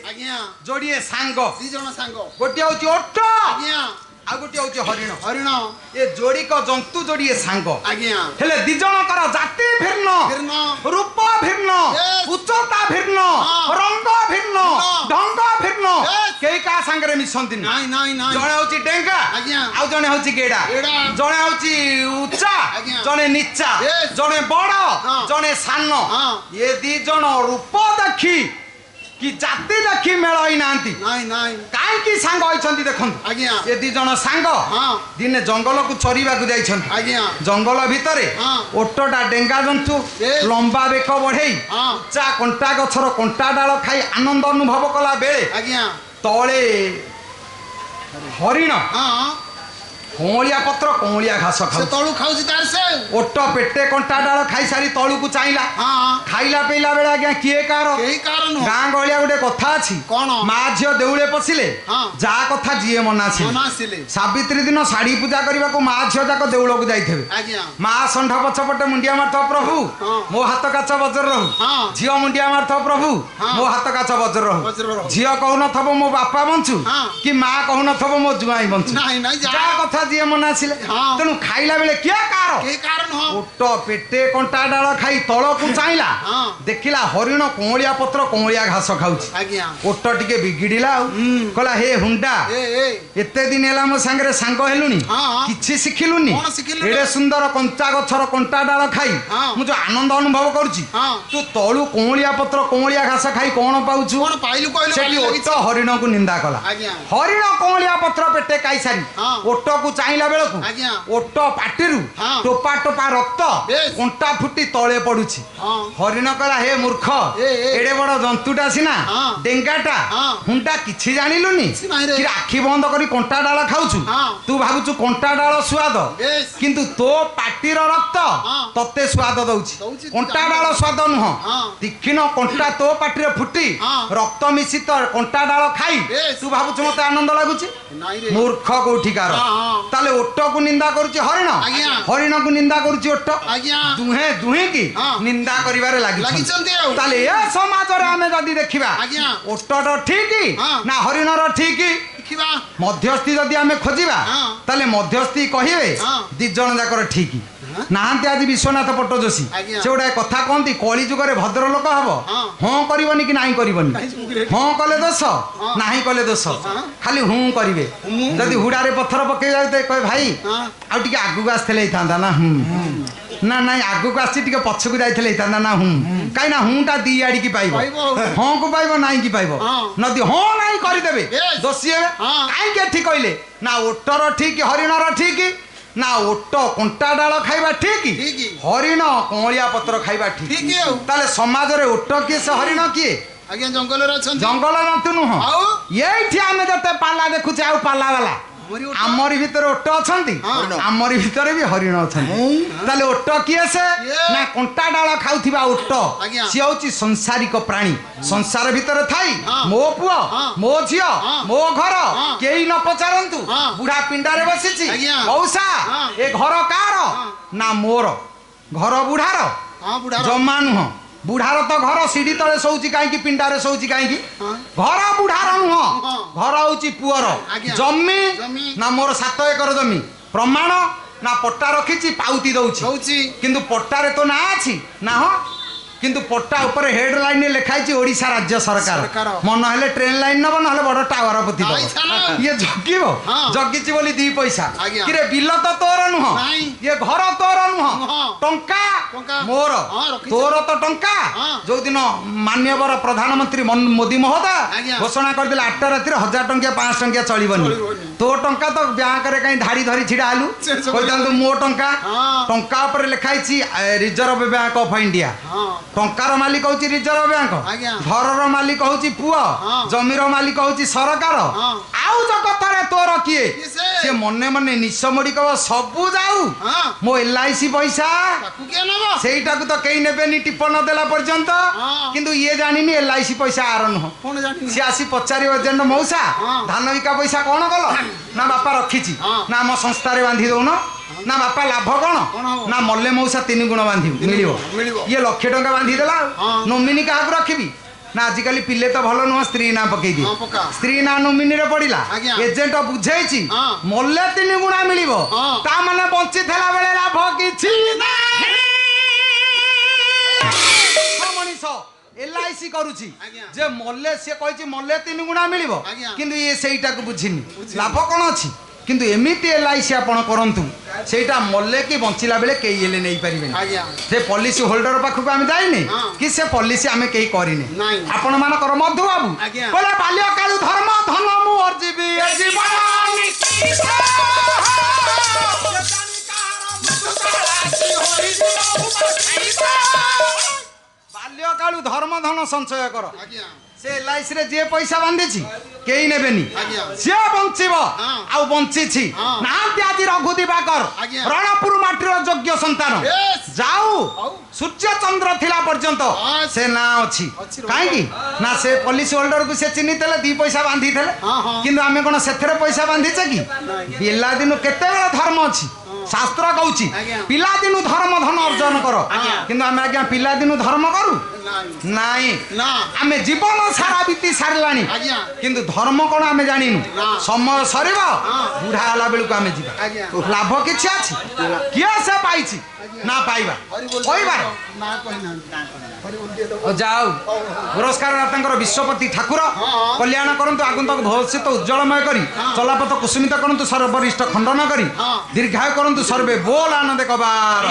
ଆଜ୍ଞା ଯୋଡ଼ିଏ ସାଙ୍ଗ। 2 ଜଣ ସାଙ୍ଗ ଗୋଟିଏ ହଉଛି ଓଟ ଆଜ୍ଞା ଆଉ ଗୋଟିଏ ହଉଛି ହରିଣ। ହରିଣ ଏ ଯୋଡ଼ିକ ଜନ୍ତୁ ଯୋଡ଼ିଏ ସାଙ୍ଗ। ଆଜ୍ଞା ହେଲେ ଦି ଜଣଙ୍କର ଜାତି ଭିନ୍ନ, ଭିନ୍ନ ରୂପ ଭିନ୍ନ, Yes. ଉଚ୍ଚତା ଭିନ୍ନ, ହଁ। ରଙ୍ଗ ଭିନ୍ନ, ଭିନ୍ନ। ଢଙ୍ଗ ଭିନ୍ନ। Yes. କେହି କାହା ସାଙ୍ଗରେ ମିଶନ୍ତିନି। ନାଇଁ ନାଇଁ ନାଇଁ ଜଣେ ହଉଛି ଡେଙ୍ଗା ଆଜ୍ଞା। ଆଉ ଜଣେ ହଉଛି ଗେଡା। ଗେଡା। ଜଣେ ହଉଛି ଉଚ୍ଚା ଆଜ୍ଞା। ଜଣେ ନିଚା। Yes. ଜଣେ ବଡ ହଁ। ଜଣେ ସାନ। ହଁ। ଏ ଦି ଜଣ ରୂପ ଦେଖି କି ଜାତି ଦେଖି ମେଳ ହେଇନାହାନ୍ତି। ନାଇଁ ନାଇଁ କାହିଁକି ସାଙ୍ଗ ହେଇଛନ୍ତି ଦେଖନ୍ତୁ। ଆଜ୍ଞା ଏ ଦି ଜଣ ସାଙ୍ଗ ହଁ ଦିନେ ଜଙ୍ଗଲକୁ ଚରିବାକୁ ଯାଇଛନ୍ତି। ଆଜ୍ଞା ଜଙ୍ଗଲ ଭିତରେ ହଁ। ଓଟଟା ଡେଙ୍ଗା ଜନ୍ତୁ Yes. ଲମ୍ବା ବେକ ବଢେଇ ହଁ। ଉଚ୍ଚା କଣ୍ଟା ଗଛର କଣ୍ଟା ଡାଳ ଖାଇ ଆନନ୍ଦ ଅନୁଭବ କଲା ବେଳେ ଆଜ୍ଞା ତଳେ ହରିଣ ହଁ କଅଁଳିଆ ପତ୍ର କଅଁଳିଆ ଘାସ ସେ ଖାଉଛି। ତଳୁ ଖାଉଛି ତାର ସେ ଓଟ ପେଟେ କଣ୍ଟା ଡାଳ ଖାଇସାରି ତଳକୁ ଚାହିଁଲା। ହଁ ଖାଇଲା ପିଇଲା ବେଳେ ଆଜ୍ଞା କିଏ କାହାର କେହି କାହାର ନୁହଁ ଗାଁ ଗହଳିଆ ଗୋଟେ କଥା ଅଛି। କଣ? ମା ଝିଅ ଦେଉଳେ ପଶିଲେ ହଁ। ଯାହା କଥା ଯିଏ ମନା ସିଏ। ମନା ଆସିଲେ ସାବିତ୍ରୀ ଦିନ ଶାଢୀ ପୂଜା କରିବାକୁ ମା ଝିଅ ଯାକ ଦେଉଳକୁ ଯାଇଥିବେ। ଆଜ୍ଞା ମା ଷଣ୍ଢ ପଛପଟେ ମୁଣ୍ଡିଆ ମାରୁଥିବ ପ୍ରଭୁ ହଁ। ମୋ ହାତ କାଚ ବଜ୍ର ରହୁ। ହଁ। ଝିଅ ମୁଣ୍ଡିଆ ମାରୁଥିବ ପ୍ରଭୁ ହଁ। ମୋ ହାତ କାଚ ବଜ୍ର ରହୁ। ବଜ୍ର ରହୁ। ଝିଅ କହୁନଥିବ ମୋ ବାପା ବଞ୍ଚୁ ହଁ। କି ମା କହୁନଥିବ ମୋ ଜୁଆଇଁ ବଞ୍ଚୁ। ନାଇଁ ନାଇଁ ଯାହା କଥା ଯିଏ ମନା ଆସିଲେ। ହଁ। ତେଣୁ ଖାଇଲା ବେଳେ କିଏ କାହାର କେହି କାହାର ନୁହଁ ଓଟ ପେଟେ କଣ୍ଟା ଡାଳ ଖାଇ ତଳକୁ ଚାହିଁଲା। ହଁ। ଦେଖିଲା ହରିଣ କଅଁଳିଆ ପତ୍ର କଅଁଳିଆ ଘାସ ଖାଉଛି। ଆଜ୍ଞା ଓଟ ଟିକେ ବିଗିଡିଲା ଆଉ କହିଲା ହେ ହୁଣ୍ଡା ଏ ଏତେ ଦିନ ହେଲା ମୋ ସାଙ୍ଗରେ ସାଙ୍ଗ ହେଲୁଣି ହଁ, ହଁ। କିଛି ଶିଖିଲୁନି। କଣ ଶିଖିଲୁନି? ଏଡେ ସୁନ୍ଦର କଞ୍ଚା ଗଛର କଣ୍ଟା ଡାଳ ଖାଇ ହଁ। ମୁଁ ଯୋଉ ଆନନ୍ଦ ଅନୁଭବ କରୁଛି ହଁ। ତୁ ତଳୁ କଅଁଳିଆ ପତ୍ର କଅଁଳିଆ ଘାସ ଖାଇ କଣ ପାଉଛୁ। କଣ ପାଇଲୁ କହିଲୁ ସେଠି କାଲି ଓଟ ଲାଗିଛି। ହରିଣକୁ ନିନ୍ଦା କଲା। ଆଜ୍ଞା ହରିଣ କଅଁଳିଆ ପତ୍ର ପେଟେ ଖାଇସାରି ହଁ। ଓଟକୁ ଚାହିଁଲା ବେଳକୁ ଆଜ୍ଞା ଓଟ ପାଟିରୁ ହଁ। ଟୋପା ଟୋପା ରକ୍ତ ବେଶ। କଣ୍ଟା ଫୁଟି ତଳେ ପଡୁଛି। ହଁ ହରିଣ କହିଲା ହେ ମୂର୍ଖ ଏ। ଏଡେ ବଡ ଜନ୍ତୁଟା ସିନା ହଁ। ଡେଙ୍ଗାଟା ହଁ। ହୁଣ୍ଡା କିଛି ଜାଣିଲୁନି। କିଛି ନାହିଁ ରେ। କି ଆଖି ବନ୍ଦ କରି କଣ୍ଟା ଡାଳ ଖାଉଛୁ। ହଁ। ତୁ ଭାବୁଛୁ କଣ୍ଟା ଡାଳ ସୁଆଦ ବେଶ। କିନ୍ତୁ ତୋ ପାଟିର ରକ୍ତ ହଁ। ତତେ ସୁଆଦ ଦଉଛି। ଦଉଛି, ତୁ କଣ୍ଟା ଜାଣିନୁ। ଡାଳ ସୁଆଦ ନୁହଁ। ହଁ। ତୀକ୍ଷ୍ଣ କଣ୍ଟା ତୋ ପାଟିରେ ଫୁଟି ହଁ। ରକ୍ତ ମିଶିତ କଣ୍ଟା ଡାଳ ଖାଇ ବେଶ। ତୁ ଭାବୁଛୁ ମତେ ଆନନ୍ଦ ଲାଗୁଛି। ନାଇଁ ରେ ମୂର୍ଖ କୋଉଠିକାର। ହଁ, ହଁ। ତାହେଲେ ଓଟକୁ ନିନ୍ଦା କରୁଛି ହରିଣ ଆଜ୍ଞା। ହରିଣକୁ ନିନ୍ଦା କରୁଛି ଓଟ। ଆଜ୍ଞା ଦୁହେଁ ଦୁହେଁକି ହଁ। ନିନ୍ଦା କରିବାରେ ଲାଗିଛନ୍ତି। ଲାଗିଛନ୍ତି ଆଉ ତାହେଲେ ଏ ସମାଜରେ ଆମେ ଯଦି ଦେଖିବା ଆଜ୍ଞା ଓଟର ଠିକ ହଁ। ନା ହରିଣର ଠିକ ଦେଖିବା ମଧ୍ୟସ୍ଥି ଯଦି ଆମେ ଖୋଜିବା ହଁ। ତାହେଲେ ମଧ୍ୟସ୍ଥି କହିବେ ହଁ। ଦି ଜଣ ଯାକର ଠିକ ନାହାନ୍ତି। ଆଜି ବିଶ୍ୱନାଥ ପଟ୍ଟଯୋଶୀ ଆଜ୍ଞା। ସେ ଗୋଟେ କଥା କହନ୍ତି କଳି ଯୁଗରେ ଭଦ୍ର ଲୋକ ହବ ହଁ। ହଁ କରିବନି କି ନାହିଁ କରିବନି। ହଁ କଲେ ଦୋଷ ହଁ। ନାହିଁ କଲେ ଦୋଷ ହଁ। ଖାଲି ହୁଁ କରିବେ। ଯଦି ହୁଡାରେ ପଥର ପକେଇ ଯାଉଥିବେ କହିବେ ଭାଇ ହଁ ଆଉ ଟିକେ ଆଗକୁ ଆସିଥିଲେ ହେଇଥାନ୍ତା ନା ହୁଁ ନା ନାଇଁ ଆଗକୁ ଆସିଛି ଟିକେ ପଛକୁ ଯାଇଥିଲେ ହେଇଥାନ୍ତା ନା ହୁଁ କାହିଁକି ନା ହୁଁ ଟା ଦି ଆଡିକି ପାଇବ ପାଇବ। ହଁ କୁ ପାଇବ ନାହିଁ କି ପାଇବ ହଁ। ନଦୀ ହଁ ନାହିଁ କରିଦେବେ Yes. ଦୋଷୀ ହେବେ। ହଁ। କାହିଁକି ଏଠି କହିଲେ ନା ଓଟର ଠିକ ହରିଣର ଠିକ ନା ଓଟ କଣ୍ଟା ଡାଳ ଖାଇବା ଠିକ ଠିକ। ହରିଣ କଅଁଳିଆ ପତ୍ର ଖାଇବା ଠିକ। ଠିକ ଆଉ ତାହେଲେ ସମାଜରେ ଓଟ କିଏ ସେ ହରିଣ କିଏ ଆଜ୍ଞା ଜଙ୍ଗଲରେ ଅଛନ୍ତି ଜଙ୍ଗଲ ଜନ୍ତୁ ନୁହଁ। ଆଉ ଏଇଠି ଆମେ ଯେତେ ପାଲା ଦେଖୁଛେ ଆଉ ପାଲା ବାଲା ଆମରି ଓଟ। ଆମରି ଭିତରେ ଓଟ ଅଛନ୍ତି ହଁ। ଆମରି ଭିତରେ ବି ହରିଣ ଅଛନ୍ତି। ତାହେଲେ ଓଟ କିଏ ସେ କିଏ? ନା କଣ୍ଟା ଡାଳ ଖାଉଥିବା ଓଟ ଆଜ୍ଞା। ସିଏ ହଉଛି ସଂସାରିକ ପ୍ରାଣୀ। ସଂସାର ଭିତରେ ଥାଇ ହଁ। ମୋ ପୁଅ ହଁ। ମୋ ଝିଅ ହଁ। ମୋ ଘର ହଁ। କେହି ନ ପଚାରନ୍ତୁ ହଁ। ବୁଢା ପିଣ୍ଡାରେ ବସିଛି ଆଜ୍ଞା। ମଉସା ହଁ। ଏ ଘର କାହାର ହଁ। ନା ମୋର ଘର ବୁଢାର ହଁ ବୁଢା ଜମା ନୁହଁ। ବୁଢାର ତ ଘର ସିଢି ତଳେ ଶୋଉଛି କାହିଁକି ପିଣ୍ଡାରେ ଶୋଉଛି କାହିଁକି ହଁ। ଘର ବୁଢାର ନୁହଁ ହଁ। ଘର ହଉଛି ପୁଅର। ଆଜ୍ଞା। ଜମି ଜମି। ନା ମୋର 7 ଏକର ଜମି ପ୍ରମାଣ ନା ପଟ୍ଟା ରଖିଛି ପାଉତି ଦଉଛି ଦଉଛି କିନ୍ତୁ ପଟ୍ଟାରେ ତ ନାଁ ଅଛି ନା ହଁ କିନ୍ତୁ ପଟ୍ଟା ଉପରେ ହେଡ ଲାଇନରେ ଲେଖା ହେଇଛି ଓଡିଶା ରାଜ୍ୟ ସରକାର। ସରକାର। ମନ ହେଲେ ଟ୍ରେନ ଲାଇନ ନବ ନହେଲେ ବଡ ଟାୱାର ପୋତି ଦବ। ଆଇଛା ନା। ଇଏ ଜଗିବ ହଁ। ଜଗିଛି ବୋଲି 2 ପଇସା ଆଜ୍ଞା। କିରେ ବିଲ ତ ତୋର ନୁହଁ ନାଇଁ। ଇଏ ଘର ତୋର ନୁହଁ ନୁହଁ। ଟଙ୍କା ଟଙ୍କା ମୋର ହଁ, ରଖିଛି। ତୋର ତ ଟଙ୍କା ହଁ। ଯୋଉଦିନ ମାନ୍ୟବର ପ୍ରଧାନମନ୍ତ୍ରୀ ମୋଦି ମହୋଦୟ ଆଜ୍ଞା। ଘୋଷଣା କରିଦେଲେ 8ଟା ରାତିରେ 1000 ଟଙ୍କିଆ 500 ଟଙ୍କିଆ ଚଳିବନି। ଚଳିବନି। ତୋ ଟଙ୍କା ତ ବ୍ୟାଙ୍କରେ କାହିଁ ଧାଡି ଧରି ଛିଡା ହେଲୁ ସେ ସବୁ କହିଥାନ୍ତୁ ମୋ ଟଙ୍କା ହଁ। ଟଙ୍କା ଉପରେ ଲେଖା ହେଇଛି ରିଜର୍ଭ ବ୍ୟାଙ୍କ ଅଫ ଇଣ୍ଡିଆ। ହଁ ଟଙ୍କାର ମାଲିକ ହଉଛି ରିଜର୍ଭ ବ୍ୟାଙ୍କ ଆଜ୍ଞା। ଘରର ମାଲିକ ହଉଛି ପୁଅ ହଁ। ଜମିର ମାଲିକ ହଉଛି ସରକାର ହଁ। ଆଉ ଜଗତରେ ତୋର କିଏ କିଏ ସେ? ସେ ମନେ ମନେ ନିଶ ମୋଡି କହିବ ସବୁ ଯାଉ ହଁ ମୋ LIC ପଇସା ତାକୁ କିଏ ନବ ସେଇଟାକୁ ତ କେହି ନେବେନି ଟିପ ନ ଦେଲା ପର୍ଯ୍ୟନ୍ତ ହଁ। କିନ୍ତୁ ଇଏ ଜାଣିନି LIC ପଇସା ଆର ନୁହଁ। କଣ ଜାଣିନି ସିଏ ଆସି ପଚାରିବ ଏଜେଣ୍ଟ ମଉସା ହଁ। ଧାନ ବିକା ପଇସା କଣ କଲ ନା ବାପା ରଖିଛି ହଁ। ନା ଆମ ସଂସ୍ଥାରେ ବାନ୍ଧି ଦଉନ ନା ବାପା ଲାଭ କଣ କଣ ହବ? ନା ମଲେ ମଉସା 3 ଗୁଣ ବାନ୍ଧିବୁ ମିଳିବ ମିଳିବ। ଇଏ 1,00,000 ଟଙ୍କା ବାନ୍ଧି ଦେଲା ଆଉ ହଁ। ନୋମିନି କାହାକୁ ରଖିବି ନା ଆଜିକାଲି ପିଲେ ତ ଭଲ ନୁହଁ ସ୍ତ୍ରୀ ନା ପକେଇ ଦିଏ ହଁ, ପକା। ସ୍ତ୍ରୀ ନା ନୋମିନିରେ ପଡିଲା ଆଜ୍ଞା। ଏଜେଣ୍ଟ ବୁଝେଇଛି ହଁ। ମଲେ 3 ଗୁଣା ମିଳିବ ହଁ। ତା ମାନେ ବଞ୍ଚିଥିଲା ବେଳେ ଲାଭ କିଛି ନାହିଁ ମଣିଷ LIC କରୁଛି ଆଜ୍ଞା। ଯେ ମଲେ ସିଏ କହିଛି ମଲେ 3 ଗୁଣା ମିଳିବ ଆଜ୍ଞା। କିନ୍ତୁ ଇଏ ସେଇଟାକୁ ବୁଝିନି ଲାଭ କ'ଣ ଅଛି କିନ୍ତୁ ଏମିତି LIC ଆପଣ କରନ୍ତୁ ସେଇଟା ମଲେ କି ବଞ୍ଚିଲା ବେଳେ କେହି ହେଲେ ନେଇପାରିବେନି ଆଜ୍ଞା। ସେ ପଲିସି ହୋଲ୍ଡର ପାଖକୁ ଆମେ ଯାଇନେ ହଁ। କି ସେ ପଲିସି ଆମେ କେହି କରିନେ ନାଇଁ। ଆପଣ ମାନଙ୍କର ମଧୁ ବାବୁ ଆଜ୍ଞା। କହିଲେ ବାଲ୍ୟକାଳୁ ଧର୍ମ ଧନ ମୁଁ ଅର୍ଜିବି ଏ ଜୀବନ ବାଲ୍ୟକାଳୁ ଧର୍ମ ଧନ ସଞ୍ଚୟ କର ଆଜ୍ଞା। ସେ LIC ରେ ଯିଏ ପଇସା ବାନ୍ଧିଛି କେହି ନେବେନି ଆଜ୍ଞା। ସିଏ ବଞ୍ଚିବ ହଁ। ଆଉ ବଞ୍ଚିଛି ହଁ। ନାହାନ୍ତି ଆଜି ରଘୁ ଦିବାକର ଆଜ୍ଞା। ରଣପୁର ମାଟିର ଯୋଗ୍ୟ ସନ୍ତାନ Yes। ଯାଉ ହଉ। ସୂର୍ଯ୍ୟ ଚନ୍ଦ୍ର ଥିଲା ପର୍ଯ୍ୟନ୍ତ ହଁ। ସେ ନାଁ ଅଛି ଅଛି, ରହିବ। କାହିଁକି ନା ସେ ପଲିସି ହୋଲ୍ଡରକୁ ସେ ଚିହ୍ନିଥିଲେ 2 ପଇସା ବାନ୍ଧିଥିଲେ ହଁ, ହଁ। କିନ୍ତୁ ଆମେ କ'ଣ ସେଥିରେ ପଇସା ବାନ୍ଧିଛେ କି ପିଲାଦିନୁ କେତେବେଳେ ଧର୍ମ ଅଛି ଶାସ୍ତ୍ର କହୁଛି ଆଜ୍ଞା। ପିଲାଦିନୁ ଧର୍ମ ଧନ ଅର୍ଜନ କର ଆଜ୍ଞା। କିନ୍ତୁ ଆମେ ଆଜ୍ଞା ପିଲାଦିନୁ ଧର୍ମ କରୁ ନାଇଁ। ନାଇଁ ନା। ଆମେ ଜୀବନ ସାରା ବିତି ସାରିଲାଣି ଆଜ୍ଞା। କିନ୍ତୁ ଧର୍ମ କ'ଣ ଆମେ ଜାଣିନୁ ନା। ସମୟ ସରିବ ବୁଢା ହେଲା ବେଳକୁ ଆମେ ଯିବା ଆଜ୍ଞା। ଲାଭ କିଛି ଅଛି କିଏ ସେ ପାଇଛି ନା ପାଇବା କହିବାର ନା କହିନାହାନ୍ତି। ଯାଉ ପୁରସ୍କାର ଦାତାଙ୍କର ବିଶ୍ୱପତି ଠାକୁର କଲ୍ୟାଣ କରନ୍ତୁ ଆଗନ୍ତକ ଭବିଷ୍ୟତ ଉଜ୍ଜଳମୟ କରି ଚଲାପଥ କୁସୁମିତ କରନ୍ତୁ ସର୍ବରିଷ୍ଠ ଖଣ୍ଡନ କରି ଦୀର୍ଘାୟୁ କରନ୍ତୁ ସର୍ବେ ବୋଲ ଆନନ୍ଦ କବାର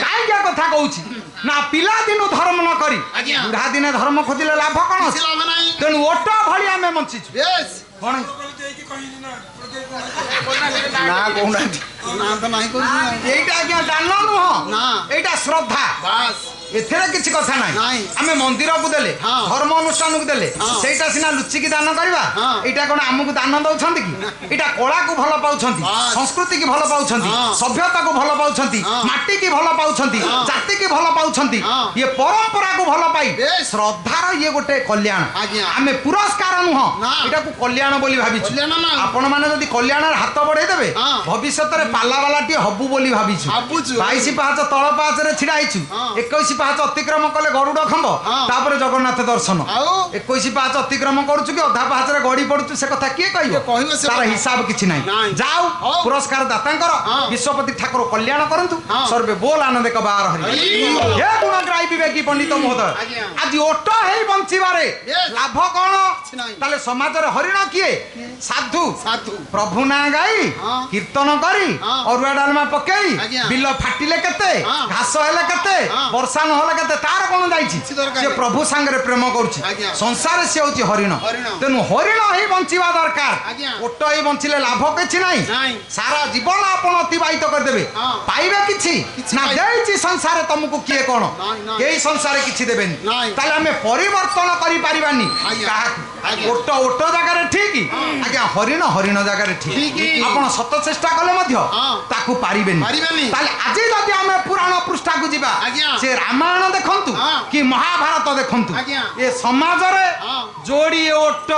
କାହିଁକି କଥା କହୁଛି ନା ପିଲାଦିନୁ ଧର୍ମ ନ କରି ଆଜ୍ଞା। ବୁଢା ଦିନେ ଧର୍ମ ଖୋଜିଲେ ଲାଭ କ'ଣ ଅଛି କିଛି ଲାଭ ନାହିଁ। ତେଣୁ ଓଟ ଭଳି ଆମେ ବଞ୍ଚିଛୁ Yes। କ'ଣ ନା କହୁନାହାନ୍ତି ନା ତ ନାହିଁ କହୁଛି ଏଇଟା ଆଜ୍ଞା ଦାନ ନୁହଁ ନା। ଏଇଟା ଶ୍ରଦ୍ଧା ବାସ୍ ଏଥିରେ କିଛି କଥା ନାହିଁ ନାଇଁ। ଆମେ ମନ୍ଦିରକୁ ଦେଲେ ହଁ। ଧର୍ମ ଅନୁଷ୍ଠାନକୁ ଦେଲେ ହଁ। ସେଇଟା ସିନା ଲୁଚିକି ଦାନ କରିବା ହଁ। ଏଇଟା କ'ଣ ଆମକୁ ଦାନ ଦଉଛନ୍ତି କି ଏଇଟା କଳାକୁ ଭଲ ପାଉଛନ୍ତି ବାସ୍। ସଂସ୍କୃତିକି ଭଲ ପାଉଛନ୍ତି ହଁ। ସଭ୍ୟତାକୁ ଭଲ ପାଉଛନ୍ତି ହଁ। ମାଟିକି ଭଲ ପାଉଛନ୍ତି ହଁ। ଜାତିକି ଭଲ ପାଉଛନ୍ତି ହଁ। ଇଏ ପରମ୍ପରାକୁ ଭଲ ପାଇ ବେଶ। ଶ୍ରଦ୍ଧାର ଇଏ ଗୋଟେ କଲ୍ୟାଣ ଆଜ୍ଞା। ଆମେ ପୁରସ୍କାର ନୁହଁ ନା। ଏଟାକୁ କଲ୍ୟାଣ ବୋଲି ଭାବିଛୁ କଲ୍ୟାଣ ନା। ଆପଣ ମାନେ ଯଦି କଲ୍ୟାଣର ହାତ ବଢେଇ ଦେବେ ହଁ। ଭବିଷ୍ୟତରେ ପାଲାବାଲାଟିଏ ହବୁ ବୋଲି ଭାବିଛୁ ଭାବୁଛୁ। 22 ପାହାଚ ତଳ ପାହାଚରେ ଛିଡା ହେଇଛୁ ହଁ। 21 ପାହାଚ ଅତିକ୍ରମ କଲେ ଗରୁଡ ଖମ୍ବ ହଁ। ତାପରେ ଜଗନ୍ନାଥ ଦର୍ଶନ ଆଉ 21 ପାହାଚ ଅତିକ୍ରମ କରୁଛୁ କି ଅଧା ପାହାଚରେ ଗଡି ପଡୁଛୁ ସେ କଥା କିଏ କହିବ କିଏ କହିବ ସେ ତାର କଥା? ହିସାବ କିଛି ନାହିଁ ନାଇଁ। ଯାଉ ହଉ। ପୁରସ୍କାର ଦାତାଙ୍କର ହଁ। ବିଶ୍ୱପତି ଠାକୁର କଲ୍ୟାଣ କରନ୍ତୁ ହଁ। ସର୍ବେ ବୋଲ ଆନନ୍ଦ କବାର ହରି ହରି। ହେ ଗୁଣଗ୍ରାହୀ ବିବେକୀ ପଣ୍ଡିତ ମହୋଦୟ ଆଜ୍ଞା। ଆଜି ଓଟ ହେଇ ବଞ୍ଚିବାରେ Yes। ଲାଭ କ'ଣ କିଛି ନାହିଁ। ତାହେଲେ ସମାଜରେ ହରିଣ କିଏ ସାଧୁ ସାଧୁ ପ୍ରଭୁ ନାଁ ଗାଇ ହଁ। କୀର୍ତ୍ତନ କରି ହଁ। ଅରୁଆ ଡାଲମା ପକେଇ ଆଜ୍ଞା। ବିଲ ଫାଟିଲେ କେତେ ହଁ। ଘାସ ହେଲେ କେତେ ହଁ। ବର୍ଷା ନହେଲେ କେତେ ତାର କ'ଣ ଯାଇଛି କିଛି ଦରକାର ସେ ନାହିଁ। ପ୍ରଭୁ ସାଙ୍ଗରେ ପ୍ରେମ କରୁଛି ଆଜ୍ଞା। ସଂସାରରେ ସେ ହଉଛି ହରିଣ ହରିଣ। ତେଣୁ ହରିଣ ହେଇ ବଞ୍ଚିବା ଦରକାର ଆଜ୍ଞା। ଓଟ ହେଇ ବଞ୍ଚିଲେ ଲାଭ କିଛି ନାହିଁ ନାଇଁ। ସାରା ଜୀବନ ଆପଣ ଅତିବାହିତ କରିଦେବେ ହଁ। ପାଇବେ କିଛି କିଛି ନା ପାଇ- ଦେଇଛି ସଂସାରେ ତମକୁ କିଏ କ'ଣ ନାଇଁ, ନାଇଁ। କେହି ସଂସାରେ କିଛି ଦେବେନି ନାଇଁ। ତାହେଲେ ଆମେ ପରିବର୍ତ୍ତନ କରିପାରିବାନି ଆଜ୍ଞା। କାହାକୁ ଆଜ୍ଞା। ଓଟ ଓଟ ଜାଗାରେ ଠିକ ଆଜ୍ଞା ହରିଣ ହରିଣ ଜାଗାରେ ଠିକ ଠିକ। ଆପଣ ସତ ଚେଷ୍ଟା କଲେ ମଧ୍ୟ ହଁ। ତାକୁ ପାରିବେନି ପାରିବେନି। ତାହେଲେ ଆଜି ଯଦି ଆମେ ପୁରାଣ ପୃଷ୍ଠାକୁ ଯିବା ଆଜ୍ଞା। ସେ ରାମାୟଣ ଦେଖନ୍ତୁ ହଁ। କି ମହାଭାରତ ଦେଖନ୍ତୁ ଆଜ୍ଞା। ଏ ସମାଜରେ ହଁ। ଯୋଡିଏ ଓଟ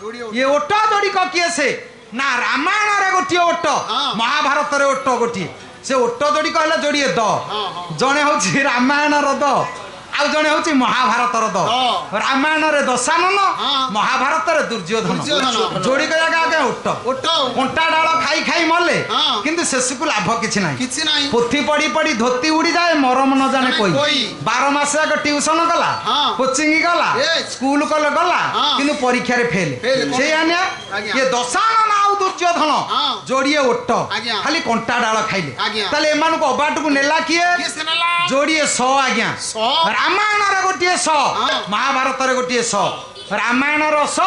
ଯୋଡିଏ ଓଟ। ଏ ଓଟ ଯୋଡିକ କିଏ ସେ ନା ରାମାୟଣରେ ଗୋଟିଏ ଓଟ ହଁ। ମହାଭାରତରେ ଓଟ ଗୋଟିଏ ସେ ଓଟ ଯୋଡିକ ହେଲେ ଯୋଡିଏ ଦ ହଁ। ଜଣେ ହଉଛି ରାମାୟଣର ଦ ଆଉ ଜଣେ ହଉଛି ମହାଭାରତର ଦ ହଁ। ରାମାୟଣରେ ଦଶାନନ ହଁ। ମହାଭାରତରେ ଦୁର୍ଯ୍ୟୋଧନ ଦୁର୍ଯ୍ୟୋଧନ। ଯୋଡିକ ଜାଗା ଆଜ୍ଞା ଓଟ ଓଟ କଣ୍ଟା ଡାଳ ଖାଇ ଖାଇ ମଲେ ହଁ। କିନ୍ତୁ ଶେଷକୁ ଲାଭ କିଛି ନାହିଁ କିଛି ନାହିଁ। ପୋଥି ପଢି ପଢି ଧୋତି ଉଡିଯାଏ ମରମ ନ ଜାଣେ ଜାଣେ କଇ କଇ। 12 ମାସ ଯାକ ଟିଉସନ କଲା ହଁ। କୋଚିଂ ଗଲା Yes। ସ୍କୁଲ କଲେ ଗଲା ହଁ। କିନ୍ତୁ ପରୀକ୍ଷାରେ ଫେଲ Fail। ସେଇ ଆନ୍ୟା ଆଜ୍ଞା। ଇଏ ଦଶାନନ ଆଉ ଦୁର୍ଯ୍ୟୋଧନ ହଁ। ଯୋଡିଏ ଓଟ ଆଜ୍ଞା। ଖାଲି କଣ୍ଟା ଡାଳ ଖାଇଲେ ଆଜ୍ଞା। ତାହେଲେ ଏମାନଙ୍କୁ ଅବାଟକୁ ନେଲା କିଏ କିଏ ସେ ନେଲା? ଯୋଡିଏ ଶ ଆଜ୍ଞା ଶ। ରାମାୟଣରେ ଗୋଟିଏ ଶ ହଁ। ମହାଭାରତରେ ଗୋଟିଏ ଶ ରାମାୟଣର ଶ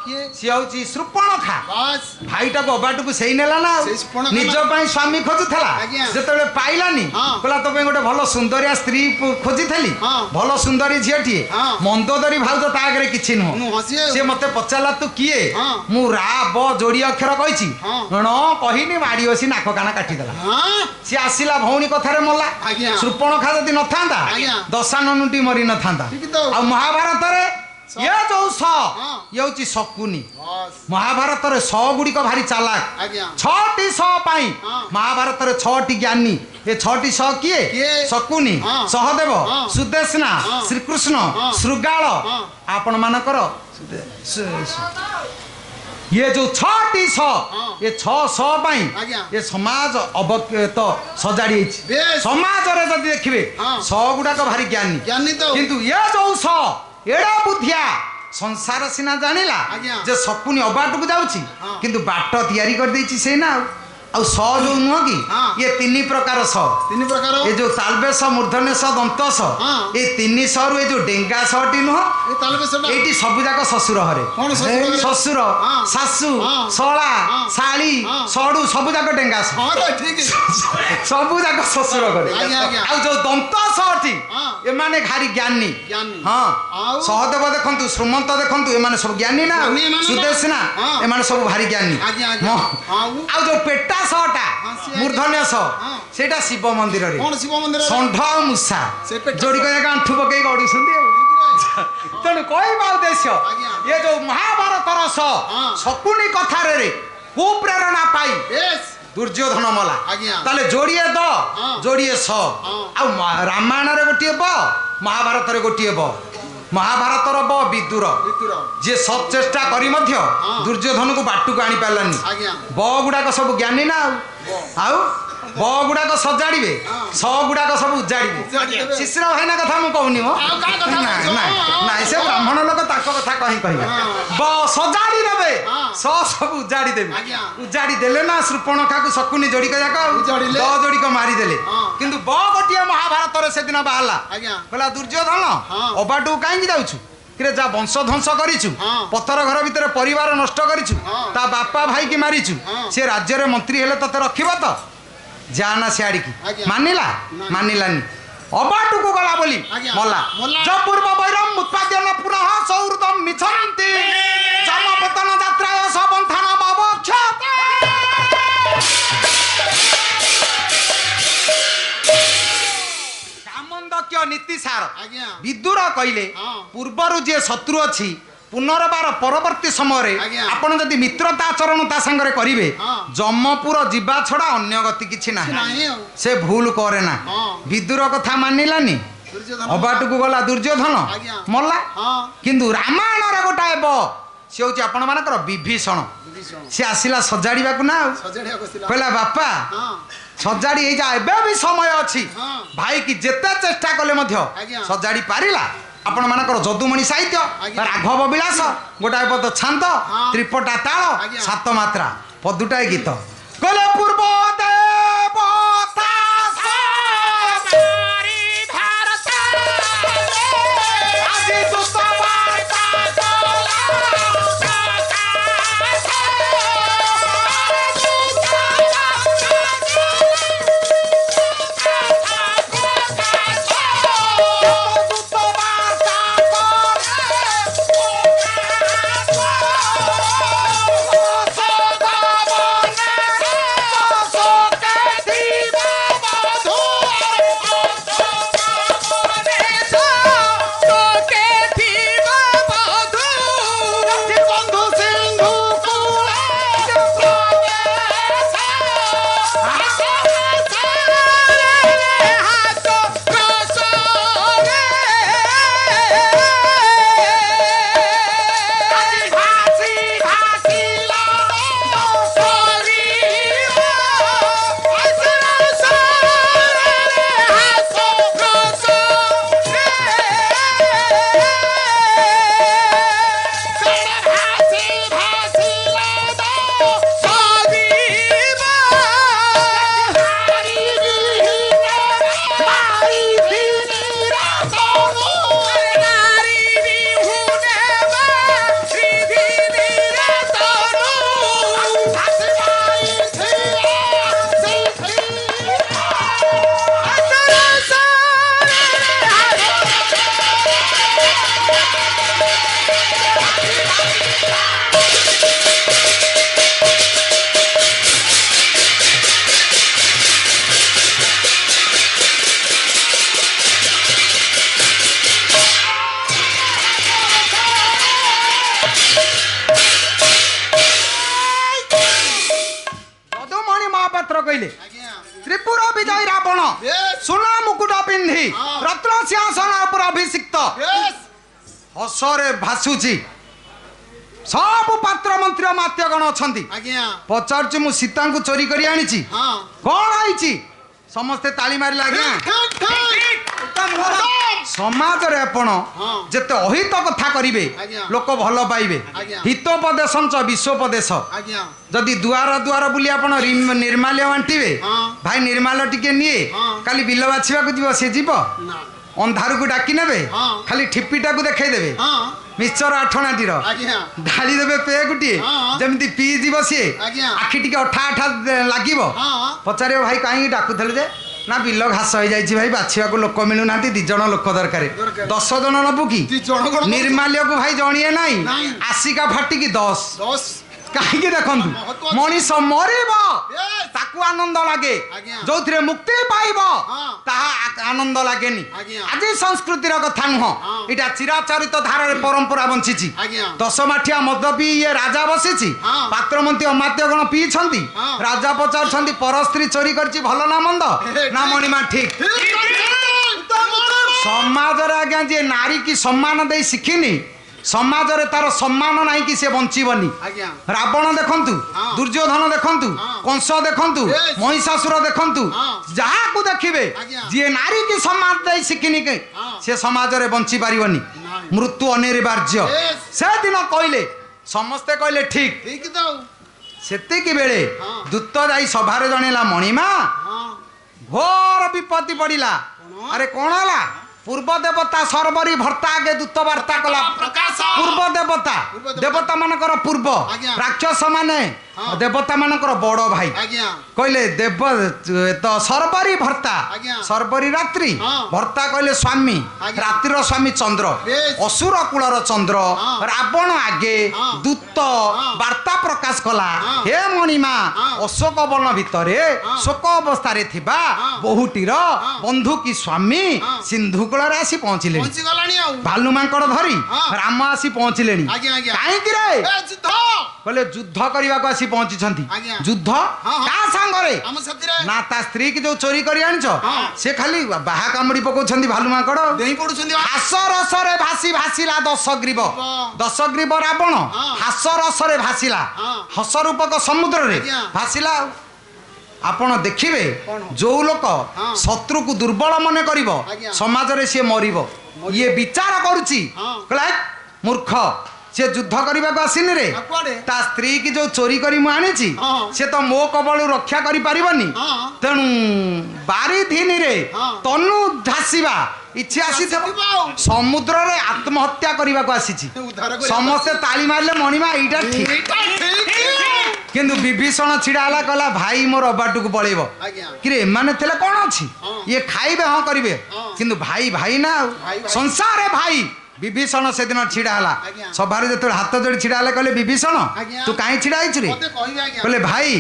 କିଏ? ସିଏ ହଉଛି ଶୃପଣଖା ବାସ୍ ଭାଇଟାକୁ ଅବାଟକୁ ସେଇ ନେଲା ନା ଆଉ। ସେଇ ଶୃପଣଖା ନିଜ ନା। ପାଇଁ ସ୍ୱାମୀ ଖୋଜୁଥିଲା ଆଜ୍ଞା। ଯେତେବେଳେ ପାଇଲାନି ହଁ। କହିଲା ତୋ ପାଇଁ ଗୋଟେ ଭଲ ସୁନ୍ଦରିଆ ସ୍ତ୍ରୀ ଖୋଜିଥିଲି ହଁ। ଭଲ ସୁନ୍ଦରୀ ଝିଅଟିଏ ହଁ। ମନ୍ଦୋଦରୀ ଭାଉଜ ତା ଆଗରେ କିଛି ନୁହଁ ନୁହଁ ସିଏ। ସିଏ ମତେ ପଚାରିଲା ତୁ କିଏ ହଁ। ମୁଁ ରା ବ ଯୋଡିଏ ଅକ୍ଷର କହିଛି ହଁ। ନ କହିନି ମାଡି ବସି ନାକ କାନ କାଟିଦେଲା ହଁ। ସିଏ ଆସିଲା ଭଉଣୀ କଥାରେ ମଲା ଆଜ୍ଞା। ଶୃପଣଖା ଯଦି ନଥାନ୍ତା ଆଜ୍ଞା। ଦଶାନନଟି ମରି ନଥାନ୍ତା ଠିକ ତ। ଆଉ ମହାଭାରତରେ ଇଏ ଯୋଉ ଶ ହଁ। ଇଏ ହଉଛି ଶକୁନି ବାସ୍ ମହାଭାରତରେ ଶ ଗୁଡିକ ଭାରି ଚାଲାକ ଆଜ୍ଞା। 6ଟି ଶ ପାଇଁ ହଁ। ମହାଭାରତରେ 6ଟି ଜ୍ଞାନୀ ଏ ଛଅଟି ସହ କିଏ କିଏ? ଶକୁନି ହଁ। ସହଦେବ ହଁ। ସୁଦେଶନା ହଁ। ଶ୍ରୀକୃଷ୍ଣ ହଁ। ଶୃଗାଳ ହଁ। ଆପଣ ମାନଙ୍କର ଇଏ ଯୋଉ ଛଅଟି ସହ ହଁ। ଏ ଛଅ ସହ ପାଇଁ ଆଜ୍ଞା। ଏ ସମାଜ ଅବକ୍ଷତ ସଜାଡି ହେଇଛି ବେଶ। ସମାଜରେ ଯଦି ଦେଖିବେ ହଁ। ସହ ଗୁଡାକ ଭାରି ଜ୍ଞାନୀ ଜ୍ଞାନୀ ତ କିନ୍ତୁ ଏ ଯୋଉ ସହ ଏଡା ବୁଦ୍ଧିଆ ସଂସାର ସିନା ଜାଣିଲା ଆଜ୍ଞା। ଯେ ଶକୁନି ଅବାଟକୁ ଯାଉଛି ହଁ। କିନ୍ତୁ ବାଟ ତିଆରି କରିଦେଇଛି ସେ ନା ଆଉ ସ ଯୋଉ ନୁହଁ କି ହଁ। ଇଏ ତିନି ପ୍ରକାର ସ ତିନି ପ୍ରକାର ଏ ଯୋଉ ତାଲବେଶ ମୂର୍ଧନ୍ୟ ସ ଦନ୍ତ ସ ହଁ। ଏ ତିନି ସରୁ ଏ ଯୋଉ ଡେଙ୍ଗା ସଟି ନୁହଁ ଏ ତାଲବେଶଟା ଏଇଠି ସବୁ ଯାକ ଶ୍ୱଶୁର ଘରେ କଣ ଶ୍ୱଶୁର ଘରେ? ଶ୍ୱଶୁର ହଁ। ଶାଶୁ ହଁ। ଶଳା ହଁ। ଶାଳୀ ହଁ। ସଡୁ ସବୁ ଯାକ ଡେଙ୍ଗା ସ ହଁ ତ ଠିକ ସବୁ ଯାକ ଶ୍ୱଶୁର ଘରେ ଆଜ୍ଞା, ଆଜ୍ଞା। ଆଉ ଯୋଉ ଦନ୍ତ ସଟି ହଁ। ଏମାନେ ଭାରି ଜ୍ଞାନୀ ଜ୍ଞାନୀ। ହଁ ଆଉ? ସହଦେବ ଦେଖନ୍ତୁ ଶ୍ରୀମନ୍ତ ଦେଖନ୍ତୁ ଏମାନେ ସବୁ ଜ୍ଞାନୀ ନା ଜ୍ଞାନୀ ଏମାନେ ନା? ସୁଦେଶନା ହଁ। ଏମାନେ ସବୁ ଭାରି ଜ୍ଞାନୀ ଆଜ୍ଞା, ଆଜ୍ଞା। ହଁ। ଆଉ? ଆଉ ଯୋଉ ପେଟା ସହଟା ହଁ, ସିଏ ମୂର୍ଧନ୍ୟ ସ ହଁ। ସେଇଟା ଶିବ ମନ୍ଦିରରେ କଣ ଶିବ ମନ୍ଦିର ଷଣ୍ଢ ଆଉ ମୂଷା ସେ ପେଟା ଯୋଡିକ ଯାକ ଆଣ୍ଠୁ ପକେଇ ଗଡୁଛନ୍ତି ଆଉ ତେଣୁ କହିବା ଉଦ୍ଦେଶ୍ୟ ଆଜ୍ଞା। ଏ ଯୋଉ ମହାଭାରତର ସ ହଁ। ଶକୁନି କଥାରେ କୁପ୍ରେରଣା ପାଇ ବେଶ ଦୁର୍ଯ୍ୟୋଧନ ମଲା ଆଜ୍ଞା। ତାହେଲେ ଯୋଡିଏ ଦ ହଁ। ଯୋଡିଏ ସ ହଁ। ଆଉ ରାମାୟଣରେ ଗୋଟିଏ ବ ମହାଭାରତରେ ଗୋଟିଏ ବ ମହାଭାରତର ବ ବିଦୁର ଭିତର ଯିଏ ସତ ଚେଷ୍ଟା କରି ମଧ୍ୟ ହଁ। ଦୁର୍ଯ୍ୟୋଧନକୁ ବାଟକୁ ଆଣି ପାରିଲାନି ଆଜ୍ଞା। ବ ଗୁଡାକ ସବୁ ଜ୍ଞାନୀ ନା ଆଉ ବ ଗୁଡାକ ସଜାଡିବେ ହଁ। ସ ଗୁଡାକ ସବୁ ଉଜାଡିବେ ଉଜାଡିଦେବେ। ଶିଶିର ଭାଇନା କଥା ମୁଁ କହୁନି ମୋ ଆଉ କାହା କଥା ନାଇଁ କହୁଛ? ନାଇଁ ନାଇଁ ସେ ବ୍ରାହ୍ମଣ ଲୋକ ତାଙ୍କ କଥା କହି କହିବେ ହଁ। ବ ସଜାଡି ଦେବେ ହଁ। ସ ସବୁ ଉଜାଡି ଦେବେ ଆଜ୍ଞା। ଉଜାଡି ଦେଲେ ନା ଶୃପଣଖାକୁ ଶକୁନି ଯୋଡିକ ଯାକ ଉଜାଡିଲେ। ଦ ଯୋଡିକ ମାରିଦେଲେ ହଁ। କିନ୍ତୁ ବ ଗୋଟିଏ ମହାଭାରତରେ ସେଦିନ ବାହାରିଲା ଆଜ୍ଞା। କହିଲା ଦୁର୍ଯ୍ୟୋଧନ ହଁ। ଅବାଟକୁ କାହିଁକି ଯାଉଛୁ କିରେ ଯା ବଂଶ ଧ୍ୱଂସ କରିଛୁ ହଁ। ପଥର ଘର ଭିତରେ ପରିବାର ନଷ୍ଟ କରିଛୁ ହଁ। ତା ବାପା ଭାଇକି ମାରିଛୁ ହଁ। ସେ ରାଜ୍ୟରେ ମନ୍ତ୍ରୀ ହେଲେ ତତେ ରଖିବ ତ ଯା ନା ସିଆଡ଼ିକି ଆଜ୍ଞା। ମାନିଲା ନାଇଁ। ମାନିଲାନି ଅବାଟକୁ ଗଲା ବୋଲି ଆଜ୍ଞା। ମଲା ମଲା। ଜପୂର୍ବ ବୈରମ ଉତ୍ପାଦ୍ୟନ ପୁନଃ ସୌହୃଦମ ମିଛନ୍ତି ଜମପତନ ଯାତ୍ରାୟ ସବନ୍ଥାନ ବବକ୍ଷତ କାମନ୍ଦକ୍ୟ ନୀତି ସାର ଆଜ୍ଞା। ବିଦୁର କହିଲେ ହଁ। ପୂର୍ବରୁ ଯିଏ ଶତ୍ରୁ ଅଛି ପୁନର୍ବାର ପରବର୍ତ୍ତୀ ସମୟରେ ଆଜ୍ଞା। ଆପଣ ଯଦି ମିତ୍ରତା ଆଚରଣ ତା ସାଙ୍ଗରେ କରିବେ ହଁ। ଜମପୁର ଯିବା ଛଡା ଅନ୍ୟ ଗତି କିଛି ନାହିଁ ନାହିଁ ଆଉ ସେ ଭୁଲ କରେ ନା ହଁ। ବିଦୁର କଥା ମାନିଲାନି ଦୁର୍ଯ୍ୟୋଧନ ଅବାଟକୁ ଗଲା ଦୁର୍ଯ୍ୟୋଧନ ଆଜ୍ଞା। ମଲା ହଁ। କିନ୍ତୁ ରାମାୟଣରେ ଗୋଟାଏ ବ ସେ ହଉଛି ଆପଣ ମାନଙ୍କର ବିଭୀଷଣ ବିଭୀଷଣ ସେ ଆସିଲା ସଜାଡ଼ିବାକୁ ନା ଆଉ ସଜାଡ଼ିବାକୁ ଆସିଲା କହିଲା ବାପା ହଁ ସଜାଡ଼ି ହେଇଯା ଏବେ ବି ସମୟ ଅଛି ହଁ। ଭାଇ କି ଯେତେ ଚେଷ୍ଟା କଲେ ମଧ୍ୟ ଆଜ୍ଞା। ସଜାଡ଼ି ପାରିଲା ଆପଣ ମାନଙ୍କର ଯଦୁମଣି ସାହିତ୍ୟ ଆଜ୍ଞା। ରାଘବ ବିଳାସ ଗୋଟାଏ ପଦ ଛାନ୍ଦ ହଁ। ତ୍ରିପଟା ତାଳ ଆଜ୍ଞା। ସାତ ମାତ୍ରା ପଦୁଟାଏ ଗୀତ କହିଲେ ପୂର୍ବ ଦେବତା ଆଜି ଦୂତ ବାର୍ତ୍ତା କହିଲେ ଆଜ୍ଞା। ତ୍ରିପୁର ବିଜୟ ରାବଣ Yes. ସୁନା ମୁକୁଟ ପିନ୍ଧି ହଁ। ରତ୍ନ ସିଂହାସନ ଉପରେ ଅଭିଷିକ୍ତ Yes. ହସରେ ଭାସୁଛି। ସବୁ ପାତ୍ର ମନ୍ତ୍ରୀ ମାତ୍ୟଗଣ ଅଛନ୍ତି। ଆଜ୍ଞା ପଚାରୁଛି ମୁଁ ସୀତାଙ୍କୁ ଚୋରି କରି ଆଣିଛି, ହଁ କଣ ହେଇଛି? ସମସ୍ତେ ତାଳି ମାରିଲେ। ଆଜ୍ଞା ଠିକ୍ ଠିକ୍ ସମାଜରେ ଆପଣ ହଁ। ଯେତେ ଅହିତ କଥା କରିବେ ଆଜ୍ଞା। ଲୋକ ଭଲ ପାଇବେ। ଆଜ୍ଞା। ହିତୋପଦେଶଞ୍ଚ ବିଶ୍ୱୋପଦେଶ। ଆଜ୍ଞା ଯଦି ଦୁଆର ଦୁଆର ବୁଲି ଆପଣ ନିର୍ମାଲ୍ୟ ବାଣ୍ଟିବେ, ହଁ। ଭାଇ ନିର୍ମାଲ୍ୟ ଟିକେ ନିଏ, ହଁ। କାଲି ବିଲ ବାଛିବାକୁ ଯିବ, ସେ ଯିବ? ନା ଅନ୍ଧାରକୁ ଡାକି ନେବେ, ହଁ। ଖାଲି ଠିପିଟାକୁ ଦେଖେଇଦେବେ, ହଁ ମିଶ୍ଚର ଆଠଣାଟିର ଆଜ୍ଞା ଢାଳି ଦେବେ ପେ ଗୋଟିଏ, ହଁ। ଯେମିତି ପିଇ ଯିବ ସିଏ, ଆଜ୍ଞା। ଆଖି ଟିକେ ଅଠା ଅଠା ଲାଗିବ। ହଁ ପଚାରିବ ଭାଇ କାହିଁକି ଡାକୁଥିଲେ ଯେ? ନା ବିଲ ଘାସ ହେଇଯାଇଛି ଭାଇ, ବାଛିବାକୁ ଲୋକ ମିଳୁନାହାନ୍ତି, 2 ଜଣ ଲୋକ ଦରକାର। ଦରକାର। 10 ଜଣ ନବୁ କି? 2 ଜଣ କଣ ନିର୍ମାଲ୍ୟକୁ ଭାଇ ଜଣିଏ ନାହିଁ, ନାହିଁ। ଆସିକା ଫାଟିକି 10। 10 କାହିଁକି ଦେଖନ୍ତୁ, ମହତ୍ଵ ଅଛି। ମଣିଷ ମରିବ Yes. ତାକୁ ଆନନ୍ଦ ଲାଗେ, ଆଜ୍ଞା। ଯୋଉଥିରେ ମୁକ୍ତି ପାଇବ ହଁ। ତାହା ଆନନ୍ଦ ଲାଗେନି। ଆଜ୍ଞା। ଆଜି ସଂସ୍କୃତିର କଥା ନୁହଁ, ହଁ। ଏଇଟା ଚିରାଚରିତ ଧାରାରେ ପରମ୍ପରା ବଞ୍ଚିଛି। ଆଜ୍ଞା। 10 ମାଠିଆ ମଦ ପିଇ ଇଏ ରାଜା ବସିଛି, ହଁ। ପାତ୍ରମନ୍ତ୍ରୀ ଅମାତ୍ୟଗଣ ପିଇଛନ୍ତି, ହଁ। ରାଜା ପଚାରୁଛନ୍ତି ପର ସ୍ତ୍ରୀ ଚୋରି କରିଛି ଭଲ ନା ମନ୍ଦ? ନା ମଣିମା ଠିକ? ସମାଜରେ ଆଜ୍ଞା ଯିଏ ନାରୀ କି ସମ୍ମାନ ଦେଇ ଶିଖିନି, ସମାଜରେ ତାର ସମ୍ମାନ ନାହିଁ କି ସେ ବଞ୍ଚିବନି। ଆଜ୍ଞା ରାବଣ ଦେଖନ୍ତୁ, ହଁ। ଦୁର୍ଯ୍ୟୋଧନ ଦେଖନ୍ତୁ, ହଁ। କଂସ ଦେଖନ୍ତୁ, Yes. ମହିଷାସୁର ଦେଖନ୍ତୁ, ହଁ। ଯାହାକୁ ଦେଖିବେ ଆଜ୍ଞା। ଯିଏ ନାରୀ କି ସମ୍ମାନ ଦେଇ ଶିଖିନି ହଁ। ସେ ସମାଜରେ ବଞ୍ଚି ପାରିବନି, ନାଇଁ। ମୃତ୍ୟୁ ଅନିବାର୍ଯ୍ୟ। Yes. ସେଦିନ କହିଲେ, ସମସ୍ତେ କହିଲେ ଠିକ। ଠିକ୍ ତ ସେତିକି ବେଳେ ହଁ। ଦୂତ ଯାଇ ସଭାରେ ଜଣେଇଲା, ମଣିମା ହଁ ଘୋର ବିପତ୍ତି ପଡିଲା। କଣ? ଆରେ କଣ ହେଲା? ପୂର୍ବ ଦେବତା ସର୍ବରୀ ଭର୍ତ୍ତା ଆଗେ ଦୂତ ବାର୍ତ୍ତା କଲା। ପ୍ରକାଶ ପୂର୍ବ ଦେବତା, ପୂର୍ବ ଦେବତା। ଦେବତା ମାନଙ୍କର ପୂର୍ବ, ଆଜ୍ଞା। ରାକ୍ଷସ ମାନେ ହଁ। ଦେବତା ମାନଙ୍କର ବଡ ଭାଇ। ଆଜ୍ଞା କହିଲେ ଦେବ ତ ସର୍ବରୀ ଭର୍ତ୍ତା, ଆଜ୍ଞା। ସର୍ବରୀ ରାତ୍ରି, ହଁ। ଭର୍ତ୍ତା କହିଲେ ସ୍ୱାମୀ, ଆଜ୍ଞା। ରାତ୍ରିର ସ୍ୱାମୀ ଚନ୍ଦ୍ର, ବେଶ। ଅସୁର କୁଳର ଚନ୍ଦ୍ର, ହଁ। ରାବଣ ଆଗେ ହଁ। ଦୂତ ହଁ। ବାର୍ତ୍ତା ପ୍ରକାଶ କଲା। ହଁ। ହେ ମଣିମା, ହଁ। ଅଶୋକ ବନ ଭିତରେ ହଁ। ଶୋକ ଅବସ୍ଥାରେ ଥିବା ହଁ। ବହୁଟିର ହଁ। ବନ୍ଧୁ କି ସ୍ୱାମୀ ହଁ। ସିନ୍ଧୁ କୂଳରେ ଆସି ପହଞ୍ଚିଲେଣି। ପହଞ୍ଚିଗଲାଣି ଆଉ ଭାଲୁ ମାଙ୍କଡ ଧରି ହଁ। ରାମ ଆସି ପହଞ୍ଚିଲେଣି। ଆଜ୍ଞା ଆଜ୍ଞା କାହିଁକି ରେ? ଏ ଯୁଦ୍ଧ କହିଲେ ଯୁଦ୍ଧ କରିବାକୁ ଆସି ପହଞ୍ଚିଛନ୍ତି। ଆଜ୍ଞା। ଯୁଦ୍ଧ ହଁ, ହଁ। କାହା ସାଙ୍ଗରେ? ଆମ ସାଥିରେ ନା ତା ସ୍ତ୍ରୀ କି ଯୋଉ ଚୋରି କରି ଆଣିଛ, ହଁ। ସେ ଖାଲି ବାହା କାମୁଡି ପକଉଛନ୍ତି ଭାଲୁ ମାଙ୍କଡ। ଦେଇ ପଡୁଛନ୍ତି ହାସ ରସରେ ଭାସି ଭାସିଲା ଦଶଗ୍ରୀବ। ହଁ। ଦଶଗ୍ରୀବ ରାବଣ ହଁ। ହାସ ରସରେ ଭାସିଲା, ହଁ। ହସ ରୂପକ ସମୁଦ୍ରରେ ଆଜ୍ଞା। ଭାସିଲା। ଆଉ ଆପଣ ଦେଖିବେ, କଣ? ଯୋଉ ଲୋକ ହଁ। ଶତ୍ରୁକୁ ଦୁର୍ବଳ ମନେ କରିବ, ଆଜ୍ଞା। ସମାଜରେ ସିଏ ମରିବ। ଇଏ ବିଚାର କରୁଛି, ହଁ। କହିଲା "ହେ, ମୂର୍ଖ, ସେ ଯୁଦ୍ଧ କରିବାକୁ ଆସିନି ରେ। ଆଉ କୁଆଡେ? ତା ସ୍ତ୍ରୀ କି ଯୋଉ ଚୋରି କରି ମୁଁ ଆଣିଛି, ହଁ। ସେ ତ ମୋ କବଳରୁ ରକ୍ଷା କରିପାରିବନି। ହଁ। ତେଣୁ ବାରିଧିନୀରେ ହଁ। ତନୁ ଧାସିବା ଇଚ୍ଛା ଆସିଥିବ, ଆସିଥିବ ଆଉ। ସମୁଦ୍ରରେ ଆତ୍ମହତ୍ୟା କରିବାକୁ ଆସିଛି। ଉଦ୍ଧାର କରିବାକୁ ସମସ୍ତେ ତାଳି ମାରିଲେ, ମଣିମା ଏଇଟା ଠିକ। ଏଇଟା ଠିକ୍। କିନ୍ତୁ ବିଭୀଷଣ ଛିଡା ହେଲା, କହିଲା ଭାଇ ମୋର ଅବାଟକୁ ପଳେଇବ। ଆଜ୍ଞା କିରେ ଏମାନେ ଥିଲେ କଣ ଅଛି, ହଁ। ଇଏ ଖାଇବେ ହଁ କରିବେ, ହଁ। କିନ୍ତୁ ଭାଇ ଭାଇ ନା ଆଉ ଭାଇ, ଭାଇ। ସଂସାରେ ଭାଇ। ବିଭୀଷଣ ସେଦିନ ଛିଡା ହେଲା, ଆଜ୍ଞା। ସଭାରେ ଯେତେବେଳେ ହାତ ଯୋଡି ଛିଡା ହେଲେ, କହିଲେ ବିଭୀଷଣ ଆଜ୍ଞା। ତୁ କାହିଁ ଛିଡା ହେଇଛୁ ରେ? ମତେ କହିବେ ଆଜ୍ଞା କହିଲେ ଭାଇ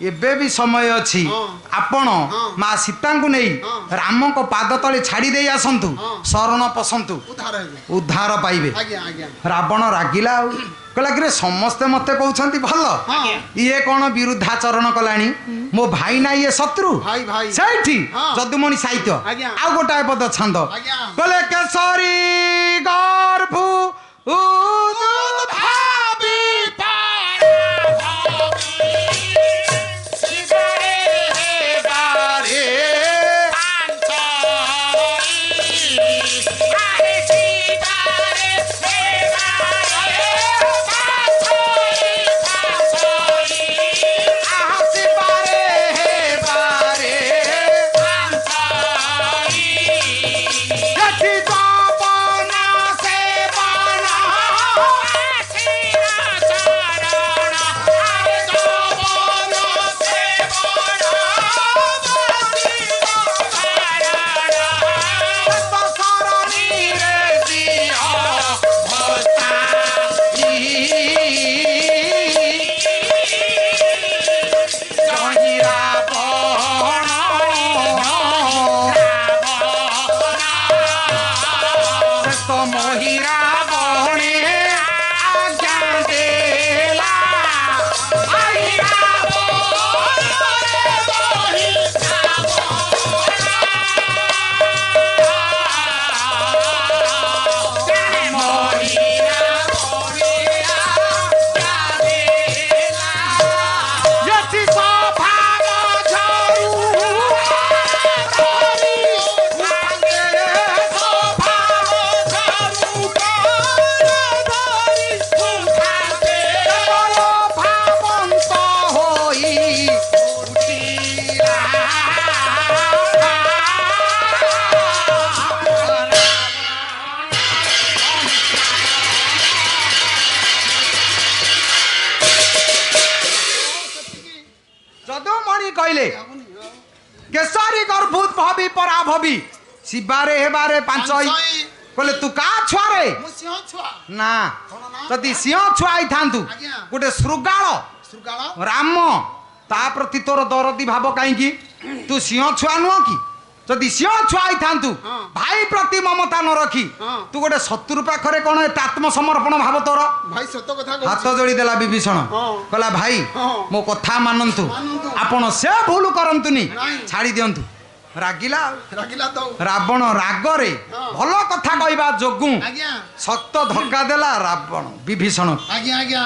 ଏବେ ବି ସମୟ ଅଛି, ହଁ। ଆପଣ ହଁ। ମା ସୀତାଙ୍କୁ ନେଇ ହଁ। ରାମଙ୍କ ପାଦ ତଳେ ଛାଡି ଦେଇ ଆସନ୍ତୁ, ହଁ। ଶରଣ ପଶନ୍ତୁ, ଉଦ୍ଧାର ହେବେ ଉଦ୍ଧାର ପାଇବେ। ଆଜ୍ଞା ଆଜ୍ଞା ରାବଣ ରାଗିଲା ଆଉ କହିଲା, କିରେ ସମସ୍ତେ ମତେ କହୁଛନ୍ତି ଭଲ, ହଁ। ଇଏ କଣ ବିରୁଦ୍ଧାଚରଣ କଲାଣି? ମୋ ଭାଇ ନା ଇଏ ଶତ୍ରୁ? ଭାଇ, ଭାଇ। ସେଇଠି ହଁ। ଯଦୁମଣି ସାହିତ୍ୟ ଆଜ୍ଞା। ଆଉ ଗୋଟାଏ ପଦ ଛାନ୍ଦ, ଆଜ୍ଞା। କହିଲେ କେଶରୀ ଗର୍ଭୁ ଭାବି ଶିବରେ ପାରେ ଆରେ ଶିବରେ ଆସିପାରେ ହେବାରେ ଏଠି ଜପନ ସେବନ କହିଲେ କେଶରୀ ଗର୍ଭୁତ ଭବି ପରା ଭବି ଶିବାରେ ହେବାରେ ପାଞ୍ଚ କହିଲେ ତୁ କା ଛୁଆରେ ମୁଁ ସିଂହ ଛୁଆ ନା ଯଦି ସିଂହ ଛୁଆ ହେଇଥାନ୍ତୁ ଆଜ୍ଞା। ଗୋଟେ ଶୃଗାଳ ଶୃଗାଳ ରାମ ତା ପ୍ରତି ତୋର ଦରଦି ଭାବ କାହିଁକି ତୁ ସିଂହ ଛୁଆ ନୁହଁ କି ଯଦି ସିଂହ ଛୁଆ ହେଇଥାନ୍ତୁ ହଁ। ଭାଇ ପ୍ରତି ମମତା ନ ରଖି ହଁ। ତୁ ଗୋଟେ ଶତ୍ରୁ ପାଖରେ କଣ ଏତେ ଆତ୍ମସମର୍ପଣ ଭାବ ତୋର ଭାଇ ସତ କଥା ହାତ କହୁଛି ଯୋଡ଼ି ଦେଲା ବିଭୀଷଣ ହଁ। କହିଲା ଭାଇ ହଁ। ମୋ କଥା ମାନନ୍ତୁ ମାନନ୍ତୁ। ଆପଣ ସେ ଭୁଲ କରନ୍ତୁନି ନାଇଁ। ଛାଡ଼ି ଦିଅନ୍ତୁ ରାଗିଲା ଆଉ। ରାଗିଲା ତ ରାବଣ ରାଗରେ ହଁ। ଭଲ କଥା କହିବା ଯୋଗୁଁ ଆଜ୍ଞା ଶକ୍ତ ଧକ୍କା ଦେଲା ରାବଣ ବିଭୀଷଣ ଆଜ୍ଞା ଆଜ୍ଞା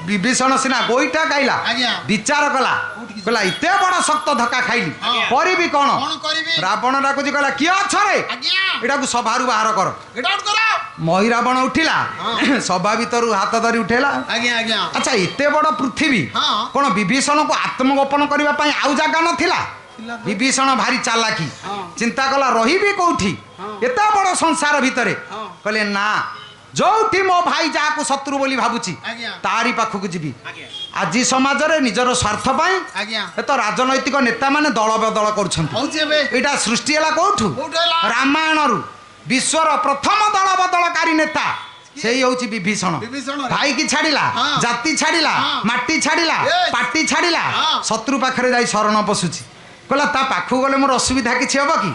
ବିଭୀଷଣ ସିନା ଗୋଇଠା ଖାଇଲା ଆଜ୍ଞା। ବିଚାର କଲା କୋଉଠିକି କହିଲା ଏତେ ବଡ ଶକ୍ତ ଧକ୍କା ଖାଇଲି ହଁ। କରିବି କଣ କଣ କରିବି ରାବଣ ଡାକୁଛି କହିଲା କିଏ ଅଛରେ ଆଜ୍ଞା ଏଟାକୁ ସଭାରୁ ବାହାର କର ଗେଟ୍ ଆଉଟ୍ କର ମହି ରାବଣ ଉଠିଲା ହଁ। ସଭା ଭିତରୁ ହାତ ଧରି ଉଠେଇଲା ଆଜ୍ଞା ଆଜ୍ଞା ଆଚ୍ଛା ଏତେ ବଡ ପୃଥିବୀ ହଁ। କଣ ବିଭୀଷଣକୁ ଆତ୍ମଗୋପନ କରିବା ପାଇଁ ଆଉ ଜାଗା ନଥିଲା ଥିଲା ତ। ବିଭୀଷଣ ଭାରି ଚାଲାକି ହଁ। ଚିନ୍ତା କଲା ରହିବି କୋଉଠି ହଁ। ଏତେ ବଡ ସଂସାର ଭିତରେ ହଁ। କହିଲେ ନା ଯୋଉଠି ମୋ ଭାଇ ଯାହାକୁ ଶତ୍ରୁ ବୋଲି ଭାବୁଛି ଆଜ୍ଞା ତାରି ପାଖକୁ ଯିବି ଆଜି ସମାଜରେ ନିଜର ସ୍ୱାର୍ଥ ପାଇଁ ଆଜ୍ଞା ଏ ତ ରାଜନୈତିକ ନେତାମାନେ ଦଳ ବଦଳ କରୁଛନ୍ତି ହଉଛି ଏବେ ଏଇଟା ସୃଷ୍ଟି ହେଲା କୋଉଠୁ କୋଉଠୁ ହେଲା? ରାମାୟଣରୁ ବିଶ୍ୱର ପ୍ରଥମ ଦଳ ବଦଳକାରୀ ନେତା ସେଇ ହଉଛି ବିଭୀଷଣ ବିଭୀଷଣ ରେ। ଭାଇକି ଛାଡ଼ିଲା ହଁ। ଜାତି ଛାଡ଼ିଲା ହଁ। ମାଟି ଛାଡ଼ିଲା Yes। ପାଟି ଛାଡ଼ିଲା ହଁ। ଶତ୍ରୁ ପାଖରେ ଯାଇ ଶରଣ ପଶୁଛି କହିଲା ତା ପାଖକୁ ଗଲେ ମୋର ଅସୁବିଧା କିଛି ହବ କି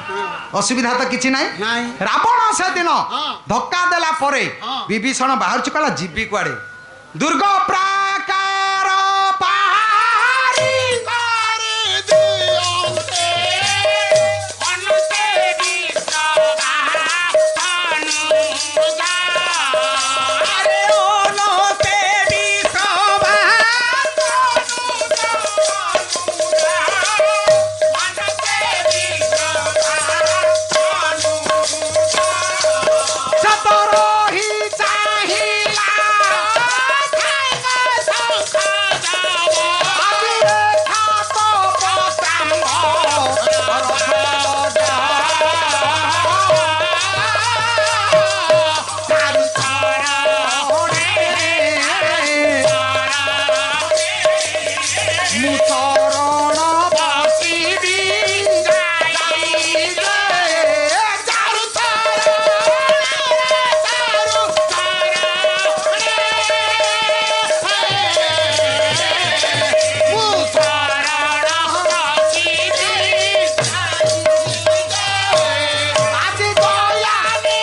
ଅସୁବିଧା ତ କିଛି ନାହିଁ ନାହିଁ। ରାବଣ ସେଦିନ ହଁ। ଧକ୍କା ଦେଲା ପରେ ହଁ। ବିଭୀଷଣ ବାହାରୁଛି କହିଲା ଯିବି କୁଆଡେ ଦୁର୍ଗ ପ୍ରାକାର ପାହାରୀ ସତରହି ଚାହିଁଲା ଆଦିରେ ଖାତ ମୁଁ ଶରଣ ବସିବି ଆଜି ଦୟାନି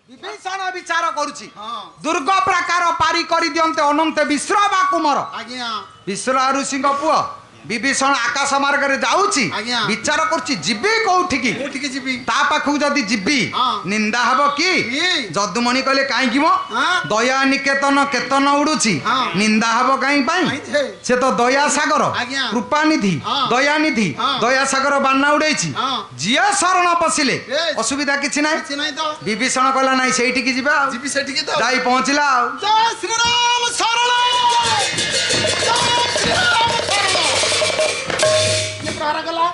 ବିଭୀଷଣ ବିଚାର କରୁଛି ହଁ ଦୁର୍ଗ ପ୍ରାକାର ପାରି କରି ଦିଅନ୍ତେ ଅନନ୍ତେ ବିଶ୍ର ବା କୁମର ଆଜ୍ଞା ବିଶ୍ର ଋଷିଙ୍କ ପୁଅ ବିଭୀଷଣ ଆକାଶ ମାର୍ଗରେ ଯାଉଛି ଆଜ୍ଞା। ବିଚାର କରୁଛି ଯିବି କୋଉଠିକି କୋଉଠିକି ଯିବି ତା ପାଖକୁ ଯଦି ଯିବି ହଁ। ନିନ୍ଦା ହବ କି କି? ଯଦୁମଣି କହିଲେ କାହିଁକି ମ ହଁ। ଦୟା ନିକେତନ କେତନ ଉଡୁଛି ହଁ। ନିନ୍ଦା ହବ କାହିଁ ପାଇଁ କାହିଁ ଯେ? ସେ ତ ଦୟା ସାଗର ଆଜ୍ଞା। କୃପାନିଧି ହଁ। ଦୟାନିଧି ହଁ। ଦୟା ସାଗର ବାନା ଉଡେଇଛି ହଁ। ଯିଏ ଶରଣ ପଶିଲେ Yes। ଅସୁବିଧା କିଛି ନାହିଁ କିଛି ନାହିଁ ତ ବିଭୀଷଣ କହିଲା ନାଇଁ ସେଇଠିକି ଯିବା ଆଉ ଯିବି ସେଠିକି ତ ଯାଇ ପହଞ୍ଚିଲା ଆଉ ଜୟ ଶ୍ରୀରାମ ଶରଣ ଜୟ ଶ୍ରୀରାମ ଶରଣ କିଏ ପ୍ରହାର କଲା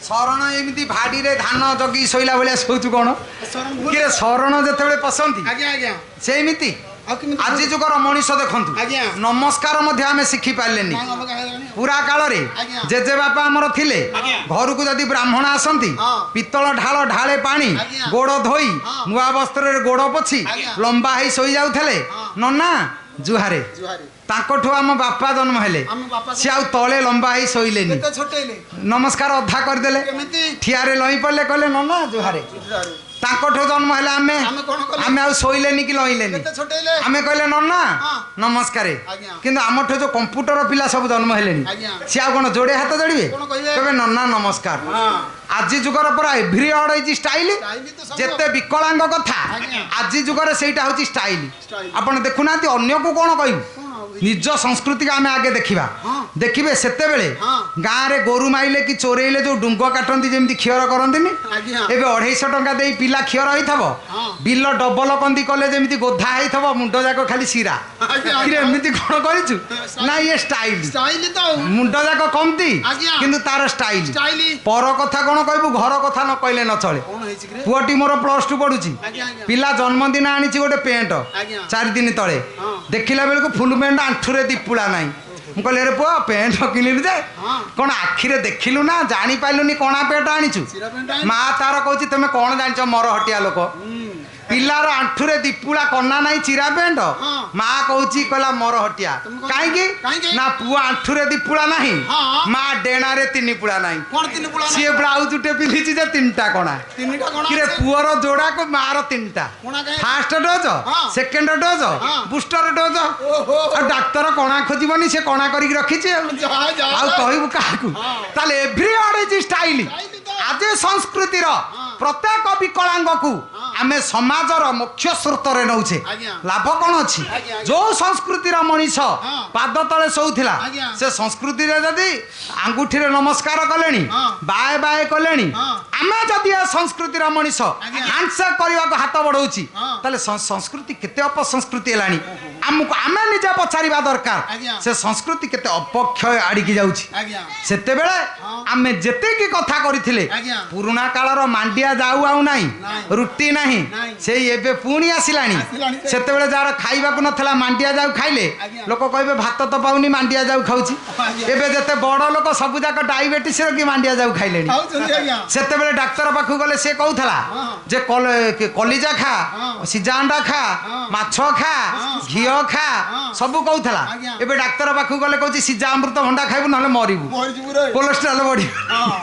ଶରଣ ଏମିତି ଭାଡିରେ ଧାନ ଜଗି ଶୋଇଲା ଭଳିଆ ଶୋଉଛୁ କଣ ଶରଣ ଭୁଲ କିରେ ଶରଣ ଯେତେବେଳେ ପଶନ୍ତି ଆଜ୍ଞା ଆଜ୍ଞା ସେମିତି ଆଉ କେମିତି ଆଜି ଯୁଗର ମଣିଷ ଦେଖନ୍ତୁ ଆଜ୍ଞା। ନମସ୍କାର ମଧ୍ୟ ଆମେ ଶିଖି ପାରିଲେନି ନାଇଁ ଅବକା ହେଇଗଲାଣି ଆଉ। ପୁରା କାଳରେ ଆଜ୍ଞା। ଜେଜେବାପା ଆମର ଥିଲେ ଆଜ୍ଞା। ଘରକୁ ଯଦି ବ୍ରାହ୍ମଣ ଆସନ୍ତି ହଁ। ପିତ୍ତଳ ଢାଳ ଢାଳେ ପାଣି ଆଜ୍ଞା। ଗୋଡ ଧୋଇ ହଁ। ନୂଆ ବସ୍ତ୍ରରେ ଗୋଡ ପୋଛି ଆଜ୍ଞା। ଲମ୍ବା ହେଇ ଶୋଇ ଯାଉଥିଲେ ହଁ। ନନା ଜୁହାରେ ଜୁହାରି ତାଙ୍କଠୁ ଆମ ବାପା ଜନ୍ମ ହେଲେ ଆମ ବାପା ସେ ଆଉ ତଳେ ଲମ୍ବା ହେଇ ଶୋଇଲେନି କେତେ ଛୋଟେଇଲେ ନମସ୍କାର ଅଧା କରିଦେଲେ କେମିତି ଠିଆରେ ଲଇଁ ପଡିଲେ କହିଲେ ନନା ଜୁହାରେ ଜୁହାରି ତାଙ୍କଠୁ ଜନ୍ମ ହେଲେ ଆମେ ଆମେ କଣ କଲେ? ଆମେ ଆଉ ଶୋଇଲେନି କି ଲଇଲେନି କେତେ ଛୋଟେଇଲେ ଆମେ କହିଲେ ନନା ହଁ। ନମସ୍କାର ଆଜ୍ଞା। କିନ୍ତୁ ଆମଠୁ ଯୋଉ କମ୍ପ୍ୟୁଟର ପିଲା ସବୁ ଜନ୍ମ ହେଲେଣି ଆଜ୍ଞା। ସିଏ ଆଉ କଣ ଯୋଡେ ହାତ ଯୋଡ଼ିବେ କଣ କହିବେ? କହିବେ ନନା ନମସ୍କାର ହଁ ଆଜି ଯୁଗର ପୁରା ଏଭ୍ରି ଅର୍ଡ ହେଇଛି ଷ୍ଟାଇଲ ଷ୍ଟାଇଲ ତ ସବୁ ଯେତେ ବିକଳାଙ୍ଗ କଥା ଆଜ୍ଞା। ଆଜି ଯୁଗରେ ସେଇଟା ହଉଛି ଷ୍ଟାଇଲ ଷ୍ଟାଇଲ। ଆପଣ ଦେଖୁନାହାନ୍ତି ଅନ୍ୟକୁ କଣ କହିବୁ କଣ ଆଉ निज संस्कृति आम आगे देखा हाँ। देखिए सेतेबेले हाँ। गाँव में गोरु माइले कि चोरेइले जो डुंग काटती जमी क्षीर करती आज्ञा। एवं 250 टंका दे पिला क्षीर होइथबो हाँ। बिल डबल कंदी कले जमी गोधा होइथबो मुंड जाक खाली शिरा आज्ञा। कि एमती कौन करिछु ना ये स्टाइल स्टाइल तो मुंड जाक कमती आज्ञा। किंतु तार स्टाइल स्टाइल पर कथा कौन कहबू घर कथा न कहले न चले कौन है चिकरे पुअटी मोर +2 पढुची आज्ञा आज्ञा पिला जन्मदिन आनी गोटे पेंट आज्ञा। 4 दिन तले हाँ। देखिला बेलू फुल पेंट आंठुरे दीपुला नाई ମୁଁ କହିଲି ଆରେ ପୁଅ ପେଣ୍ଟ କିଣିଲୁ ଯେ ହଁ। କ'ଣ ଆଖିରେ ଦେଖିଲୁ ନା ଜାଣିପାରିଲୁନି କଣା ପେଣ୍ଟ ଆଣିଛୁ ଚିରା ପେଣ୍ଟ ଆଣିଛୁ। ମା ତାର କହୁଛି ତମେ କ'ଣ ଜାଣିଛ ମର ହଟିଆ ଲୋକ ପିଲାର ଆଣ୍ଠୁରେ ଦୀପୁଳା କନା ନାହିଁ ଚିରା ପେଣ୍ଟ ହଁ। ମା କହୁଛି କହିଲା ମର ହଟିଆ ତମେ କଣ- କାହିଁକି କାହିଁକି? ନା ପୁଅ ଆଣ୍ଠୁରେ ଦୀପୁଳା ନାହିଁ ହଁ। ମା ଡେଣାରେ 3 ପୁଳା ନାହିଁ କଣ ତିନି ପୁଳା ସିଏ ବ୍ଲାଉଜ ଟେ ପିନ୍ଧିଛି ଯେ 3ଟା କଣା ତିନିଟା କଣ କିରେ ଅଛି? ପୁଅର ଯୋଡ଼ାକୁ ମାର 3ଟା କଣା କାହିଁ? ଫାଷ୍ଟ ଡୋଜ ହଁ। ସେକେଣ୍ଡ ଡୋଜ ହଁ। ବୁଷ୍ଟର ଡୋଜ ଓହୋ। ଆଉ ଡାକ୍ତର କଣା ଖୋଜିବନି ସେ କଣା କରିକି ରଖିଛି ଆଉ ଯାହା ଯାହା ଆଉ କହିବୁ କାହାକୁ ହଁ। ତାହେଲେ every ad is style style ତ। ଆଜି ସଂସ୍କୃତିର ପ୍ରତ୍ୟେକ ବିକଳାଙ୍ଗକୁ ଆମେ ସମାଜର ମୁଖ୍ୟ ସ୍ରୋତରେ ନଉଛେ ଆଜ୍ଞା। ଲାଭ କ'ଣ ଅଛି ଆଜ୍ଞା, ଆଜ୍ଞା। ଯୋଉ ସଂସ୍କୃତିର ମଣିଷ ହଁ। ପାଦ ତଳେ ଶୋଉଥିଲା ଆଜ୍ଞା। ସେ ସଂସ୍କୃତିରେ ଯଦି ଆଙ୍ଗୁଠିରେ ନମସ୍କାର କଲେଣି ହଁ। ବାଏ ବାଏ କଲେଣି ହଁ। ଆମେ ଯଦି ଏ ସଂସ୍କୃତିର ମଣିଷ ଆଜ୍ଞା। ହ୍ୟାଣ୍ଡସେକ୍ କରିବାକୁ ହାତ ବଢଉଛି ହଁ। ତାହେଲେ ସଂସ୍କୃତି କେତେ ଅପସଂସ୍କୃତି ହେଲାଣି ଆମକୁ ଆମେ ନିଜେ ପଚାରିବା ଦରକାର ଆଜ୍ଞା। ସେ ସଂସ୍କୃତି କେତେ ଅପକ୍ଷୟ ଆଡ଼ିକି ଯାଉଛି ଆଜ୍ଞା ସେତେବେଳେ ହଁ। ଆମେ ଯେତିକି କଥା କରିଥିଲେ ଆଜ୍ଞା। ପୁରୁଣା କାଳର ମାଣ୍ଡିଆ ଯାଉ ଆଉ ନାହିଁ ନାହିଁ। ରୁଟି ନାହିଁ ନାହିଁ। ସେଇ ଏବେ ପୁଣି ଆସିଲାଣି ଆସିଲାଣି ସେ। ସେତେବେଳେ ଯାହାର ଖାଇବାକୁ ନଥିଲା ମାଣ୍ଡିଆ ଯାଉ ଖାଇଲେ ଆଜ୍ଞା। ଲୋକ କହିବେ ଭାତ ତ ପାଉନି ମାଣ୍ଡିଆ ଯାଉ ଖାଉଛି ଆଜ୍ଞା। ଏବେ ଯେତେ ବଡ଼ ଲୋକ ସବୁ ଯାକ ଡାଇବେଟିସ କି ମାଣ୍ଡିଆ ଯାଉ ଖାଇଲେଣି ଖାଉଛନ୍ତି ଆଜ୍ଞା ସେତେବେଳେ ଡାକ୍ତର ପାଖକୁ ଗଲେ ସେ କହୁଥିଲା ହଁ। ଯେ କଲିଜା ଖା ହଁ। ସିଝା ଅଣ୍ଡା ଖା ହଁ। ମାଛ ଖା ହଁ। ଘିଅ ଖା ହଁ। ସବୁ କହୁଥିଲା ଆଜ୍ଞା। ଏବେ ଡାକ୍ତର ପାଖକୁ ଗଲେ କହୁଛି ସିଝା ଅମୃତ ଭଣ୍ଡା ଖାଇବୁ ନହେଲେ ମରିବୁ ମରିଯିବୁ ରେ କୋଲେଷ୍ଟ୍ରଲ ବଢିବ ହଁ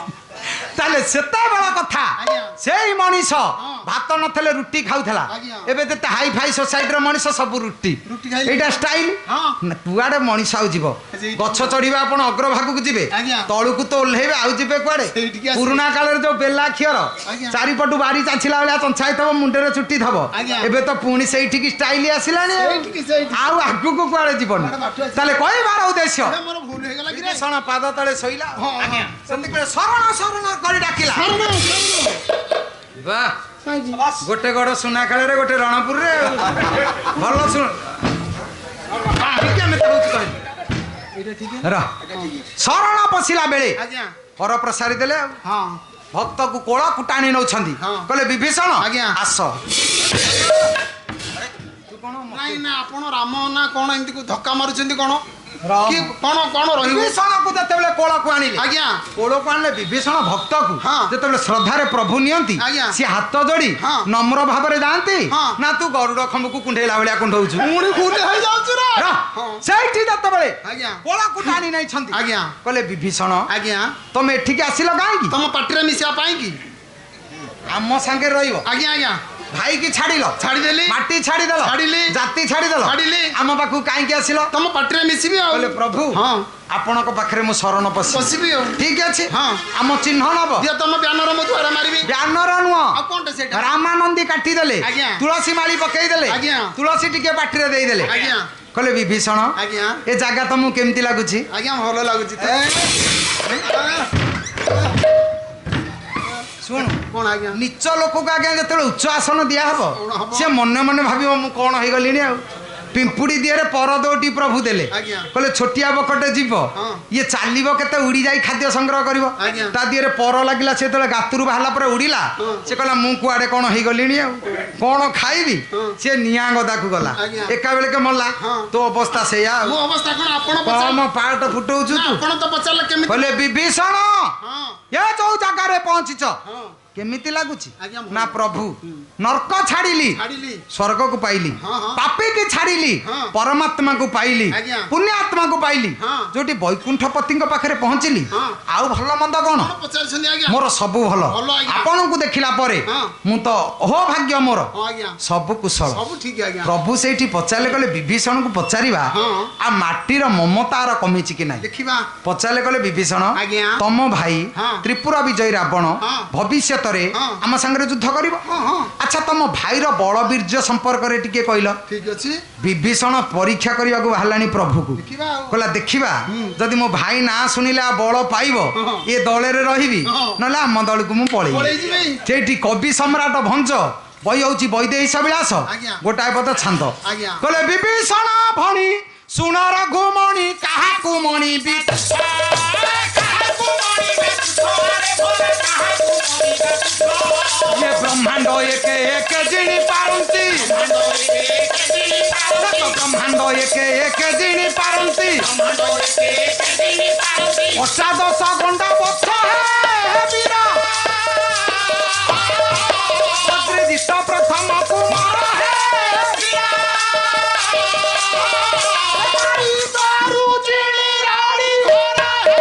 ତାହେଲେ ସେତେବେଳ କଥା ଆଜ୍ଞା। ସେଇ ମଣିଷ ହଁ। ଭାତ ନଥିଲେ ରୁଟି ଖାଉଥିଲା ଆଜ୍ଞା। ଏବେ ଯେତେ ହାଇ ଫାଇ ସୋସାଇଟିର ମଣିଷ ସବୁ ରୁଟି ରୁଟି ଖାଇଲେ। ଏଇଟା ଷ୍ଟାଇଲ ହଁ। କୁଆଡେ ମଣିଷ ଆଉ ଯିବ ସେଇଠି। ଗଛ ଚଢିବେ ଆପଣ ଅଗ୍ରଭାଗକୁ ଯିବେ ଆଜ୍ଞା। ତଳକୁ ତ ଓହ୍ଲେଇବେ ଆଉ ଯିବେ କୁଆଡେ ସେଇଠିକି ଆସିବେ। ପୁରୁଣା କାଳରେ ଯୋଉ ବେଲା ଖିଅର ଆଜ୍ଞା। ଚାରିପଟୁ ବାରି ଚାଚିଲା ଭଳିଆ ଚଞ୍ଚା ହେଇଥିବ ମୁଣ୍ଡରେ ଚୁଟି ଥବ ଆଜ୍ଞା। ଏବେ ତ ପୁଣି ସେଇଠିକି ଷ୍ଟାଇଲ ଆସିଲାଣି ଆଉ। ସେଇଠିକି, ସେଇଠିକି। ଆଉ ଆଗକୁ କୁଆଡେ ଯିବନି କୁଆଡେ ବାଟ ଅଛି? ତାହେଲେ କହିବାର ଉଦ୍ଦେଶ୍ୟ ଏ ମୋର ଭୁଲ ହେଇଗଲା କି ରେ ବିଭୀଷଣ ପାଦ ତଳେ ଶୋଇଲା ହଁ, ହଁ। ସେତିକି ଶରଣ ଶରଣ କରି ଡାକିଲା ବାଃ ଗୋଟେ ଗଡ଼ ସୁନାଖାଳରେ ଗୋଟେ ରଣପୁରରେ ଆଉ। ଭଲ ଶୁଣ ଶରଣ ପଶିଲା ବେଳେ ଆଜ୍ଞା ପର ପ୍ରସାରି ଦେଲେ ଆଉ ହଁ ଭକ୍ତକୁ କୋଳ କୁଟାଣି ନଉଛନ୍ତି ହଁ। କହିଲେ ବିଭୀଷଣ ଆଜ୍ଞା। ଆସ ନାଇଁ ନା ଆପଣ ରାମ ନା କଣ ଏମିତି ଧକ୍କା ମାରୁଛନ୍ତି କଣ ରାମ। କି କଣ କଣ ରହିବ ବିଭୀଷଣକୁ ଯେତେବେଳେ କୋଳକୁ ଆଣିଲେ ଆଜ୍ଞା କୋଳକୁ ଆଣିଲେ ବିଭୀଷଣ ଭକ୍ତକୁ ହଁ। ଯେତେବେଳେ ଶ୍ରଦ୍ଧାରେ ପ୍ରଭୁ ନିଅନ୍ତି ଆଜ୍ଞା। ସିଏ ହାତ ଯୋଡି ହଁ। ନମ୍ର ଭାବରେ ଯାଆନ୍ତି ହଁ। ନା ତୁ ଗରୁଡ ଖମ୍ବକୁ କୁଣ୍ଢେଇଲା ଭଳିଆ କୁଣ୍ଢଉଛୁ ପୁଣି ଭୁଲ ହେଇଯାଉଛି ରେ ରହ। ହଁ। ସେଇଠି ଯେତେବେଳେ ଆଜ୍ଞା କୋଳକୁ ଟାଣି ନେଇଛନ୍ତି ଆଜ୍ଞା କହିଲେ ବିଭୀଷଣ ଆଜ୍ଞା ତମେ ଏଠିକି ଆସିଲ କାହିଁକି ତମ ପାଟିରେ ମିଶିବା ପାଇଁ କି ଆମ ସାଙ୍ଗରେ ରହିବ ଆଜ୍ଞା ଆଜ୍ଞା ଭାଇକି ଛାଡ଼ିଲ ଛାଡ଼ିଦେଲି ମାଟି ଛାଡ଼ିଦେଲ ଛାଡ଼ିଲି। ଜାତି ଛାଡ଼ିଦେଲ ଛାଡ଼ିଲି। ଆମ ପାଖକୁ କାହିଁକି ଆସିଲ ତମ ପାଟିରେ ମିଶିବି ଆଉ କହିଲେ ପ୍ରଭୁ ହଁ ଆପଣଙ୍କ ପାଖରେ ମୁଁ ଶରଣ ପଶିବି ପଶିବି ଆଉ ଠିକ ଅଛି ହଁ। ଆମ ଚିହ୍ନ ନବ ଦିଅ ତମ ବ୍ୟାନର ମୁଁ ଦୁଆରେ ମାରିବି ବ୍ୟାନର ନୁହଁ ଆଉ କଣଟା ସେଇଟା ରାମାନନ୍ଦୀ କାଟିଦେଲେ ଆଜ୍ଞା। ତୁଳସୀ ମାଳି ପକେଇଦେଲେ ଆଜ୍ଞା। ତୁଳସୀ ଟିକେ ପାଟିରେ ଦେଇଦେଲେ ଆଜ୍ଞା କହିଲେ ବିଭୀଷଣ ଆଜ୍ଞା ଏ ଜାଗା ତମକୁ କେମିତି ଲାଗୁଛି ଆଜ୍ଞା ଭଲ ଲାଗୁଛି ତ ଶୁଣୁ କଣ ଆଜ୍ଞା ନିଚ ଲୋକକୁ ଆଜ୍ଞା ଯେତେବେଳେ ଉଚ୍ଚ ଆସନ ଦିଆହବ କଣ ହବ? ସେ ମନେ ମନେ ଭାବିବ ମୁଁ କଣ ହେଇଗଲିଣି ଆଉ ପିମ୍ପୁଡ଼ି ଦିହରେ ପରଦୋଟି ପ୍ରଭୁ ଦେଲେ ଆଜ୍ଞା। କହିଲେ ଛୋଟିଆ ବକଟେ ଯିବ ହଁ। ଇଏ ଚାଲିବ କେତେ ଉଡ଼ି ଯାଇ ଖାଦ୍ୟ ସଂଗ୍ରହ କରିବ ଆଜ୍ଞା। ତା ଦିହରେ ପର ଲାଗିଲା ସେ ଯେତେବେଳେ ଗାତରୁ ବାହାରିଲା ପରେ ଉଡ଼ିଲା ହଁ। ସେ କହିଲା ମୁଁ କୁଆଡ଼େ କଣ ହେଇଗଲିଣି ଆଉ କଣ ଖାଇବି ହଁ। ସିଏ ନିଆଁ ଗଦାକୁ ଗଲା ଆଜ୍ଞା। ଏକା ବେଳକେ ମଲା ହଁ। ତୋ ଅବସ୍ଥା ସେଇଆ ଆଉ ମୋ ଅବସ୍ଥା କଣ ଆପଣ କମ ପଚାରିଲେ ପାଟ ଫୁଟଉଛୁ ନା, ତୁ ଆପଣ ତ ପଚାରିଲେ କେମିତି କହିଲେ ବିଭୀଷଣ ହଁ ଏ ଯୋଉ ଜାଗାରେ ପହଞ୍ଚିଛ ହଁ କେମିତି ଲାଗୁଛି ଆଜ୍ଞା, ଭଲ। ନା ପ୍ରଭୁ ନର୍କ ଛାଡ଼ିଲି ଛାଡ଼ିଲି ସ୍ୱର୍ଗକୁ ପାଇଲି ହଁ, ହଁ। ପାପୀକି ଛାଡ଼ିଲି ହଁ। ପରମାତ୍ମାକୁ ପାଇଲି ଆଜ୍ଞା। ପୁଣ୍ୟାତ୍ମାକୁ ପାଇଲି ହଁ। ଯୋଉଠି ବୈକୁଣ୍ଠପତିଙ୍କ ପାଖରେ ପହଞ୍ଚିଲି ହଁ। ଆଉ ଭଲ ମନ୍ଦ କଣ କଣ ପଚାରିଛନ୍ତି ଆଜ୍ଞା ମୋର ସବୁ ଭଲ ଭଲ ଆଜ୍ଞା। ଆପଣଙ୍କୁ ଦେଖିଲା ପରେ ହଁ। ମୁଁ ତ ଅହୋଭାଗ୍ୟ ମୋର ହଁ ଆଜ୍ଞା ସବୁ କୁଶଳ ସବୁ ଠିକ ଆଜ୍ଞା ପ୍ରଭୁ ସେଇଠି ପଚାରିଲେ କହିଲେ ବିଭୀଷଣକୁ ପଚାରିବା ହଁ। ଆଉ ମାଟିର ମମତାର କମିଛି କି ନାହିଁ ଦେଖିବା ପଚାରିଲେ କହିଲେ ବିଭୀଷଣ ଆଜ୍ଞା। ତମ ଭାଇ ହଁ। ତ୍ରିପୁରା ବିଜୟୀ ରାବଣ ହଁ। ଭବିଷ୍ୟତ ଭବିଷ୍ୟତରେ ହଁ। ଆମ ସାଙ୍ଗରେ ଯୁଦ୍ଧ କରିବ। ହଁ ହଁ ଆଚ୍ଛା ତମ ଭାଇର ବଳବୀର୍ଯ୍ୟ ସମ୍ପର୍କରେ ଟିକେ କହିଲ। ଠିକ ଅଛି ବିଭୀଷଣ ପରୀକ୍ଷା କରିବାକୁ ବାହାରିଲାଣି ପ୍ରଭୁକୁ। ଦେଖିବା ଆଉ କହିଲା ଦେଖିବା ଯଦି ମୋ ଭାଇ ନାଁ ଶୁଣିଲେ ବଳ ପାଇବ ଏ ଦଳରେ ରହିବି ନହେଲେ ଆମ ଦଳକୁ ମୁଁ ପଳେଇବି। ପଳେଇଯିବି। ସେଇଠି କବି ସମ୍ରାଟ ଭଞ୍ଜ ବହି ହଉଛି ବୈଦେହୀଶ ବିଳାସ ଆଜ୍ଞା। ଗୋଟାଏ ପଦ ଛାନ୍ଦ। ଆଜ୍ଞା। କହିଲେ ବିଭୀଷଣ ଭଣୀ ଶୁଣ ରଘୁମଣି କାହାକୁ ମଣିବି ये ब्रह्मांड एक एक जिणी पारंती ब्रह्मांड एक जिणी पारंती अष्टादश गंडा बक्ष है वीरा अग्रदिष्ट प्रथम कुमार है दारू जिणी रानी घोड़ा है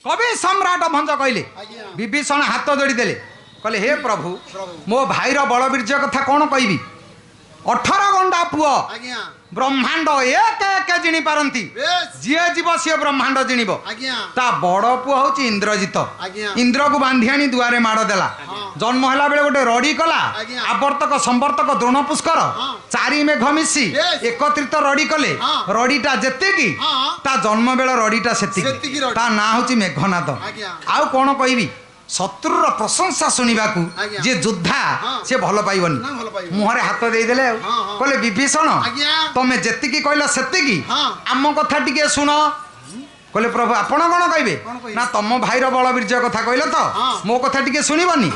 कवि सम्राट भंज कहले आज्ञा। विभीषण हाथ जोड़ी देले कहले हे प्रभु मो भाईर बलबीर्य कथा कौन कहबी 18 गंडा पुओ आज्ञा ब्रह्मांड एक एक जिणी पारंती बेस जी जीव सी ब्रह्मांड जिणीब आज्ञा ता बड़ पुओ हूँ इंद्रजित आज्ञा। इंद्र को बांधी आनी दुआरे माड़ देला जन्म है बेले गोटे रड़ी कला आज्ञा। आवर्तक संवर्तक द्रोण पुष्कर हाँ। चारि मेघ मिशी Yes। एकत्रित रड़ी कले हाँ। रड़ीटा जेतिकी हाँ। ता जन्म बेल रड़ीटा सेतिकी सेतिकी रड़ी। ता ना हूँ मेघनाद आज्ञा। आउ कौन कहबी शत्रुर प्रशंसा शुणवाकू आज्ञा। जे योद्धा हाँ। से भल पाइबनी ना भल पाइबनी। मुहरे हाथ देदेले हाँ, हाँ। कहले विभीषण आज्ञा। तमे जेतिकी कहला सेतिकी हाँ। आम कथा टिके शुण कहले प्रभु आपण कौन कहबे कौन कहबे? ना तम भाईर बलबीर्य कथा कहले तो हाँ। मो कथा टिके शुणिबनी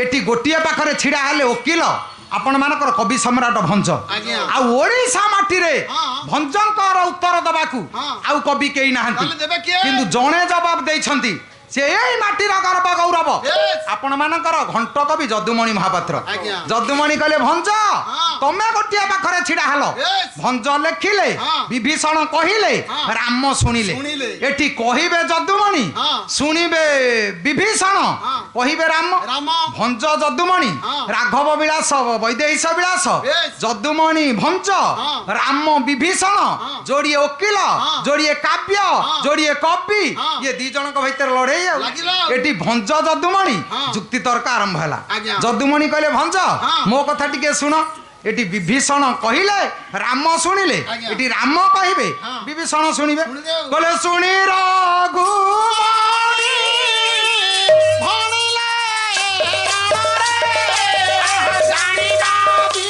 एटी गोटिए पाखरे छिड़ा हेले वकील आपण मानकर कवि सम्राट भंज आज्ञा। आ ओडिशा माटी रे हाँ। भंजंकर उत्तर दबाकू हाँ। आउ कवि केही नाहंती ताले देबे किए? किंतु जणे जवाब देइछंती से एई माटीर गर्व गौरव Yes। आपण मानकर घंट कवि जदुमणि महापात्र आज्ञा। जदुमणि कहले भंज हाँ। तमे गोटिए पाखरे छिड़ा हेलो Yes। भंज लेखिले हाँ। विभीषण कहिले हाँ। राम शुणिले शुणिले। एठी कहिबे जदुमणि हाँ। शुणिबे विभीषण हाँ। कहिबे राम राम भंज जदुमणि हाँ। राघव विलास वैदेहीश विलास Yes। जदुमणि भंज हाँ। राम विभीषण जोड़िए वकील हाँ। जोड़िए काव्य हाँ। जोड़िए कवि हाँ। ये दी जनक भीतर लड़े लागिला। एटी भंज जदुमणि हाँ। जुक्ति तर्क आरंभ है आज्ञा। जदुमणि कहले भंज हाँ। मो कथा टिके शुण एटी विभीषण कहिले राम शुणिले आज्ञा। एटी राम कहिबे हाँ। विभीषण शुणिबे शुणिदेव। कहले शुणि रघुमणि भणिले रणरे जानिबा वीरेन्द्र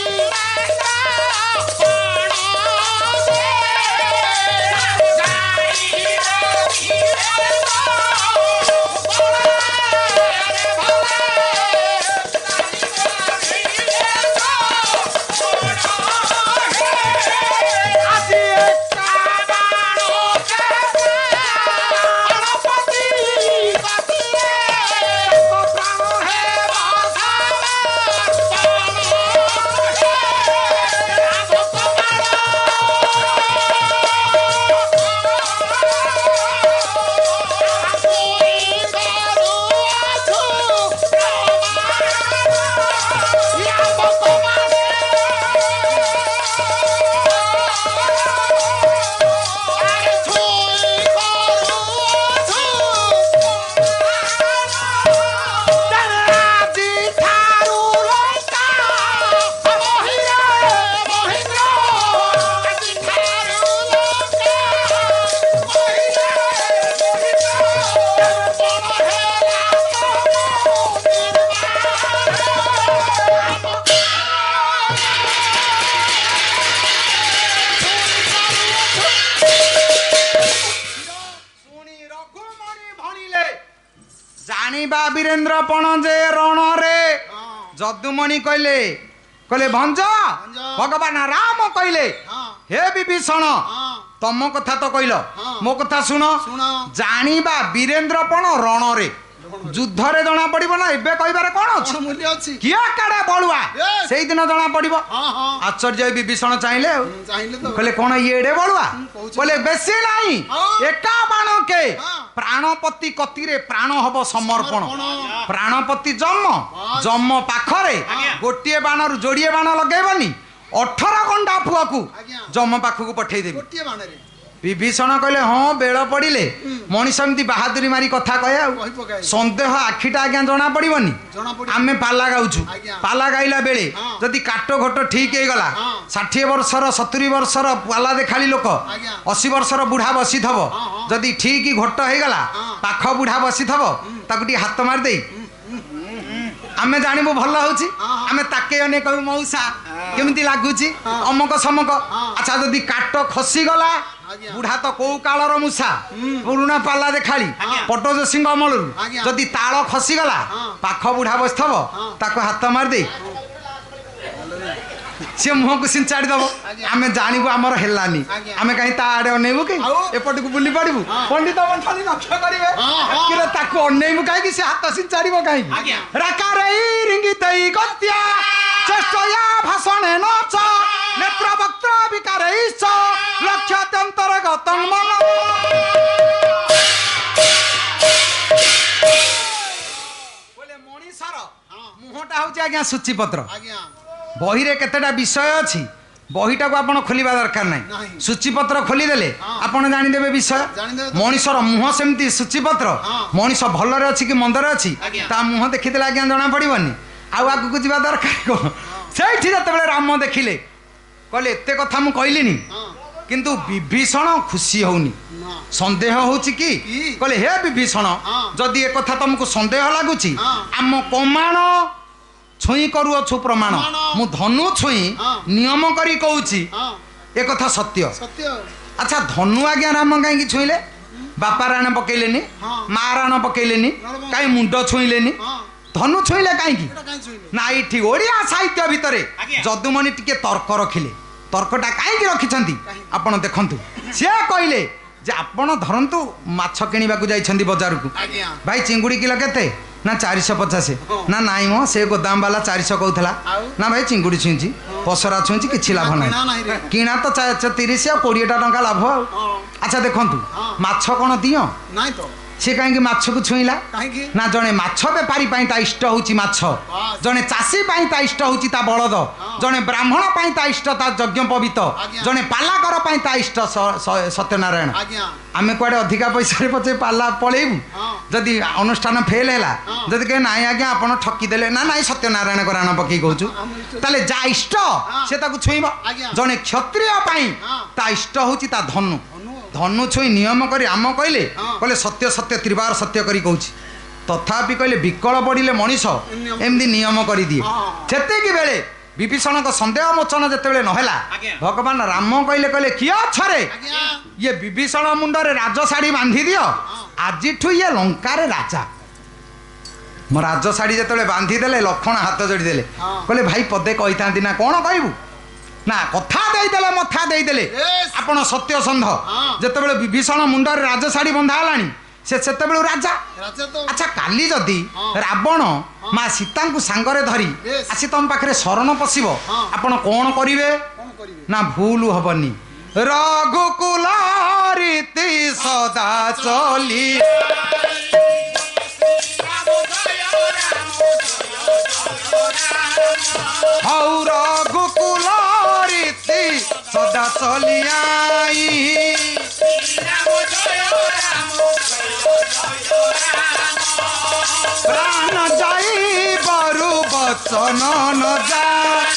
जानिबा वीरेन्द्र पण जे रणरे जदुमणि कहले कहले भंज भगवान राम कहले हाँ। हे विभीषण हाँ। तम कथा तो कहल हाँ। मो कथा शुण शुण। जानिबा वीरेन्द्र पण रणरे ଯୁଦ୍ଧରେ ଜଣା ପଡିବ ନା ଏବେ କହିବାରେ କଣ ଅଛି କଣ ମୂଲ୍ୟ ଅଛି କିଏ କାଡେ ବଳୁଆ Yes. ସେଇଦିନ ଜଣା ପଡିବ ହଁ ହଁ ଆଶ୍ଚର୍ଯ୍ୟ ବିଭୀଷଣ ଚାହିଁଲେ ଆଉ ଚାହିଁଲେ ତ କହିଲେ କଣ ଇଏ ଏଡେ ବଳୁଆ କହୁଛି। କହିଲେ ବେଶୀ ନାହିଁ ହଁ। ଏକା ବାଣକେ ହଁ। ପ୍ରାଣପତି କତିରେ ପ୍ରାଣ ହବ ସମର୍ପଣ ସମର୍ପଣ। ପ୍ରାଣପତି ଜମ ବାସ୍। ଜମ ପାଖରେ ଗୋଟିଏ ବାଣରୁ ଯୋଡିଏ ବାଣ ଲଗେଇବନି 18 ଗଣ୍ଡା ପୁଅକୁ ଆଜ୍ଞା। ଜମ ପାଖକୁ ପଠେଇଦେବି ଗୋଟିଏ ବାଣରେ ବିଭୀଷଣ କହିଲେ ହଁ ବେଳ ପଡିଲେ ମଣିଷ ଏମିତି ବାହାଦୁରୀ ମାରି କଥା କହେ ଆଉ କହି ପକାଏ ସନ୍ଦେହ ଆଖିଟା ଆଜ୍ଞା ଜଣା ପଡିବନି ଜଣା ପଡିବ ଆମେ ପାଲା ଗାଉଛୁ ଆଜ୍ଞା। ପାଲା ଗାଇଲା ବେଳେ ହଁ। ଯଦି କାଟ ଘୋଟ ଠିକ ହେଇଗଲା ହଁ। 60 ବର୍ଷର 70 ବର୍ଷର ପାଲା ଦେଖାଳି ଲୋକ ଆଜ୍ଞା। 80 ବର୍ଷର ବୁଢା ବସିଥବ ହଁ, ହଁ। ଯଦି ଠିକ ଘୋଟ ହେଇଗଲା ହଁ। ପାଖ ବୁଢା ବସିଥବ ତାକୁ ଟିକେ ହାତ ମାରିଦେଇ ଆମେ ଜାଣିବୁ ଭଲ ହଉଛି ହଁ। ଆମେ ତାକେ ଅନେକ କହିବୁ ମଉସା କେମିତି ଲାଗୁଛି ଅମକ ସମକ ଆଚ୍ଛା ଯଦି କାଟ ଖସିଗଲା ଆଜ୍ଞା। ବୁଢା ତ କୋଉ କାଳର ମୂଷା ପୁରୁଣା ପାଲା ଦେଖାଳି ପଟ୍ଟଯୋଶୀଙ୍କ ଅମଳରୁ ଆଜ୍ଞା। ଯଦି ତାଳ ଖସିଗଲା ହଁ। ପାଖ ବୁଢା ବସିଥବ ତାକୁ ହାତ ମାରିଦେଇ ସିଏ ମୁହଁକୁ ସିଞ୍ଚାଡ଼ି ଦବ ଆଜ୍ଞା। ଆମେ ଜାଣିବୁ ଆମର ହେଲାନି ଆଜ୍ଞା। ଆମେ କାହିଁ ତା ଆଡେ ଅନେଇବୁ କି ଆଉ? ଏପଟକୁ ବୁଲି ପଡିବୁ ପଣ୍ଡିତ ମଣ୍ଟଳୀ ଲକ୍ଷ୍ୟ କରିବେ ହଁ। କିରେ ତାକୁ ଅନେଇବୁ କାହିଁକି ସେ ହାତ ସିଞ୍ଚାଡ଼ିବ କାହିଁକି ଆଜ୍ଞା। ରାକାରେ ରିଙ୍ଗିତେଇ ଗତ୍ୟା ଚେଷ୍ଟୟା ଭାଷଣେ ନଚ ନେତ୍ର ବକ୍ତ୍ର ବିକାରେ ଇସ ଲକ୍ଷ୍ୟ ତନ୍ତର ଗତଂ ମନ ବୋଲେ ମଣିଷର ମୁହଁଟା ହଉଛି ଆଜ୍ଞା ସୂଚୀପତ୍ର ଆଜ୍ଞା ବହିରେ କେତେଟା ବିଷୟ ଅଛି ବହିଟାକୁ ଆପଣ ଖୋଲିବା ଦରକାର ନାହିଁ ନାହିଁ। ସୂଚୀପତ୍ର ଖୋଲିଦେଲେ ଆପଣ ଜାଣିଦେବେ ବିଷୟ ଜାଣିଦେବେ ତ। ମଣିଷର ମୁହଁ ସେମିତି ସୂଚୀପତ୍ର ହଁ। ମଣିଷ ଭଲରେ ଅଛି କି ମନ୍ଦରେ ଅଛି ଆଜ୍ଞା। ତା ମୁହଁ ଦେଖିଦେଲେ ଆଜ୍ଞା ଜଣା ପଡିବନି ଆଉ ଆଗକୁ ଯିବା ଦରକାର କଣ ସେଇଠି ଯେତେବେଳେ ରାମ ଦେଖିଲେ କହିଲେ ଏତେ କଥା ମୁଁ କହିଲିନି ହଁ କିନ୍ତୁ ବିଭୀଷଣ ଖୁସି ହଉନି ନା ସନ୍ଦେହ ହଉଛି କି କି? କହିଲେ ହେ ବିଭୀଷଣ ହଁ। ଯଦି ଏ କଥା ତମକୁ ସନ୍ଦେହ ଲାଗୁଛି ହଁ। ଆମ କମାଣ ଛୁଇଁ କରୁଅଛୁ ପ୍ରମାଣ ପ୍ରମାଣ। ମୁଁ ଧନୁ ଛୁଇଁ ହଁ। ନିୟମ କରି କହୁଛି ହଁ ଏ କଥା ସତ୍ୟ ସତ୍ୟ ଆଚ୍ଛା ଧନୁ ଆଜ୍ଞା ରାମ କାହିଁକି ଛୁଇଁଲେ ବାପା ରାଣ ପକେଇଲେନି ହଁ। ମା ରାଣ ପକେଇଲେନି କାହିଁ ମୁଣ୍ଡ ଛୁଇଁଲେନି ହଁ ଧନୁ ଛୁଇଁଲେ କାହିଁକି ଏଟା କାହିଁ ଛୁଇଁଲେ ନା ଏଇଠି ଓଡିଆ ସାହିତ୍ୟ ଭିତରେ ଆଜ୍ଞା। ଯଦୁମଣି ଟିକେ ତର୍କ ରଖିଲେ ତର୍କଟା କାହିଁକି ରଖିଛନ୍ତି କାହିଁକି? ଆପଣ ଦେଖନ୍ତୁ ସିଏ କହିଲେ ଯେ ଆପଣ ଧରନ୍ତୁ ମାଛ କିଣିବାକୁ ଯାଇଛନ୍ତି ବଜାରକୁ ଆଜ୍ଞା ଭାଇ ଚିଙ୍ଗୁଡି କିଲୋ କେତେ ନା 450 ନା ନାଇଁ ମ ସେ ଗୋଦାମ ବାଲା 400 କହୁଥିଲା ଆଉ? ନା ଭାଇ ଚିଙ୍ଗୁଡି ଛୁଇଁଛି ପସରା ଛୁଇଁଛି କିଛି ଲାଭ କିଣା ନାହିଁ ନାହିଁ ରେ। କିଣା ତ 30 ଆଉ 20ଟା ଟଙ୍କା ଲାଭ ଆଉ ହଁ ଆଚ୍ଛା ଦେଖନ୍ତୁ ହଁ। ମାଛ କଣ ଦିଅ ନାଇଁ ତ ସେ କାହିଁକି ମାଛକୁ ଛୁଇଁଲା କାହିଁକି ନା ଜଣେ ମାଛ ବେପାରୀ ପାଇଁ ତା ଇଷ୍ଟ ହଉଛି ମାଛ ବାସ୍। ଜଣେ ଚାଷୀ ପାଇଁ ତା ଇଷ୍ଟ ହଉଛି ତା ବଳଦ ଜଣେ ବ୍ରାହ୍ମଣ ପାଇଁ ତା ଇଷ୍ଟ ତା ଯଜ୍ଞ ପବିତ ଆଜ୍ଞା। ଜଣେ ପାଲାକର ପାଇଁ ତା ଇଷ୍ଟ ସତ୍ୟନାରାୟଣ ଆଜ୍ଞା ଆମେ କୁଆଡେ ଅଧିକା ପଇସାରେ ପଛେ ପାଲା ପଳେଇବୁ ହଁ। ଯଦି ଅନୁଷ୍ଠାନ ଫେଲ ହେଲା ହଁ। ଯଦି କହେ ନାଇଁ ଆଜ୍ଞା ଆପଣ ଠକିଦେଲେ ନା ନାଇଁ ସତ୍ୟନାରାୟଣଙ୍କ ରାଣ ପକେଇ କହୁଛୁ ଆମ ଇଷ୍ଟ- ତାହେଲେ ଯା ଇଷ୍ଟ ସେ ତାକୁ ଛୁଇଁବ ଆଜ୍ଞା। ଜଣେ କ୍ଷତ୍ରିୟ ପାଇଁ ହଁ। ତା ଇଷ୍ଟ ହଉଛି ତା ଧନୁ ଧନୁ। ଧନୁ ଛୁଇଁ ନିୟମ କରି ଆମ କହିଲେ ହଁ। କହିଲେ ସତ୍ୟ ସତ୍ୟ ତ୍ରିବାର ସତ୍ୟ କରି କହୁଛି ତଥାପି କହିଲେ ବିକଳ ପଡ଼ିଲେ ମଣିଷ ନିୟମ। ଏମିତି ନିୟମ କରିଦିଏ ହଁ। ସେତିକି ବେଳେ ବିଭୀଷଣଙ୍କ ସନ୍ଦେହ ମୋଚନ ଯେତେବେଳେ ନହେଲା ଆଜ୍ଞା। ଭଗବାନ ରାମ କହିଲେ କିଏ ଅଛରେ ଆଜ୍ଞା ଇଏ ବିଭୀଷଣ ମୁଣ୍ଡରେ ରାଜଶାଢ଼ୀ ବାନ୍ଧି ଦିଅ ଆଜିଠୁ ଇଏ ଲଙ୍କାରେ ରାଜା ମୋ ରାଜଶାଢ଼ୀ ଯେତେବେଳେ ବାନ୍ଧିଦେଲେ ଲକ୍ଷ୍ମଣ ହାତ ଯୋଡ଼ିଦେଲେ ହଁ। କହିଲେ ଭାଇ ପଦେ କହିଥାନ୍ତି ନା କଣ କହିବୁ ନା କଥା ଦେଇଦେଲେ ମଥା ଦେଇଦେଲେ Yes. ଆପଣ ସତ୍ୟସନ୍ଧ ହଁ। ଯେତେବେଳେ ବିଭୀଷଣ ମୁଣ୍ଡରେ ରାଜଶାଢ଼ୀ ବନ୍ଧା ହେଲାଣି ସେ ସେତେବେଳୁ ରାଜା ରାଜା ତ ଆଚ୍ଛା କାଲି ଯଦି ହଁ। ରାବଣ ମା ସୀତାଙ୍କୁ ସାଙ୍ଗରେ ଧରି Yes. ଆସି ତମ ପାଖରେ ଶରଣ ପଶିବ ହଁ। ଆପଣ କଣ କରିବେ କଣ କରିବେ ନା ଭୁଲ ହବନି ରଘୁକୁଲ ରୀତି ସଦା ଚଲି ହଉ ରଘୁକୁଲ ରୀତି ସଦା ଚଲିଆଇ ପ୍ରାଣ ଯାଇ ବରୁ ବଚନ ନ ଯାଇ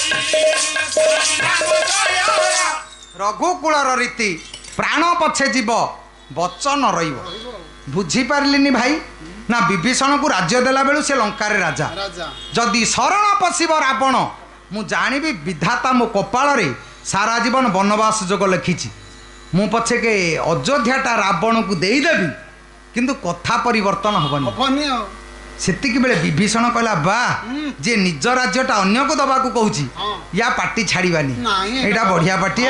ରଘୁକୁଳର ରୀତି ପ୍ରାଣ ପଛେ ଯିବ ବଚନ ରହିବ ବୁଝିପାରିଲିନି ଭାଇ ନା ବିଭୀଷଣକୁ ରାଜ୍ୟ ଦେଲା ବେଳୁ ସେ ଲଙ୍କାରେ ରାଜା ରାଜା ଯଦି ଶରଣ ପଶିବ ରାବଣ ମୁଁ ଜାଣିବି ବିଧାତା ମୋ କପାଳରେ ସାରା ଜୀବନ ବନବାସ ଯୋଗ ଲେଖିଛି ମୁଁ ପଛକେ ଅଯୋଧ୍ୟାଟା ରାବଣକୁ ଦେଇଦେବି କିନ୍ତୁ କଥା ପରିବର୍ତ୍ତନ ହବନି ହବନି ଆଉ ସେତିକି ବେଳେ ବିଭୀଷଣ କହିଲା ବା ଯେ ନିଜ ରାଜ୍ୟଟା ଅନ୍ୟକୁ ଦବାକୁ କହୁଛି ୟା ପାଟି ଛାଡ଼ିବାନି ନାଇଁ, ଏଇଟା ବଢିଆ ପାଟି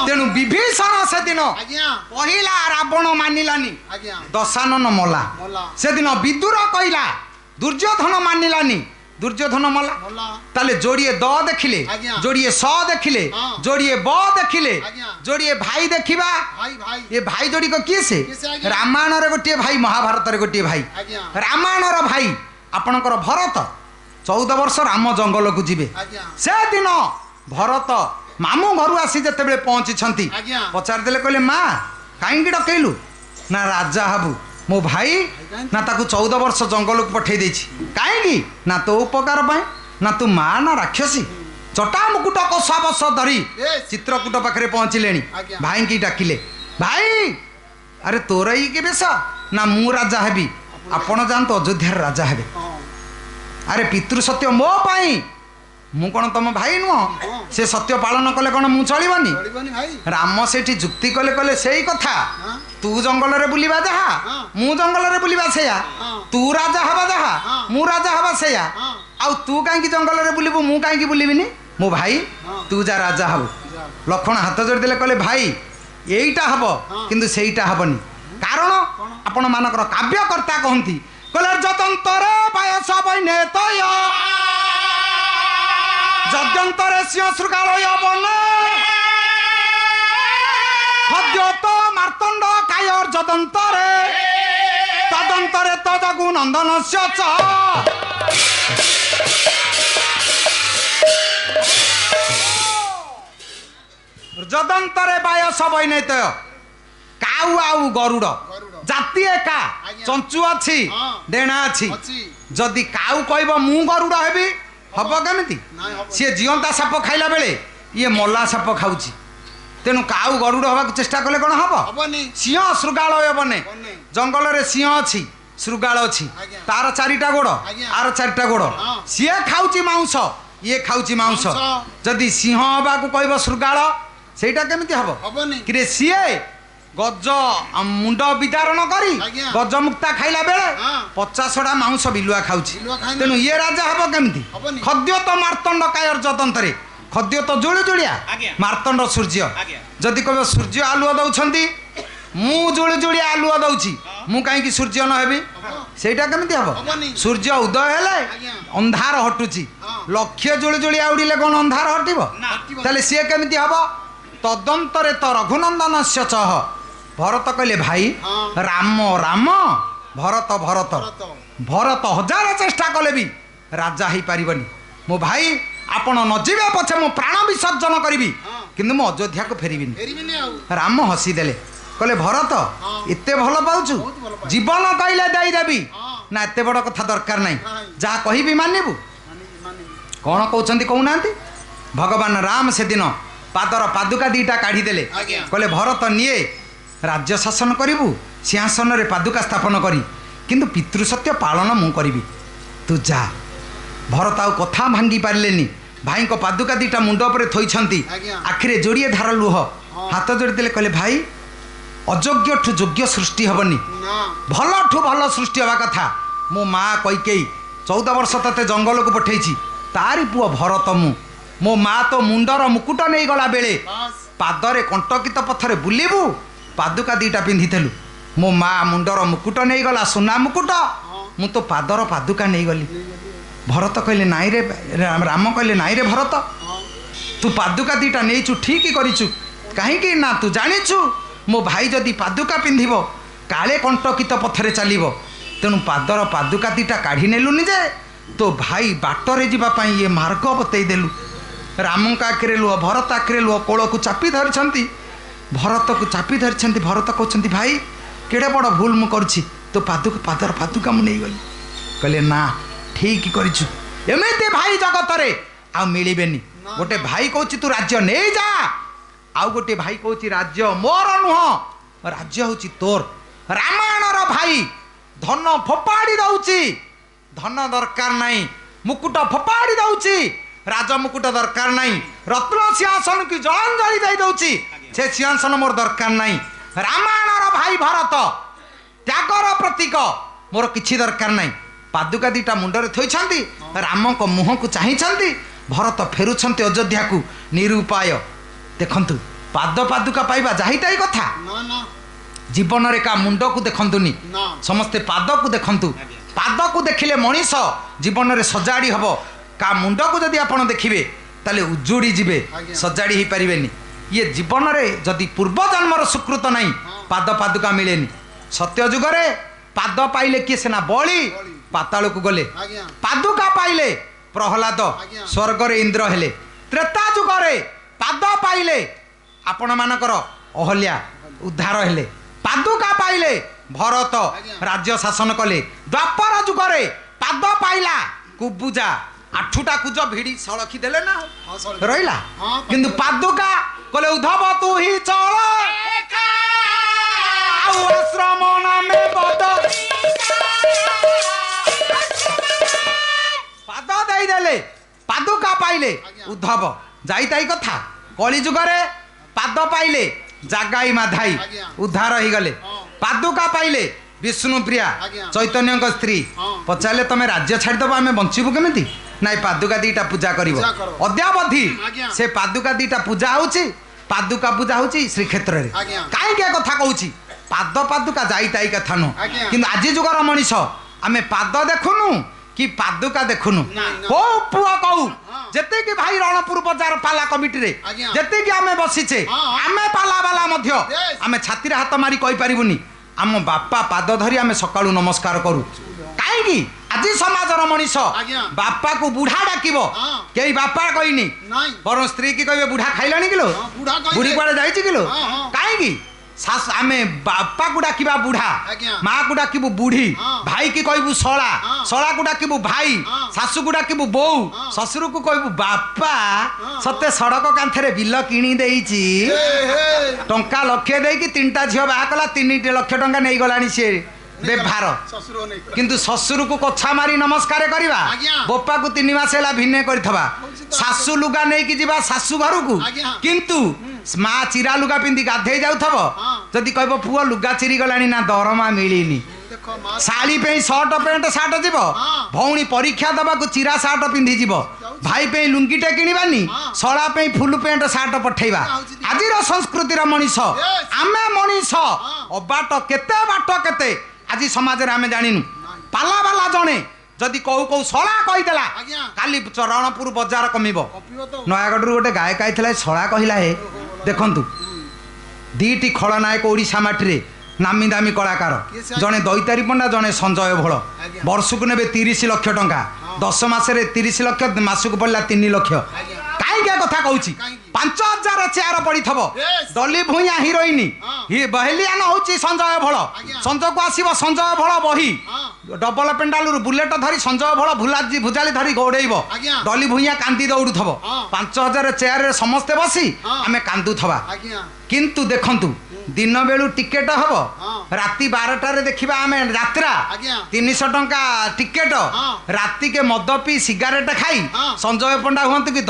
ତେଣୁ ବିଭୀଷଣ ସେଦିନ ଆଜ୍ଞା କହିଲା ରାବଣ ମାନିଲାନି ଆଜ୍ଞା ଦଶାନନ ମଲା ମଲା ସେଦିନ ବିଦୁର କହିଲା ଦୁର୍ଯ୍ୟୋଧନ ମାନିଲାନି ଦୁର୍ଯ୍ୟୋଧନ ମଲା ମଲା ତାହେଲେ ଯୋଡ଼ିଏ ଦ ଦେଖିଲେ ଆଜ୍ଞା। ଯୋଡ଼ିଏ ସ ଦେଖିଲେ ହଁ। ଯୋଡ଼ିଏ ବ ଦେଖିଲେ ଆଜ୍ଞା। ଯୋଡ଼ିଏ ଭାଇ ଦେଖିବା ଭାଇ ଭାଇ ଏ ଭାଇ ଯୋଡ଼ିକ କିଏ ସେ କିଏ ସେ ଆଜ୍ଞା? ରାମାୟଣରେ ଗୋଟିଏ ଭାଇ ମହାଭାରତରେ ଗୋଟିଏ ଭାଇ ଆଜ୍ଞା ରାମାୟଣର ଭାଇ ଆପଣଙ୍କର ଭରତ 14 ବର୍ଷ ରାମ ଜଙ୍ଗଲକୁ ଯିବେ ଆଜ୍ଞା ସେଦିନ ଭରତ ମାମୁଁ ଘରୁ ଆସି ଯେତେବେଳେ ପହଞ୍ଚିଛନ୍ତି ଆଜ୍ଞା। ପଚାରିଦେଲେ କହିଲେ ମା କାହିଁକି ଡକେଇଲୁ ନା ରାଜା ହବୁ ମୋ ଭାଇ ନା ତାକୁ 14 ବର୍ଷ ଜଙ୍ଗଲକୁ ପଠେଇ ଦେଇଛି କାହିଁକି ନା ତୋ ଉପକାର ପାଇଁ ନା ତୁ ମା ନା ରାକ୍ଷସୀ ଚଟା ମୁକୁଟ କଷା ବସ ଧରି Yes. ଚିତ୍ରକୂଟ ପାଖରେ ପହଞ୍ଚିଲେଣି ଆଜ୍ଞା। ଭାଇଙ୍କି ଡାକିଲେ ଭାଇ ଆରେ ତୋର ଏଇ କି ବେଶ ନା ମୁଁ ରାଜା ହେବି ଆପଣ ଯାଆନ୍ତୁ ଅଯୋଧ୍ୟାର ରାଜା ହେବେ ହଁ ଆରେ ପିତୃ ସତ୍ୟ ମୋ ପାଇଁ ମୁଁ କ'ଣ ତମ ଭାଇ ନୁହଁ ସେ ସତ୍ୟ ପାଳନ କଲେ କ'ଣ ମୁଁ ଚଳିବନି ଚଳିବନି ଭାଇ ରାମ ସେଠି ଯୁକ୍ତି କଲେ କହିଲେ ସେଇ କଥା ହଁ ତୁ ଜଙ୍ଗଲରେ ବୁଲିବା ଯାହା ହଁ। ମୁଁ ଜଙ୍ଗଲରେ ବୁଲିବା ସେଇଆ ହଁ। ତୁ ରାଜା ହବା ଯାହା ହଁ। ମୁଁ ରାଜା ହବା ସେଇଆ ହଁ ଆଉ ତୁ କାହିଁକି ଜଙ୍ଗଲରେ ବୁଲିବୁ ମୁଁ କାହିଁକି ବୁଲିବିନି ମୋ ଭାଇ ହଁ। ତୁ ଯା ରାଜା ହବୁ ଯା। ଲକ୍ଷ୍ମଣ ହାତ ଯୋଡ଼ି ଦେଲେ କହିଲେ ଭାଇ ଏଇଟା ହବ ହଁ। କିନ୍ତୁ ସେଇଟା ହବନି କାରଣ କ'ଣ? ଆପଣ ମାନଙ୍କର କାବ୍ୟକର୍ତ୍ତା କହନ୍ତି କହିଲେ ଯତନ୍ତରେ ବୟସ ବୈନେତୟ ଯଦ୍ୟନ୍ତରେ ସିଂହ ଶୃଗାଳୟ ବନ ହଦ୍ୟତ ମାର୍ତ୍ତଣ୍ଡ କାୟର ଯଦନ୍ତରେ ତଦନ୍ତରେ ତଦଗୁ ନନ୍ଦନସ୍ୟ ଚ ଯଦନ୍ତରେ ବୟସ ବୈନେତୟ କାଉ ଆଉ ଗରୁଡ଼ ଗରୁଡ଼। ଜାତି ଏକା ଆଜ୍ଞା। ଚଞ୍ଚୁ ଅଛି ହଁ। ଡେଣା ଅଛି ଅଛି ଯଦି କାଉ କହିବ ମୁଁ ଗରୁଡ଼ ହେବି ହବ କେମିତି ନାଇଁ ହବ ସିଏ ଜିଅନ୍ତା ସାପ ଖାଇଲା ବେଳେ ଇଏ ମଲା ସାପ ଖାଉଛି ତେଣୁ କାଉ ଗରୁଡ଼ ହେବାକୁ ଚେଷ୍ଟା କଲେ କ'ଣ ହବ ହବନି ସିଂହ ଶୃଗାଳୟ ବନେ ବନେ। ଜଙ୍ଗଲରେ ସିଂହ ଅଛି ଶୃଗାଳ ଅଛି ଆଜ୍ଞା। ତାର 4ଟା ଗୋଡ଼ ଆଜ୍ଞା। ଆର 4ଟା ଗୋଡ଼ ହଁ। ସିଏ ଖାଉଛି ମାଉଁସ ଇଏ ଖାଉଛି ମାଉଁସ ମାଉଁସ। ଯଦି ସିଂହ ହେବାକୁ କହିବ ଶୃଗାଳ ସେଇଟା କେମିତି ହବ ହବନି କିରେ ସିଏ ଗଜ ମୁଣ୍ଡ ବିଦାରଣ କରି ଆଜ୍ଞା। ଗଜମୁକ୍ତା ଖାଇଲା ବେଳେ ହଁ। 50ଟା ମାଉଁସ ବିଲୁଆ ଖାଉଛି ବିଲୁଆ ଖାଇନି। ତେଣୁ ଇଏ ରାଜା ହବ କେମିତି ହବନି। ଖଦ୍ୟ ତ ମାର୍ତ୍ତଣ୍ଡ କାୟର ଯଦନ୍ତରେ ଖଦ୍ୟ ତ ଜୁଳି ଜୁଳିଆ ଆଜ୍ଞା। ମାର୍ତ୍ତଣ୍ଡ ସୂର୍ଯ୍ୟ ଆଜ୍ଞା। ଯଦି କହିବ ସୂର୍ଯ୍ୟ ଆଲୁଅ ଦଉଛନ୍ତି ମୁଁ ଜୁଳି ଜୁଳିଆ ଆଲୁଅ ଦଉଛି ମୁଁ କାହିଁକି ସୂର୍ଯ୍ୟ ନ ହେବି ହବ ସେଇଟା କେମିତି ହବ ହବନି। ସୂର୍ଯ୍ୟ ଉଦୟ ହେଲେ ଆଜ୍ଞା। ଅନ୍ଧାର ହଟୁଛି ହଁ। ଲକ୍ଷ୍ୟ ଜୁଳି ଜୁଳିଆ ଉଡ଼ିଲେ କ'ଣ ଅନ୍ଧାର ହଟିବ ନା ତାହେଲେ ସିଏ କେମିତି ହବ ତଦନ୍ତରେ ତ ରଘୁନନ୍ଦନସ୍ୟ ଚହ ଭରତ କହିଲେ ଭାଇ ହଁ। ରାମ ରାମ ଭରତ ଭରତ ଭରତ। ଭରତ ହଜାର ଚେଷ୍ଟା କଲେ ବି ରାଜା ହେଇପାରିବନି ମୋ ଭାଇ ଆପଣ ନ ଯିବେ ପଛେ ମୁଁ ପ୍ରାଣ ବିସର୍ଜନ କରିବି ହଁ। କିନ୍ତୁ ମୁଁ ଅଯୋଧ୍ୟାକୁ ଫେରିବିନି ଫେରିବିନି ଆଉ ରାମ ହସିଦେଲେ କହିଲେ ଭରତ ହଁ। ଏତେ ଭଲ ପାଉଛୁ ବହୁତ ଭଲ ପାଏ। ଜୀବନ କହିଲେ ଦେଇଦେବି ହଁ। ନା ଏତେ ବଡ଼ କଥା ଦରକାର ନାହିଁ ନାଇଁ। ଯାହା କହିବି ମାନିବୁ ମାନିବି ମାନିବି କ'ଣ କହୁଛନ୍ତି କହୁନାହାନ୍ତି ଭଗବାନ ରାମ ସେଦିନ ପାଦର ପାଦୁକା ଦିଟା କାଢ଼ିଦେଲେ ଆଜ୍ଞା। କହିଲେ ଭରତ ନିଏ ରାଜ୍ୟ ଶାସନ କରିବୁ ସିଂହାସନରେ ପାଦୁକା ସ୍ଥାପନ କରି କିନ୍ତୁ ପିତୃ ସତ୍ୟ ପାଳନ ମୁଁ କରିବି ତୁ ଯା ଭରତ ଆଉ କଥା ଭାଙ୍ଗି ପାରିଲେନି ଭାଇଙ୍କ ପାଦୁକା ଦିଟା ମୁଣ୍ଡ ଉପରେ ଥୋଇଛନ୍ତି ଆଜ୍ଞା। ଆଖିରେ ଯୋଡ଼ିଏ ଧାର ଲୁହ ହାତ ଯୋଡ଼ି ଦେଲେ କହିଲେ ଭାଇ ଅଯୋଗ୍ୟଠୁ ଯୋଗ୍ୟ ସୃଷ୍ଟି ହେବନି ନା ଭଲଠୁ ଭଲ ସୃଷ୍ଟି ହେବା କଥା ମୋ ମା କୈକେୟୀ 14 ବର୍ଷ ତତେ ଜଙ୍ଗଲକୁ ପଠେଇଛି ତାରି ପୁଅ ଭରତ ମୁଁ ମୋ ମା ତ ମୁଣ୍ଡର ମୁକୁଟ ନେଇଗଲା ବେଳେ ବାସ୍ ପାଦରେ କଣ୍ଟକିତ ପଥରେ ବୁଲିବୁ ପାଦୁକା ଦିଟା ପିନ୍ଧିଥିଲୁ ମୋ ମା ମୁଣ୍ଡର ମୁକୁଟ ନେଇଗଲା ସୁନା ମୁକୁଟ ମୁଁ ତ ପାଦର ପାଦୁକା ନେଇଗଲି ଭରତ କହିଲେ ନାଇଁ ରେ ରାମ କହିଲେ ନାଇଁ ରେ ଭରତ ତୁ ପାଦୁକା ଦିଟା ନେଇଛୁ ଠିକ୍ କରିଛୁ କାହିଁକି ନା ତୁ ଜାଣିଛୁ ମୋ ଭାଇ ଯଦି ପାଦୁକା ପିନ୍ଧିବ କାଳେ କଣ୍ଟକିତ ପଥରେ ଚାଲିବ ତେଣୁ ପାଦର ପାଦୁକା ଦିଟା କାଢ଼ି ନେଲୁନି ଯେ ତୋ ଭାଇ ବାଟରେ ଯିବା ପାଇଁ ଇଏ ମାର୍ଗ ବତେଇ ଦେଲୁ ରାମଙ୍କ ଆଖିରେ ଲୁହ ଭରତ ଆଖିରେ ଲୁହ କୋଳକୁ ଚାପି ଧରିଛନ୍ତି ଭରତକୁ ଚାପି ଧରିଛନ୍ତି ଭରତ କହୁଛନ୍ତି ଭାଇ କେଡ଼େ ବଡ଼ ଭୁଲ ମୁଁ କରୁଛି ତୋ ପାଦର ପାଦୁକା ମୁଁ ନେଇଗଲି କହିଲେ ନା ଠିକ୍ କରିଛୁ ଏମିତି ଭାଇ ଜଗତରେ ଆଉ ମିଳିବେନି ଗୋଟେ ଭାଇ କହୁଛି ତୁ ରାଜ୍ୟ ନେଇଯା ଆଉ ଗୋଟେ ଭାଇ କହୁଛି ରାଜ୍ୟ ମୋର ନୁହଁ ରାଜ୍ୟ ହେଉଛି ତୋର ରାମାୟଣର ଭାଇ ଧନ ଫୋପାଡ଼ି ଦଉଛି ଧନ ଦରକାର ନାହିଁ ମୁକୁଟ ଫୋପାଡ଼ି ଦଉଛି ରାଜମୁକୁଟ ଦରକାର ନାହିଁ ରତ୍ନ ସିଂହାସନକୁ ଜଳାଞ୍ଜଳି ଦେଇ ଦଉଛି ସେ ସିଂହାସନ ମୋର ଦରକାର ନାହିଁ ରାମାୟଣର ଭାଇ ଭରତ ତ୍ୟାଗର ପ୍ରତୀକ ମୋର କିଛି ଦରକାର ନାହିଁ ପାଦୁକା ଦିଟା ମୁଣ୍ଡରେ ଥୋଇଛନ୍ତି ରାମଙ୍କ ମୁହଁକୁ ଚାହିଁଛନ୍ତି ଭରତ ଫେରୁଛନ୍ତି ଅଯୋଧ୍ୟାକୁ ନିରୁପାୟ ଦେଖନ୍ତୁ ପାଦ ପାଦୁକା ପାଇବା ଯାହିତାଇ କଥା ନା ନା ଜୀବନରେ କା ମୁଣ୍ଡକୁ ଦେଖନ୍ତୁନି ନା ସମସ୍ତେ ପାଦକୁ ଦେଖନ୍ତୁ ପାଦକୁ ଦେଖିଲେ ମଣିଷ ଜୀବନରେ ସଜାଡ଼ି ହେବ କା ମୁଣ୍ଡକୁ ଯଦି ଆପଣ ଦେଖିବେ ତାହେଲେ ଉଜୁଡ଼ି ଯିବେ ଆଜ୍ଞା। ସଜାଡ଼ି ହେଇପାରିବେନି ଇଏ ଜୀବନରେ ଯଦି ପୂର୍ବ ଜନ୍ମର ସୁକୃତ ନାହିଁ ପାଦ ପାଦୁକା ମିଳେନି ସତ୍ୟ ଯୁଗରେ ପାଦ ପାଇଲେ କିଏ ସିନା ବଳି ପାତାଳକୁ ଗଲେ ଆଜ୍ଞା ପାଦୁକା ପାଇଲେ ପ୍ରହ୍ଲାଦ ଆଜ୍ଞା। ସ୍ୱର୍ଗରେ ଇନ୍ଦ୍ର ହେଲେ ତ୍ରେତା ଯୁଗରେ ପାଦ ପାଇଲେ ଆପଣମାନଙ୍କର ଅହଲ୍ୟା ଉଦ୍ଧାର ହେଲେ ପାଦୁକା ପାଇଲେ ଭରତ ଆଜ୍ଞା। ରାଜ୍ୟ ଶାସନ କଲେ ଦ୍ୱାପର ଯୁଗରେ ପାଦ ପାଇଲା କୁବୁଜା ଆଠୁଟା କୁଜ ଭିଡ଼ି ସଳଖି ଦେଲେ ନା ହଁ ସରି ରହିଲା ହଁ, କିନ୍ତୁ ପାଦୁକା କଲେ ଉଦ୍ଧବ ତୁ ହିଁ ଚଳ ଆଉ ଆଶ୍ରମ ନାମେ ବଦ ପାଦ ଦେଇଦେଲେ ପାଦୁକା ପାଇଲେ ଉଦ୍ଧବ ଯାଇତାଇ କଥା କଳି ଯୁଗରେ ପାଦ ପାଇଲେ ଜାଗାଇ ମାଧାଇ ଆଜ୍ଞା। ଉଦ୍ଧାର ହେଇଗଲେ ହଁ। ପାଦୁକା ପାଇଲେ ବିଷ୍ଣୁପ୍ରିୟା ଆଜ୍ଞା। ଚୈତନ୍ୟଙ୍କ ସ୍ତ୍ରୀ ହଁ। ପଚାରିଲେ ତମେ ରାଜ୍ୟ ଛାଡ଼ିଦେବ ଆମେ ବଞ୍ଚିବୁ କେମିତି ନାଇଁ ପାଦୁକା ଦିଟା ପୂଜା କରିବ ପୂଜା କର। ଅଦ୍ୟାବଧି ଆଜ୍ଞା। ସେ ପାଦୁକା ଦିଟା ପୂଜା ହଉଛି ପାଦୁକା ପୂଜା ହଉଛି ଶ୍ରୀକ୍ଷେତ୍ରରେ ଆଜ୍ଞା। କାହିଁକି ଏ କଥା କହୁଛି ପାଦ ପାଦୁକା ଯାଇତାଇ କଥା ନୁହଁ ଆଜ୍ଞା। କିନ୍ତୁ ଆଜି ଯୁଗର ମଣିଷ ଆମେ ପାଦ ଦେଖୁନୁ କି ପାଦୁକା ଦେଖୁନୁ କୋଉ ପୁଅ କହୁ ଯେତିକି ଭାଇ ରଣପୁର ବଜାର ପାଲା କମିଟିରେ ଆଜ୍ଞା। ଯେତିକି ଆମେ ବସିଛେ ହଁ। ଆମେ ପାଲା ବାଲା ମଧ୍ୟ Yes। ଆମେ ଛାତିରେ ହାତ ମାରି କହିପାରିବୁନି ଆମ ବାପା ପାଦ ଧରି ଆମେ ସକାଳୁ ନମସ୍କାର କରୁ କାହିଁକି ଆଜି ସମାଜର ମଣିଷ ଆଜ୍ଞା। ବାପାକୁ ବୁଢା ଡାକିବ ହଁ। କେହି ବାପା କହିନି ନାଇଁ ବରଂ ସ୍ତ୍ରୀ କି କହିବେ ବୁଢା ଖାଇଲାଣି କିଲୋ ହଁ, ବୁଢା କହିବେ। ବୁଢୀ କୁଆଡେ ଯାଇଛି କିଲୋ ହଁ, ହଁ। କାହିଁକି ଆମେ ବାପାକୁ ଡାକିବା ବୁଢା ଆଜ୍ଞା। ମାକୁ ଡାକିବୁ ବୁଢୀ ହଁ। ଭାଇ କି କହିବୁ ଶଳା ହଁ। ଶଳାକୁ ଡାକିବୁ ଭାଇ ହଁ। ଶାଶୁକୁ ଡାକିବୁ ବୋଉ ହଁ। ଶ୍ୱଶୁରକୁ କହିବୁ ବାପା ହଁ। ସତେ ସଡ଼କ କାନ୍ଥରେ ବିଲ କିଣି ଦେଇଛି ହେ ହେ ଟଙ୍କା ଲକ୍ଷେ ଦେଇକି 3ଟା ଝିଅ ବାହା କଲା 3 ଲକ୍ଷ ଟଙ୍କା ନେଇଗଲାଣି ସିଏ ବ୍ୟବହାର ଶ୍ୱଶୁର ନେଇ କିନ୍ତୁ ଶ୍ୱଶୁରକୁ କଛା ମାରି ନମସ୍କାର କରିବା ଆଜ୍ଞା। ବୋପାକୁ 3 ମାସ ହେଲା ଭିନେ କରିଥିବା ଶାଶୁ ଲୁଗା ନେଇକି ଯିବା ଶାଶୁ ଘରକୁ ଆଜ୍ଞା। କିନ୍ତୁ ମା ଚିରା ଲୁଗା ପିନ୍ଧି ଗାଧେଇ ଯାଉଥିବ ହଁ। ଯଦି କହିବ ପୁଅ ଲୁଗା ଚିରି ଗଲାଣି ନା ଦରମା ମିଳିନି ଦେଖ ମା ଶାଢ଼ୀ ପାଇଁ ସର୍ଟ ପ୍ୟାଣ୍ଟ ସାର୍ଟ ଯିବ ହଁ। ଭଉଣୀ ପରୀକ୍ଷା ଦେବାକୁ ଚିରା ସାର୍ଟ ପିନ୍ଧି ଯିବ ଭାଇ ପାଇଁ ଲୁଙ୍ଗିଟେ କିଣିବାନି ହଁ। ଶଳା ପାଇଁ ଫୁଲ ପ୍ୟାଣ୍ଟ ସାର୍ଟ ପଠେଇବା ହଉଛି ଦିଅ। ଆଜିର ସଂସ୍କୃତିର ମଣିଷ Yes। ଆମେ ମଣିଷ ହଁ। ଅବାଟ କେତେ ବାଟ କେତେ ଆଜି ସମାଜରେ ଆମେ ଜାଣିନୁ ପାଲା ବାଲା ଜଣେ ଯଦି କୋଉ କୋଉ ଶଳା କହିଦେଲା ଆଜ୍ଞା। କାଲି ରଣପୁର ବଜାର କମିବ କପିବ ତ ନୟାଗଡ଼ରୁ ଗୋଟେ ଗାୟକ ଆଇଥିଲା ଶଳା କହିଲା ହେ ଦେଖନ୍ତୁ 2ଟି ଖଳନାୟକ ଓଡ଼ିଶା ମାଟିରେ ନାମୀ ଦାମୀ କଳାକାର କିଏ ସେ? ଜଣେ ଦୈତାରୀ ପଣ୍ଡା ଜଣେ ସଞ୍ଜୟ ଭୋଳ ଆଜ୍ଞା। ବର୍ଷକୁ ନେବେ 30 ଲକ୍ଷ ଟଙ୍କା 10 ମାସରେ 30 ଲକ୍ଷ ମାସକୁ ପଡ଼ିଲା 3 ଲକ୍ଷ ଆଜ୍ଞା। କାହିଁକି ଏ କଥା କହୁଛି କାହିଁକି? 5000 ଚେୟାର ପଡ଼ିଥିବ Yes। ଦଲି ଭୂଇଁଆ ହିରୋଇନ ହଁ। ବହେଲିଆନ ହଉଛି ସଞ୍ଜୟ ଭୋଳ ଆଜ୍ଞା। ସଞ୍ଜକୁ ଆସିବ ସଞ୍ଜୟ ଭୋଳ ବହି ହଁ। ଡବଲ ପେଣ୍ଡାଲରୁ ବୁଲେଟ ଧରି ସଞ୍ଜୟ ଭୋଳ ଭୁଜାଲି ଧରି ଗୌଡ଼େଇବ ଆଜ୍ଞା। ଡଲି ଭୂଇଁଆ କାନ୍ଦି ଦୌଡୁଥିବ ହଁ। 5000 ଚେୟାରରେ ସମସ୍ତେ ବସି ହଁ। ଆମେ କାନ୍ଦୁଥିବା ଆଜ୍ଞା କିନ୍ତୁ ଦେଖନ୍ତୁ ଦିନ ବେଳୁ ଟିକେଟ ହବ ହଁ। ରାତି 12ଟାରେ ଦେଖିବା ଆମେ ଯାତ୍ରା ଆଜ୍ଞା। 300 ଟଙ୍କା ଟିକେଟ ହଁ। ରାତିକେ ମଦ ପିଇ ସିଗାରେଟ ଖାଇ ହଁ। ସଞ୍ଜୟ ପଣ୍ଡା ହୁଅନ୍ତୁ କି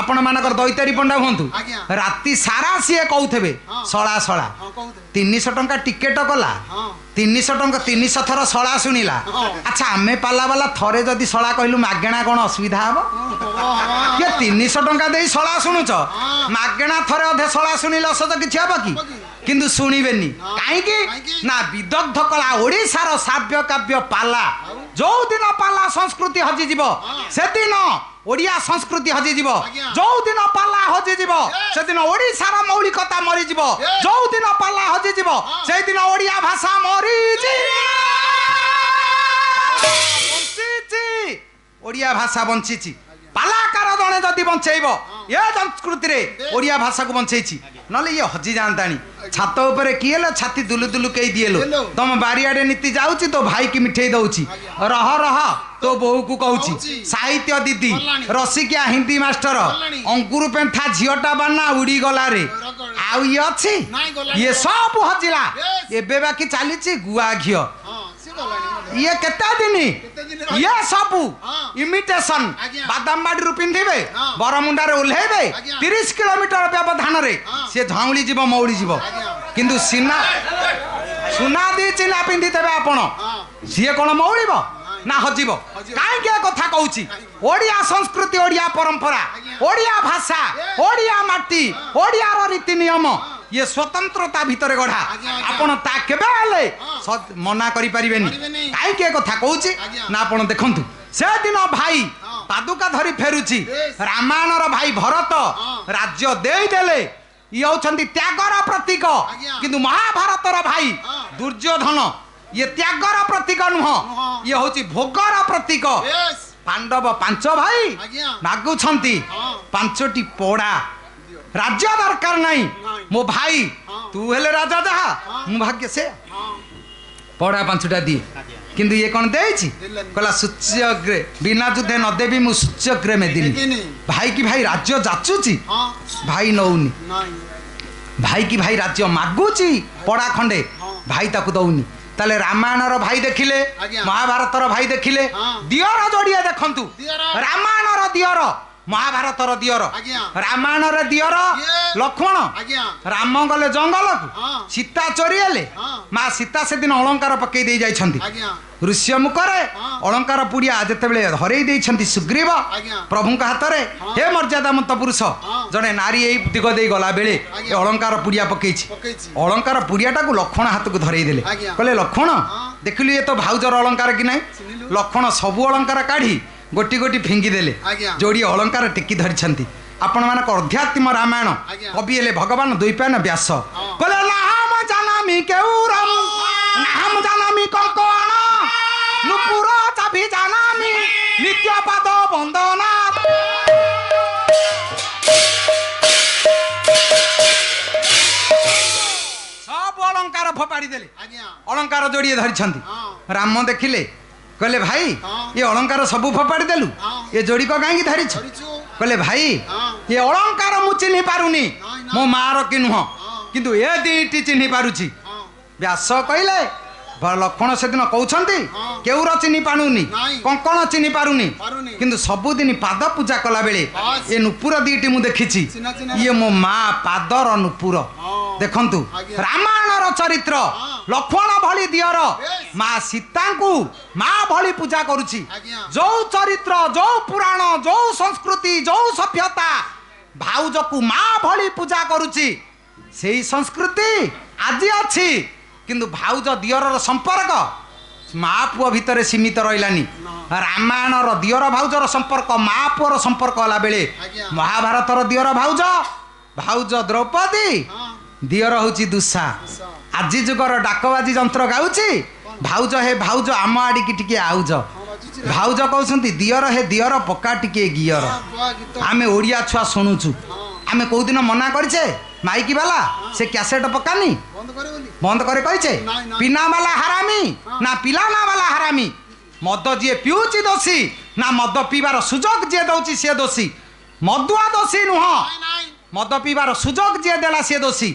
ଆପଣ ମାନଙ୍କର ଦୈତାରୀ ପଣ୍ଡା ହୁଅନ୍ତୁ ଆଜ୍ଞା। ରାତି ସାରା ସିଏ କହୁଥିବେ ହଁ। ଶଳା ଶଳା ହଁ କହୁଥିଲେ 300 ଟଙ୍କା ଟିକେଟ କଲା ହଁ 300 ଟଙ୍କା 300 ଥର ଶଳା ଶୁଣିଲା ହଁ। ଆଚ୍ଛା ଆମେ ପାଲା ବାଲା ଥରେ ଯଦି ଶଳା କହିଲୁ ମାଗେଣା କଣ ଅସୁବିଧା ହବ କିଏ 300 ଟଙ୍କା ଦେଇ ଶଳା ଶୁଣୁଛ ମାଗେଣା ଥରେ ଅଧେ ଶଳା ଶୁଣିଲେ ଅସଜ କିଛି ହବ କି କିନ୍ତୁ ଶୁଣିବେନି କାହିଁକି କାହିଁକି? ନା ବିଦଗ୍ଧ କଳା ଓଡ଼ିଶାର ସାବ୍ୟ କାବ୍ୟ ପାଲା ଯୋଉ ଦିନ ପାଲା ସଂସ୍କୃତି ହଜିଯିବ ସେଦିନ ଓଡ଼ିଆ ସଂସ୍କୃତି ହଜିଯିବ ଆଜ୍ଞା। ଯୋଉ ଦିନ ପାଲା ହଜିଯିବ ସେଦିନ ଓଡ଼ିଶାର ମୌଳିକତା ମରିଯିବ ଯୋଉ ଦିନ ପାଲା ହଜିଯିବ ସେଇଦିନ ଓଡ଼ିଆ ଭାଷା ମରିଛି ବଞ୍ଚିଛି ଓଡ଼ିଆ ଭାଷା ବଞ୍ଚିଛି ପାଲାକାର ଜଣେ ଯଦି ବଞ୍ଚେଇବ ଏ ସଂସ୍କୃତିରେ ଓଡ଼ିଆ ଭାଷାକୁ ବଞ୍ଚେଇଛି ନହେଲେ ଇଏ ହଜି ଯାଆନ୍ତାଣି ଛାତ ଉପରେ କିଏ ହେଲେ ଛାତି ଦୁଲୁ ଦୁଲୁ କେହି ଦିଏଲୋ ତମ ବାରିଆଡେ ନୀତି ଯାଉଛି ତୋ ଭାଇକି ମିଠେଇ ଦଉଛି ରହ ରହ ତୋ ବୋଉକୁ କହୁଛି ସାହିତ୍ୟ ଦିଦି ରସିକିଆ ହିନ୍ଦୀ ମାଷ୍ଟର ଅଙ୍କୁରୁ ପେନ୍ଥା ଝିଅଟା ବାନା ଉଡ଼ିଗଲାରେ ଆଉ ଇଏ ଅଛି ଇଏ ସବୁ ହଜିଲା ଏବେ ବାକି ଚାଲିଛି ଗୁଆ ଘିଅ ହଁ ସେ ଗଲାଣି ଇଏ କେତେ ଦିନ ଦିନ ଇଏ ସବୁ ହଁ। ଇମିଟେସନ ଆଜ୍ଞା। ବାଦାମବାଡିରୁ ପିନ୍ଧିବେ ହଁ। ବରମୁଣ୍ଡାରେ ଓହ୍ଲେଇବେ ଆଜ୍ଞା। 30 କିଲୋମିଟର ବ୍ୟବଧାନରେ ହଁ। ସିଏ ଝାଉଁଳି ଯିବ ମଉଳି ଯିବ ଆଜ୍ଞା। କିନ୍ତୁ ସୁନା ଦି ଚିହ୍ନା ପିନ୍ଧିଦେବେ ଆପଣ ହଁ ସିଏ କଣ ମଉଳିବ ନା ହଜିବ କାହିଁକି ଏ କଥା କହୁଛି ଓଡ଼ିଆ ସଂସ୍କୃତି ଓଡ଼ିଆ ପରମ୍ପରା ଓଡ଼ିଆ ଭାଷା ଓଡ଼ିଆ ମାଟି ଓଡ଼ିଆର ରୀତି ନିୟମ ଇଏ ସ୍ୱତନ୍ତ୍ରତା ଭିତରେ ଗଢ଼ା ଆପଣ ତା କେବେ ହେଲେ ମନା କରିପାରିବେନି କାହିଁକି ଏ କଥା କହୁଛି ନା ଆପଣ ଦେଖନ୍ତୁ ସେଦିନ ଭାଇ ପାଦୁକା ଧରି ଫେରୁଛି ରାମାୟଣର ଭାଇ ଭରତ ରାଜ୍ୟ ଦେଇଦେଲେ ଇଏ ହଉଛନ୍ତି ତ୍ୟାଗର ପ୍ରତୀକ କିନ୍ତୁ ମହାଭାରତର ଭାଇ ଦୁର୍ଯ୍ୟୋଧନ ଇଏ ତ୍ୟାଗର ପ୍ରତୀକ ନୁହଁ ଇଏ ହଉଛି ଭୋଗର ପ୍ରତୀକ ପାଣ୍ଡବ 5 ଭାଇ ମାଗୁଛନ୍ତି 5ଟି ପୋଡ଼ା ରାଜ୍ୟ ଦରକାର ନାହିଁ ମୋ ଭାଇ ତୁ ହେଲେ ରାଜା ଯାହା ମୁଁ ଭାଗ୍ୟ ସେ ପୋଡ଼ା 5ଟା ଦିଏ କିନ୍ତୁ ଇଏ କ'ଣ ଦେଇଛି କହିଲା ସୂଚ୍ୟଗ୍ରେ ବିନା ଯୁଦ୍ଧେ ନ ଦେବି ମୁଁ ସୂଚ୍ୟଗ୍ରେ ମେଦିନି ଭାଇ କି ଭାଇ ରାଜ୍ୟ ଯାଚୁଛି ଭାଇ ନଉନି ଭାଇ କି ଭାଇ ରାଜ୍ୟ ମାଗୁଛି ପୋଡ଼ା ଖଣ୍ଡେ ଭାଇ ତାକୁ ଦଉନି ତାହେଲେ ରାମାୟଣର ଭାଇ ଦେଖିଲେ ମହାଭାରତର ଭାଇ ଦେଖିଲେ ଦିଅର ଯୋଡ଼ିଏ ଦେଖନ୍ତୁ ରାମାୟଣର ଦିଅର ମହାଭାରତର ଦିଅର ରାମାୟଣର ଦିଅର ଲକ୍ଷ୍ମଣ ରାମ ଗଲେ ଜଙ୍ଗଲକୁ ସୀତା ଚୋରି ହେଲେ ମା ସୀତା ସେଦିନ ଅଳଙ୍କାର ପକେଇ ଦେଇ ଯାଇଛନ୍ତି ଋଷ୍ୟ ମୁଖରେ ଅଳଙ୍କାର ପୁଡ଼ିଆ ଯେତେବେଳେ ହରେଇ ଦେଇଛନ୍ତି ସୁଗ୍ରୀବ ପ୍ରଭୁଙ୍କ ହାତରେ ହେ ମର୍ଯ୍ୟାଦାମନ୍ତ ପୁରୁଷ ଜଣେ ନାରୀ ଏଇ ଦିଗ ଦେଇ ଗଲା ବେଳେ ଏ ଅଳଙ୍କାର ପୁଡ଼ିଆ ପକେଇଛି ଅଳଙ୍କାର ପୁଡ଼ିଆଟାକୁ ଲକ୍ଷ୍ମଣ ହାତକୁ ଧରେଇ ଦେଲେ କହିଲେ ଲକ୍ଷ୍ମଣ ଦେଖିଲୁ ଏ ତ ଭାଉଜର ଅଳଙ୍କାର କି ନାହିଁ ଲକ୍ଷ୍ମଣ ସବୁ ଅଳଙ୍କାର କାଢ଼ି ଗୋଟି ଗୋଟି ଫିଙ୍ଗି ଦେଲେ ଯୋଡ଼ିଏ ଅଳଙ୍କାର ଟେକି ଧରିଛନ୍ତି ଆପଣମାନଙ୍କ ଅଧ୍ୟାତ୍ମ ରାମାୟଣ କବି ହେଲେ ଭଗବାନ ଦ୍ୱୈପାୟନ ବ୍ୟାସ କହିଲେ ନାହମ ଜାନାମି କେଉରମ ନାହମ ଜାନାମି କଙ୍କଣ ନୁପୁର ଚାବି ଜାନାମି ନିତ୍ୟ ପାଦ ବନ୍ଦନା ସବୁ ଅଳଙ୍କାର ଫୋପାଡ଼ି ଦେଲେ ଅଳଙ୍କାର ଯୋଡ଼ିଏ ଧରିଛନ୍ତି ରାମ ଦେଖିଲେ କହିଲେ ଭାଇ ଏ ଅଳଙ୍କାର ସବୁ ଫୋପାଡ଼ି ଦେଲୁ ଏ ଯୋଡ଼ିକ କାହିଁକି ଧରିଛୁ କହିଲେ ଭାଇ ଏ ଅଳଙ୍କାର ମୁଁ ଚିହ୍ନି ପାରୁନି ମୋ ମାର କି ନୁହଁ କିନ୍ତୁ ଏ ଦିଟି ଚିହ୍ନି ପାରୁଛି ବ୍ୟାସ କହିଲେ ଲକ୍ଷ୍ମଣ ସେଦିନ କହୁଛନ୍ତି କେଉର ଚିହ୍ନି ପାରୁନି କଙ୍କଣ ଚିହ୍ନି ପାରୁନି କିନ୍ତୁ ସବୁଦିନ ପାଦ ପୂଜା କଲା ବେଳେ ଏ ନୁପୁର ଦିଟି ମୁଁ ଦେଖିଛି ଇଏ ମୋ ମା ପାଦର ନୁପୁର ଦେଖନ୍ତୁ ରାମାୟଣର ଚରିତ୍ର ଲକ୍ଷ୍ମଣ ଭଳି ଦିଅର ମା ସୀତାଙ୍କୁ ମା ଭଳି ପୂଜା କରୁଛି ଯୋଉ ଚରିତ୍ର ଯୋଉ ପୁରାଣ ଯୋଉ ସଂସ୍କୃତି ଯୋଉ ସଭ୍ୟତା ଭାଉଜକୁ ମା ଭଳି ପୂଜା କରୁଛି ସେଇ ସଂସ୍କୃତି ଆଜି ଅଛି କିନ୍ତୁ ଭାଉଜ ଦିଅରର ସମ୍ପର୍କ ମା ପୁଅ ଭିତରେ ସୀମିତ ରହିଲାନି ରାମାୟଣର ଦିଅର ଭାଉଜର ସମ୍ପର୍କ ମା ପୁଅର ସମ୍ପର୍କ ହେଲା ବେଳେ ମହାଭାରତର ଦିଅର ଭାଉଜ ଭାଉଜ ଦ୍ରୌପଦୀ ଦିଅର ହଉଛି ଦୁଷା ଆଜି ଯୁଗର ଡାକବାଜି ଯନ୍ତ୍ର ଗାଉଛି ଭାଉଜ ହେ ଭାଉଜ ଆମ ଆଡ଼ିକି ଟିକେ ଆଉଜ ଭାଉଜ କହୁଛନ୍ତି ଦିଅର ହେ ଦିଅର ପକା ଟିକେ ଗିଅର ଆମେ ଓଡ଼ିଆ ଛୁଆ ଶୁଣୁଛୁ ଆମେ କୋଉଦିନ ମନା କରିଛେ ମାଇକି ବାଲା ସେ କ୍ୟାସେଟ ପକାନି ବନ୍ଦ করে କହିଛେ ପିନା ବାଲା ହାରାମି ନା ପିଲାନା ବାଲା ହାରାମି ମଦ ଯିଏ ପିଉଛି ଦୋଷୀ ନା ମଦ ପିଇବାର ସୁଯୋଗ ଯିଏ ଦଉଛି ସିଏ ଦୋଷୀ ମଦୁଆ ଦୋଷୀ ନୁହଁ ମଦ ପିଇବାର ସୁଯୋଗ ଯିଏ ଦେଲା ସିଏ ଦୋଷୀ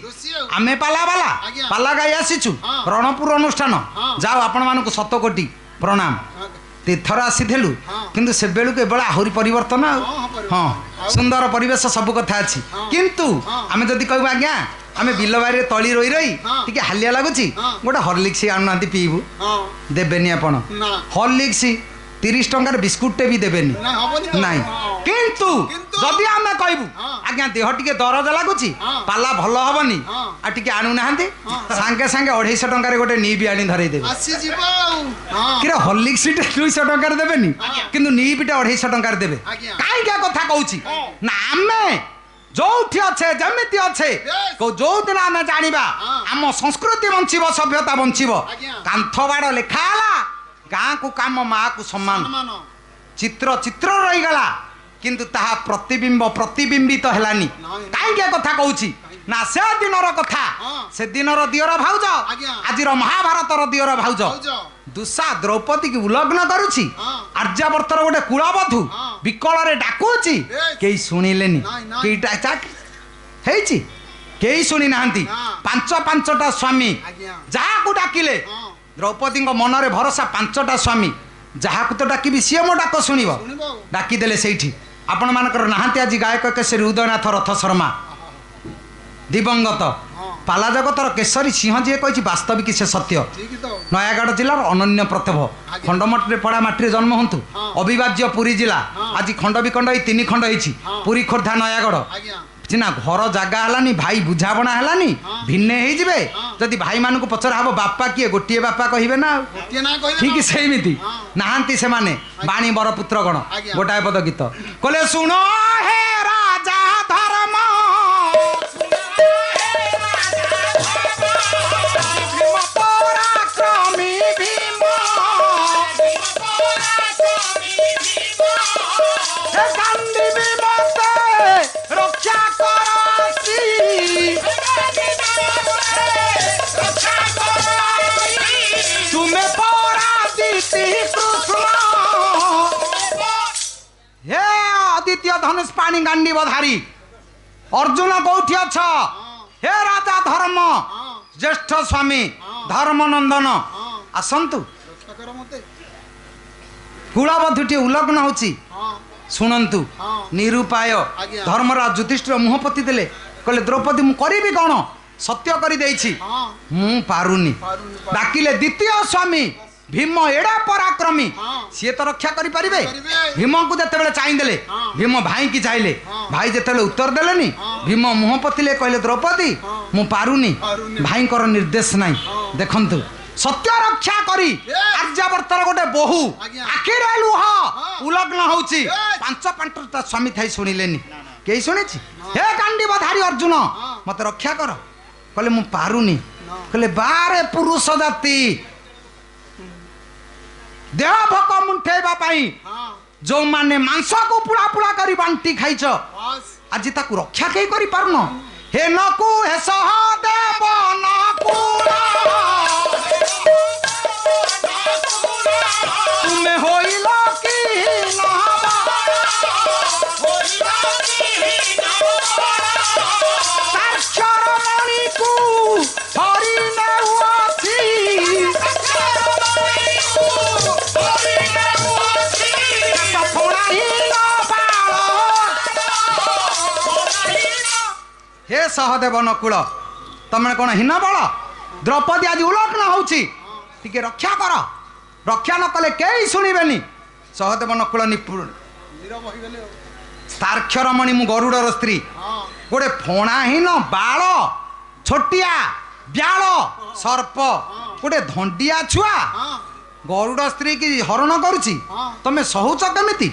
ଆମେ ପାଲା ବାଲା ପାଲା ଗାଇ ଆସିଛୁ ରଣପୁର ଅନୁଷ୍ଠାନ ଯାଉ ଆପଣମାନଙ୍କୁ 7 କୋଟି ପ୍ରଣାମ ତୀର୍ଥର ଆସିଥିଲୁ କିନ୍ତୁ ସେବେଳକୁ ଏବେଳେ ଆହୁରି ପରିବର୍ତ୍ତନ ହଁ ସୁନ୍ଦର ପରିବେଶ ସବୁ କଥା ଅଛି କିନ୍ତୁ ଆମେ ଯଦି କହିବୁ ଆଜ୍ଞା ଆମେ ବିଲ ବାରିରେ ତଳି ରୋଇ ରୋଇ ଟିକେ ହାଲିଆ ଲାଗୁଛି ଗୋଟେ ହର୍ଲିକ୍ସ ଆଣୁନାହାନ୍ତି ପିଇବୁ ଦେବେନି ଆପଣ ହର୍ଲିକ୍ସ 30 ଟଙ୍କାର ବିସ୍କୁଟଟେ ବି ଦେବେନି ନାଇଁ କିନ୍ତୁ ଯଦି ଆମେ କହିବୁ ଆଜ୍ଞା ଦେହ ଟିକେ ଦରଜ ଲାଗୁଛି ପାଲା ଭଲ ହବନି ଆଉ ଟିକେ ଆଣୁନାହାନ୍ତି ସାଙ୍ଗେ ସାଙ୍ଗେ 250 ଟଙ୍କାରେ ଗୋଟେ ନିବି ଆଣି ଧରେଇ ଦେବେ କିରେ ହର୍ଲିକ୍ସଟେ 200 ଟଙ୍କାରେ ଦେବେନି କିନ୍ତୁ ନିବିଟେ 250 ଟଙ୍କାରେ ଦେବେ କାହିଁକି ଏ କଥା କହୁଛି ନା ଆମେ ଯୋଉଠି ଅଛେ ଯେମିତି ଅଛେ ଯୋଉ ଦିନ ଆମେ ଜାଣିବା ଆମ ସଂସ୍କୃତି ବଞ୍ଚିବ ସଭ୍ୟତା ବଞ୍ଚିବ କାନ୍ଥ ବାଡ଼ ଲେଖା ହେଲା ଗାଁକୁ କାମ ମାକୁ ସମ୍ମାନ ଚିତ୍ର ଚିତ୍ର ରହିଗଲା କିନ୍ତୁ ତାହା ପ୍ରତିବିମ୍ବିତ ହେଲାନି କାହିଁକି ଏ କଥା କହୁଛି ନା ସେ ଦିନର କଥା ସେ ଦିନର ଦିଅର ଭାଉଜ ଆଜିର ମହାଭାରତର ଦିଅର ଭାଉଜ ଦୁଷା ଦ୍ରୌପଦୀ କି ଉଲଗ୍ନ କରୁଛି ଆର୍ଯ୍ୟାବର୍ତ୍ତର ଗୋଟେ କୁଳବଧୂ ବିକଳରେ ଡାକୁଛି କେହି ଶୁଣିଲେନି କେଇଟା ହେଇଛି କେହି ଶୁଣି ନାହାନ୍ତି 5ଟା ସ୍ୱାମୀ ଯାହାକୁ ଡାକିଲେ ଦ୍ରୌପଦୀଙ୍କ ମନରେ ଭରସା 5ଟା ସ୍ୱାମୀ ଯାହାକୁ ତ ଡାକିବି ସିଏ ମୋ ଡାକ ଶୁଣିବ ଡାକିଦେଲେ ସେଇଠି ଆପଣମାନଙ୍କର ନାହାନ୍ତି ଆଜି ଗାୟକ କେଶରୀ ଉଦୟନାଥ ରଥ ଶର୍ମା ଦିବଙ୍ଗତ ପାଲା ଜଗତର କେଶରୀ ସିଂହ ଯିଏ କହିଛି ବାସ୍ତବିକ ସେ ସତ୍ୟ। ଠିକ ତ ନୟାଗଡ଼ ଜିଲ୍ଲାର ଅନନ୍ୟ ପ୍ରତିଭ ଖଣ୍ଡମଠରେ ପଡ଼ା ମାଟିରେ ଜନ୍ମ ହୁଅନ୍ତୁ ଅବିଭାଜ୍ୟ ପୁରୀ ଜିଲ୍ଲା ଆଜି ଖଣ୍ଡ ବିଖଣ୍ଡ ଏଇ 3 ଖଣ୍ଡ ହେଇଛି ପୁରୀ ଖୋର୍ଦ୍ଧା ନୟାଗଡ଼ ଆଜ୍ଞା ସିନା ଘର ଜାଗା ହେଲାନି ଭାଇ ବୁଝାବଣା ହେଲାନି ଭିନ୍ନେ ହେଇଯିବେ ଯଦି ଭାଇମାନଙ୍କୁ ପଚରା ହବ ବାପା କିଏ ଗୋଟିଏ ବାପା କହିବେ ନା ଆଉ ଗୋଟିଏ ନା କହିଲେ ଠିକ ସେମିତି ନାହାନ୍ତି ସେମାନେ ବାଣୀ ବର ପୁତ୍ର ଗଣ ଆଜ୍ଞା। ଗୋଟାଏ ପଦ ଗୀତ କହିଲେ ଶୁଣ ହେ ରାଜା ଧର୍ମ ଭୀମ ପରାକ୍ରମୀ ଭୀମ ହେ କାନ୍ଦିବି ମତେ ରକ୍ଷା କରସି ତୁମେ ପରାଦିତି କୃଷ୍ଣ ହେ ଆଦିତ୍ୟ ଧନୁଷ ପାଣି ଗାଣ୍ଡିବ ଧାରୀ ଅର୍ଜୁନ କୋଉଠି ଅଛ ହେ ରାଜା ଧର୍ମ ଜ୍ୟେଷ୍ଠ ସ୍ୱାମୀ ଧର୍ମନନ୍ଦନ ଆସନ୍ତୁ ରକ୍ଷା କର ମତେ କୁଳବଧୂଟି ଉଲଗ୍ନ ହଉଛି ହଁ ଶୁଣନ୍ତୁ ନିରୁପାୟ ଆଜ୍ଞା। ଧର୍ମରାଜ ଯୁଧିଷ୍ଠିର ମୁହଁ ପୋତି ଦେଲେ କହିଲେ ଦ୍ରୌପଦୀ ମୁଁ କରିବି କ'ଣ ସତ୍ୟ କରିଦେଇଛି ହଁ ମୁଁ ପାରୁନି ପାରୁନି ଡାକିଲେ ଦ୍ୱିତୀୟ ସ୍ୱାମୀ ଭୀମ ଏଡା ପରାକ୍ରମୀ ହଁ। ସିଏ ତ ରକ୍ଷା କରିପାରିବେ କରିପାରିବେ। ଭୀମଙ୍କୁ ଯେତେବେଳେ ଚାହିଁଦେଲେ ହଁ। ଭୀମ ଭାଇକି ଚାହିଁଲେ ହଁ। ଭାଇ ଯେତେବେଳେ ଉତ୍ତର ଦେଲେନି ହଁ। ଭୀମ ମୁହଁ ପୋତିଲେ କହିଲେ ଦ୍ରୌପଦୀ ହଁ। ମୁଁ ପାରୁନି ପାରୁନି। ଭାଇଙ୍କର ନିର୍ଦ୍ଦେଶ ନାହିଁ ହଁ। ଦେଖନ୍ତୁ ସତ୍ୟ ରକ୍ଷା କରି Yes। ଆର୍ଯ୍ୟାବର୍ତ୍ତର ଗୋଟେ ବୋହୂ ଆଜ୍ଞା। ଆଖିରେ ଲୁହ ହଁ। ଉଲଗ୍ନ ହଉଛି Yes। 5 ପାଣ୍ଟର ତା ସ୍ୱାମୀ ଥାଇ ଶୁଣିଲେନି କେହି ଶୁଣିଛି ହେ କାଣ୍ଡିବ ଧାରୀ ଅର୍ଜୁନ ହଁ। ମତେ ରକ୍ଷା କର କହିଲେ ମୁଁ ପାରୁନି ହଁ। କହିଲେ ବାରେ ପୁରୁଷ ଜାତି ଦେହ ଭୋକ ମୁଣ୍ଠେଇବା ପାଇଁ ହଁ ଯୋଉମାନେ ମାଂସକୁ ପୁଳା ପୁଳା କରି ବାଣ୍ଟି ଖାଇଛ ବାସ୍ ଆଜି ତାକୁ ରକ୍ଷା କେହି କରିପାରୁନ ହେ ନକୁ ହେ ସହଦେବ ନକୁଳ ତୁମେ ହୋଇଲ କି ସାକ୍ଷର ମଣିକୁ ହରି ନେଉଅଛି ସଫଳାହୀନ ବାଳ ହେ ସହଦେବ ନକୁଳ ତମେ କ'ଣ ହୀନ ବଳ ଦ୍ରୌପଦୀ ଆଜି ଉଲଗ୍ନ ହଉଛି ଟିକେ ରକ୍ଷା କର ରକ୍ଷା ନ କଲେ କେହି ଶୁଣିବେନି ସହଦେବ ନକୁଳ ନିପୁଣ ନୀରବ ହେଇଗଲେ ଆଉ। ସ୍ତାକ୍ଷରମଣି ମୁଁ ଗରୁଡ଼ର ସ୍ତ୍ରୀ ହଁ ଗୋଟେ ଫଣାହୀନ ବାଳ ଛୋଟିଆ ବ୍ୟାଳ ସର୍ପ ଗୋଟେ ଧଣ୍ଡିଆ ଛୁଆ ହଁ ଗରୁଡ଼ ସ୍ତ୍ରୀ କି ହରଣ କରୁଛି ହଁ। ତମେ ସହୁଛ କେମିତି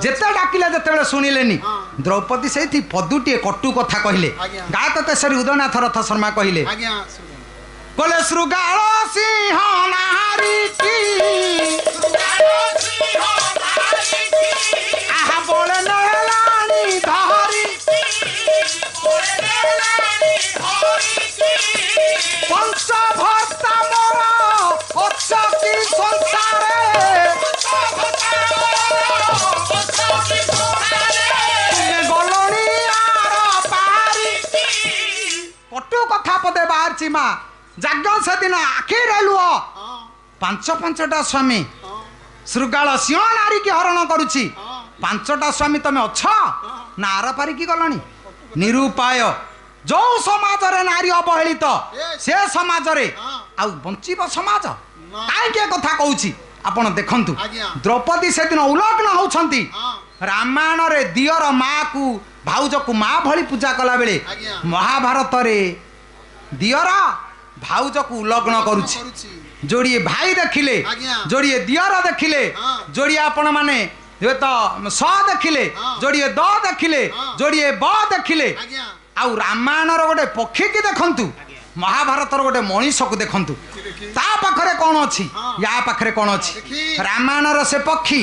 ଯେତେ ଡାକିଲେ ଯେତେବେଳେ ଶୁଣିଲେନି ହଁ। ଦ୍ରୌପଦୀ ସେଇଠି ପଦୁଟିଏ କଟୁ କଥା କହିଲେ ଆଜ୍ଞା। ଗାୟକ କେଶରୀ ଉଦୟନାଥ ରଥ ଶର୍ମା କହିଲେ ଆଜ୍ଞା ଶୁଣ କହିଲେ ଶୃଗାଳ ସିଂହ ନାରୀଟି ଆହା ବଳେ ନେଲାଣି ଧରି ପଞ୍ଚ ଭର୍ତ୍ତା ମୋର ଅଛନ୍ତି ସଂସାରେ ତୁମେ ଗଲଣି ଆର ପାରି କଟୁ କଥା ପଦେ ବାହାରିଛି ମା ଯାଜ୍ଞ ସେଦିନ ଆଖିରେ ଲୁହ ହଁ 5ଟା ସ୍ୱାମୀ ହଁ ଶୃଗାଳ ସିଂହ ନାରୀକି ହରଣ କରୁଛି ହଁ 5ଟା ସ୍ୱାମୀ ତମେ ଅଛ ନା ଆର ପାରିକି ଗଲଣି ନିରୁପାୟ ଯୋଉ ସମାଜରେ ନାରୀ ଅବହେଳିତ ସେ ସମାଜରେ ଆଉ ବଞ୍ଚିବ ସମାଜ କାହିଁକି ଏ କଥା କହୁଛି ଆପଣ ଦେଖନ୍ତୁ ଆଜ୍ଞା। ଦ୍ରୌପଦୀ ସେଦିନ ଉଲଗ୍ନ ହଉଛନ୍ତି ହଁ ରାମାୟଣରେ ଦିଅର ମାକୁ ଭାଉଜକୁ ମା ଭଳି ପୂଜା କଲା ବେଳେ ଆଜ୍ଞା। ମହାଭାରତରେ ଦିଅର ଭାଉଜକୁ ଉଲଗ୍ନ କରୁଛି କରୁଛି ଯୋଡ଼ିଏ ଭାଇ ଦେଖିଲେ ଆଜ୍ଞା। ଯୋଡ଼ିଏ ଦିଅର ଦେଖିଲେ ହଁ। ଯୋଡ଼ିଏ ଆପଣ ମାନେ ତ ସ ଦେଖିଲେ ହଁ। ଯୋଡ଼ିଏ ଦ ଦେଖିଲେ ହଁ। ଯୋଡ଼ିଏ ବ ଦେଖିଲେ ଆଜ୍ଞା ଆଉ ରାମାୟଣର ଗୋଟେ ପକ୍ଷୀକି ଦେଖନ୍ତୁ ମହାଭାରତର ଗୋଟେ ମଣିଷକୁ ଦେଖନ୍ତୁ ତା ପାଖରେ କ'ଣ ଅଛି ହଁ। ୟା ପାଖରେ କ'ଣ ଅଛି ଦେଖି। ରାମାୟଣର ସେ ପକ୍ଷୀ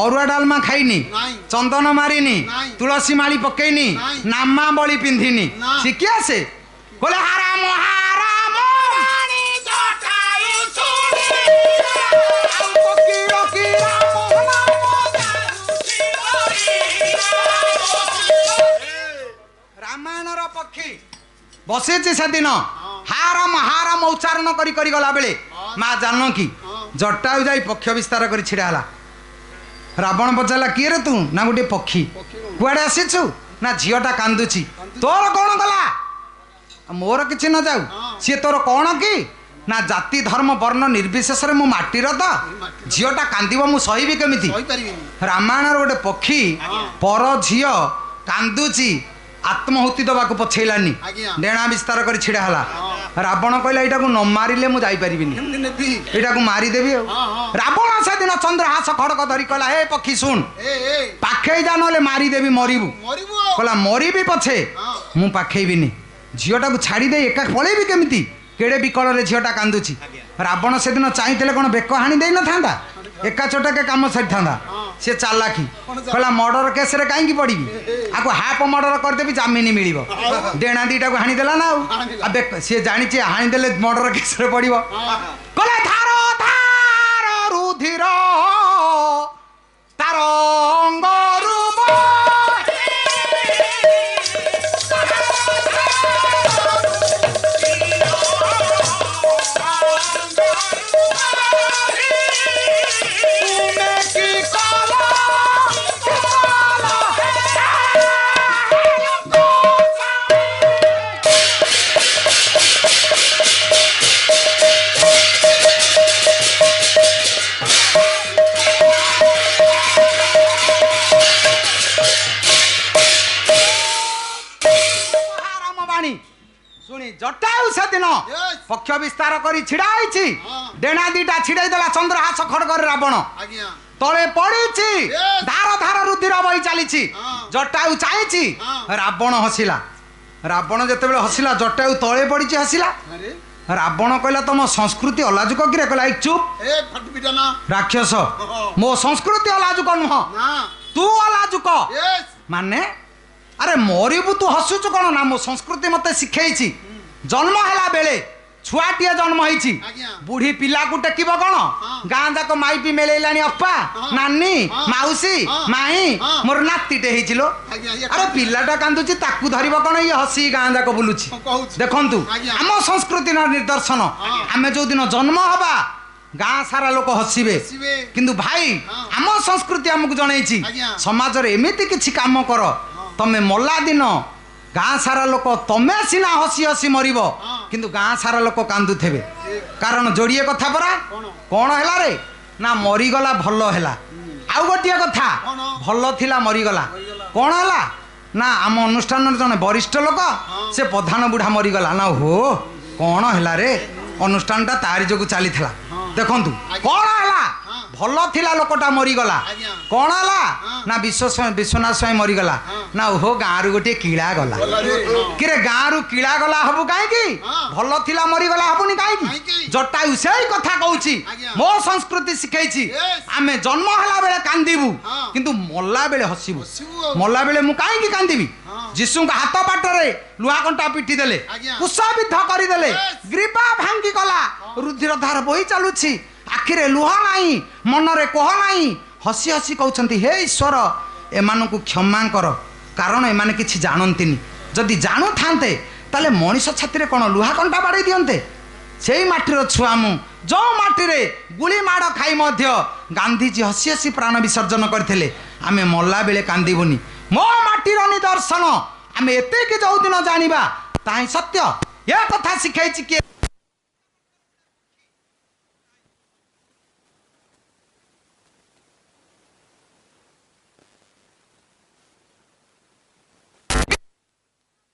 ଅରୁଆ ଡାଲମା ଖାଇନି ନାଇଁ। ଚନ୍ଦନ ମାରିନି ନାଇଁ। ତୁଳସୀ ମାଳି ପକେଇନି ନାଇଁ। ନାମାବଳି ପିନ୍ଧିନି ନା। ସେ କିଏ ସେ କହିଲେ ହାରାମ ହାରାମ କୋକିଳ କି ରାମ ରାମାୟଣର ପକ୍ଷୀ ବସିଛି ସେଦିନ ହାରାମ ହାରାମ ଉଚ୍ଚାରଣ କରି କରି ଗଲା ବେଳେ ମା ଜାନ କି ଜଟାୟୁ ଯାଇ ପକ୍ଷ ବିସ୍ତାର କରି ଛିଡ଼ା ହେଲା ରାବଣ ପଚାରିଲା କିଏ ରେ ତୁ ନା ଗୋଟେ ପକ୍ଷୀ କୁଆଡ଼େ ଆସିଛୁ ନା ଝିଅଟା କାନ୍ଦୁଛି ତୋର କ'ଣ ଗଲା ମୋର କିଛି ନ ଯାଉ ସିଏ ତୋର କ'ଣ କି ନା ଜାତି ଧର୍ମ ବର୍ଣ୍ଣ ନିର୍ବିଶେଷରେ ମୁଁ ମାଟିର ତ ଝିଅଟା କାନ୍ଦିବ ମୁଁ ସହିବି କେମିତି କହିପାରିବିନି। ରାମାୟଣର ଗୋଟେ ପକ୍ଷୀ ପର ଝିଅ କାନ୍ଦୁଛି ଆତ୍ମହୁତି ଦେବାକୁ ପଛେଇଲାନି ଆଜ୍ଞା। ଡେଣା ବିସ୍ତାର କରି ଛିଡ଼ା ହେଲା ରାବଣ କହିଲା ଏଇଟାକୁ ନ ମାରିଲେ ମୁଁ ଯାଇପାରିବିନି କେମିତି ନେବି? ଏଇଟାକୁ ମାରିଦେବି ଆଉ ରାବଣ ସେଦିନ ଚନ୍ଦ୍ରହାସ ଖଡ଼କ ଧରି କହିଲା ହେ ପକ୍ଷୀ ଶୁଣ ଏ ପାଖେଇ ଯା ନହେଲେ ମାରିଦେବି ମରିବୁ ମରିବୁ ଆଉ। କହିଲା ମରିବି ପଛେ ମୁଁ ପାଖେଇବିନି ଝିଅଟାକୁ ଛାଡ଼ି ଦେଇ ଏକା ପଳେଇବି କେମିତି କେଡ଼େ ବିକଳରେ ଝିଅଟା କାନ୍ଦୁଛି ରାବଣ ସେଦିନ ଚାହିଁଥିଲେ କ'ଣ ବେକ ହାଣି ଦେଇନଥାନ୍ତା ଏକା ଚୋଟକେ କାମ ସାରିଥାନ୍ତା ସେ ଚାଲାକି କହିଲା ମର୍ଡର କେସ୍ରେ କାହିଁକି ପଡ଼ିବି ଆକୁ ହାଫ୍ ମର୍ଡର କରିଦେବି ଜାମିନ ମିଳିବ ଡେଣା ଦିଟାକୁ ହାଣିଦେଲା ନା ଆଉ ବେକ ସିଏ ଜାଣିଛି ହାଣିଦେଲେ ମର୍ଡର କେସ୍ରେ ପଡ଼ିବ କହିଲା ଧାର ଧାର ରୁଧିର ତାର ଅଙ୍ଗରୁ ଜଟାୟୁ ସେଦିନ ପକ୍ଷ ବିସ୍ତାର କରି ଛିଡ଼ା ହେଇଛି ଡେଣା ଦିଟା ଛିଡ଼େଇ ଦେଲା ଚନ୍ଦ୍ରହାସ ଖଡ଼ଗରେ ରାବଣ ତଳେ ପଡ଼ିଛି ଧାର ଧାର ରୁଧିର ବହି ଚାଲିଛି ଜଟାୟୁ ଚାହିଁଛି ରାବଣ ହସିଲା ରାବଣ ଯେତେବେଳେ ହସିଲା ଜଟାୟୁ ତଳେ ପଡ଼ିଛି ହସିଲା ରାବଣ କହିଲା ତମ ସଂସ୍କୃତି ଅଲାଜୁକ କିରେ କହିଲା ଏଇ ଚୁପ୍ ରାକ୍ଷସ ମୋ ସଂସ୍କୃତି ଅଲାଜୁକ ନୁହଁ ତୁ ଅଲାଜୁକ ମାନେ ଆରେ ମରିବୁ ତୁ ହସୁଛୁ କ'ଣ ନା ମୋ ସଂସ୍କୃତି ମତେ ଶିଖେଇଛି ଜନ୍ମ ହେଲା ବେଳେ ଛୁଆଟିଏ ଜନ୍ମ ହେଇଛି ବୁଢୀ ପିଲାକୁ ଟେକିବ କ'ଣ ଗାଁ ଯାକ ମାଇପି ମେଳେଇଲାଣି ଅପା ନାନୀ ମାଉସୀ ମାଇଁ ମୋର ନାତିଟେ ହେଇଛି ଲୋ ଆରେ ପିଲାଟା କାନ୍ଦୁଛି ତାକୁ ଧରିବ କ'ଣ ଇଏ ହସି ଗାଁ ଯାକ ବୁଲୁଛି ଦେଖନ୍ତୁ ଆମ ସଂସ୍କୃତିର ନିଦର୍ଶନ ଆମେ ଯୋଉଦିନ ଜନ୍ମ ହବା ଗାଁ ସାରା ଲୋକ ହସିବେ କିନ୍ତୁ ଭାଇ ଆମ ସଂସ୍କୃତି ଆମକୁ ଜଣେଇଛି ସମାଜରେ ଏମିତି କିଛି କାମ କର ତମେ ମଲା ଦିନ ଗାଁ ସାରା ଲୋକ ତମେ ସିନା ହସି ହସି ମରିବ କିନ୍ତୁ ଗାଁ ସାରା ଲୋକ କାନ୍ଦୁଥିବେ କାରଣ ଯୋଡ଼ିଏ କଥା ପରା କ'ଣ ହେଲା ରେ ନା ମରିଗଲା ଭଲ ହେଲା ଆଉ ଗୋଟିଏ କଥା ଭଲ ଥିଲା ମରିଗଲା କ'ଣ ହେଲା ନା ଆମ ଅନୁଷ୍ଠାନର ଜଣେ ବରିଷ୍ଠ ଲୋକ ସେ ପ୍ରଧାନ ବୁଢ଼ା ମରିଗଲା ନା ହୋ କ'ଣ ହେଲା ରେ ଅନୁଷ୍ଠାନଟା ତାରି ଯୋଗୁଁ ଚାଲିଥିଲା ଦେଖନ୍ତୁ କ'ଣ ହେଲା ଭଲ ଥିଲା ଲୋକଟା ମରିଗଲା କ'ଣ ହେଲା ନା ବିଶ୍ୱନାଥ ସ୍ୱାଇଁ ମରିଗଲା ନା ଓହୋ ଗାଁରୁ ଗୋଟିଏ କିଳା ଗଲା କିରେ ଗାଁରୁ କିଳା ଗଲା ହବୁ କାହିଁକି ଭଲ ଥିଲା ମରିଗଲା ହବୁନି କାହିଁକି ଜଟାୟୁ ସେଇ କଥା କହୁଛି ମୋ ସଂସ୍କୃତି ଶିଖେଇଛି ଆମେ ଜନ୍ମ ହେଲା ବେଳେ କାନ୍ଦିବୁ କିନ୍ତୁ ମଲା ବେଳେ ହସିବୁ ମଲା ବେଳେ ମୁଁ କାହିଁକି କାନ୍ଦିବି ଯୀଶୁଙ୍କ ହାତ ପାଟରେ ଲୁହା କଣ୍ଟା ପିଟି ଦେଲେ କୁଶବିଦ୍ଧ କରିଦେଲେ ଗ୍ରୀବା ଭାଙ୍ଗି ଗଲା ରୁଧିର ଧାର ବହି ଚାଲୁଛି ଆଖିରେ ଲୁହ ନାହିଁ ମନରେ କୋହ ନାହିଁ ହସି ହସି କହୁଛନ୍ତି ହେ ଈଶ୍ୱର ଏମାନଙ୍କୁ କ୍ଷମା କର କାରଣ ଏମାନେ କିଛି ଜାଣନ୍ତିନି ଯଦି ଜାଣୁଥାନ୍ତେ ତାହେଲେ ମଣିଷ ଛାତିରେ କ'ଣ ଲୁହା କଣ୍ଟା ବାଡ଼େଇ ଦିଅନ୍ତେ ସେଇ ମାଟିର ଛୁଆ ମୁଁ ଯେଉଁ ମାଟିରେ ଗୁଳି ମାଡ଼ ଖାଇ ମଧ୍ୟ ଗାନ୍ଧିଜୀ ହସି ହସି ପ୍ରାଣ ବିସର୍ଜନ କରିଥିଲେ ଆମେ ମଲା ବେଳେ କାନ୍ଦିବୁନି ମୋ ମାଟିର ନିଦର୍ଶନ ଆମେ ଏତିକି ଯେଉଁଦିନ ଜାଣିବା ତାହିଁ ସତ୍ୟ ଏ କଥା ଶିଖେଇଛି କିଏ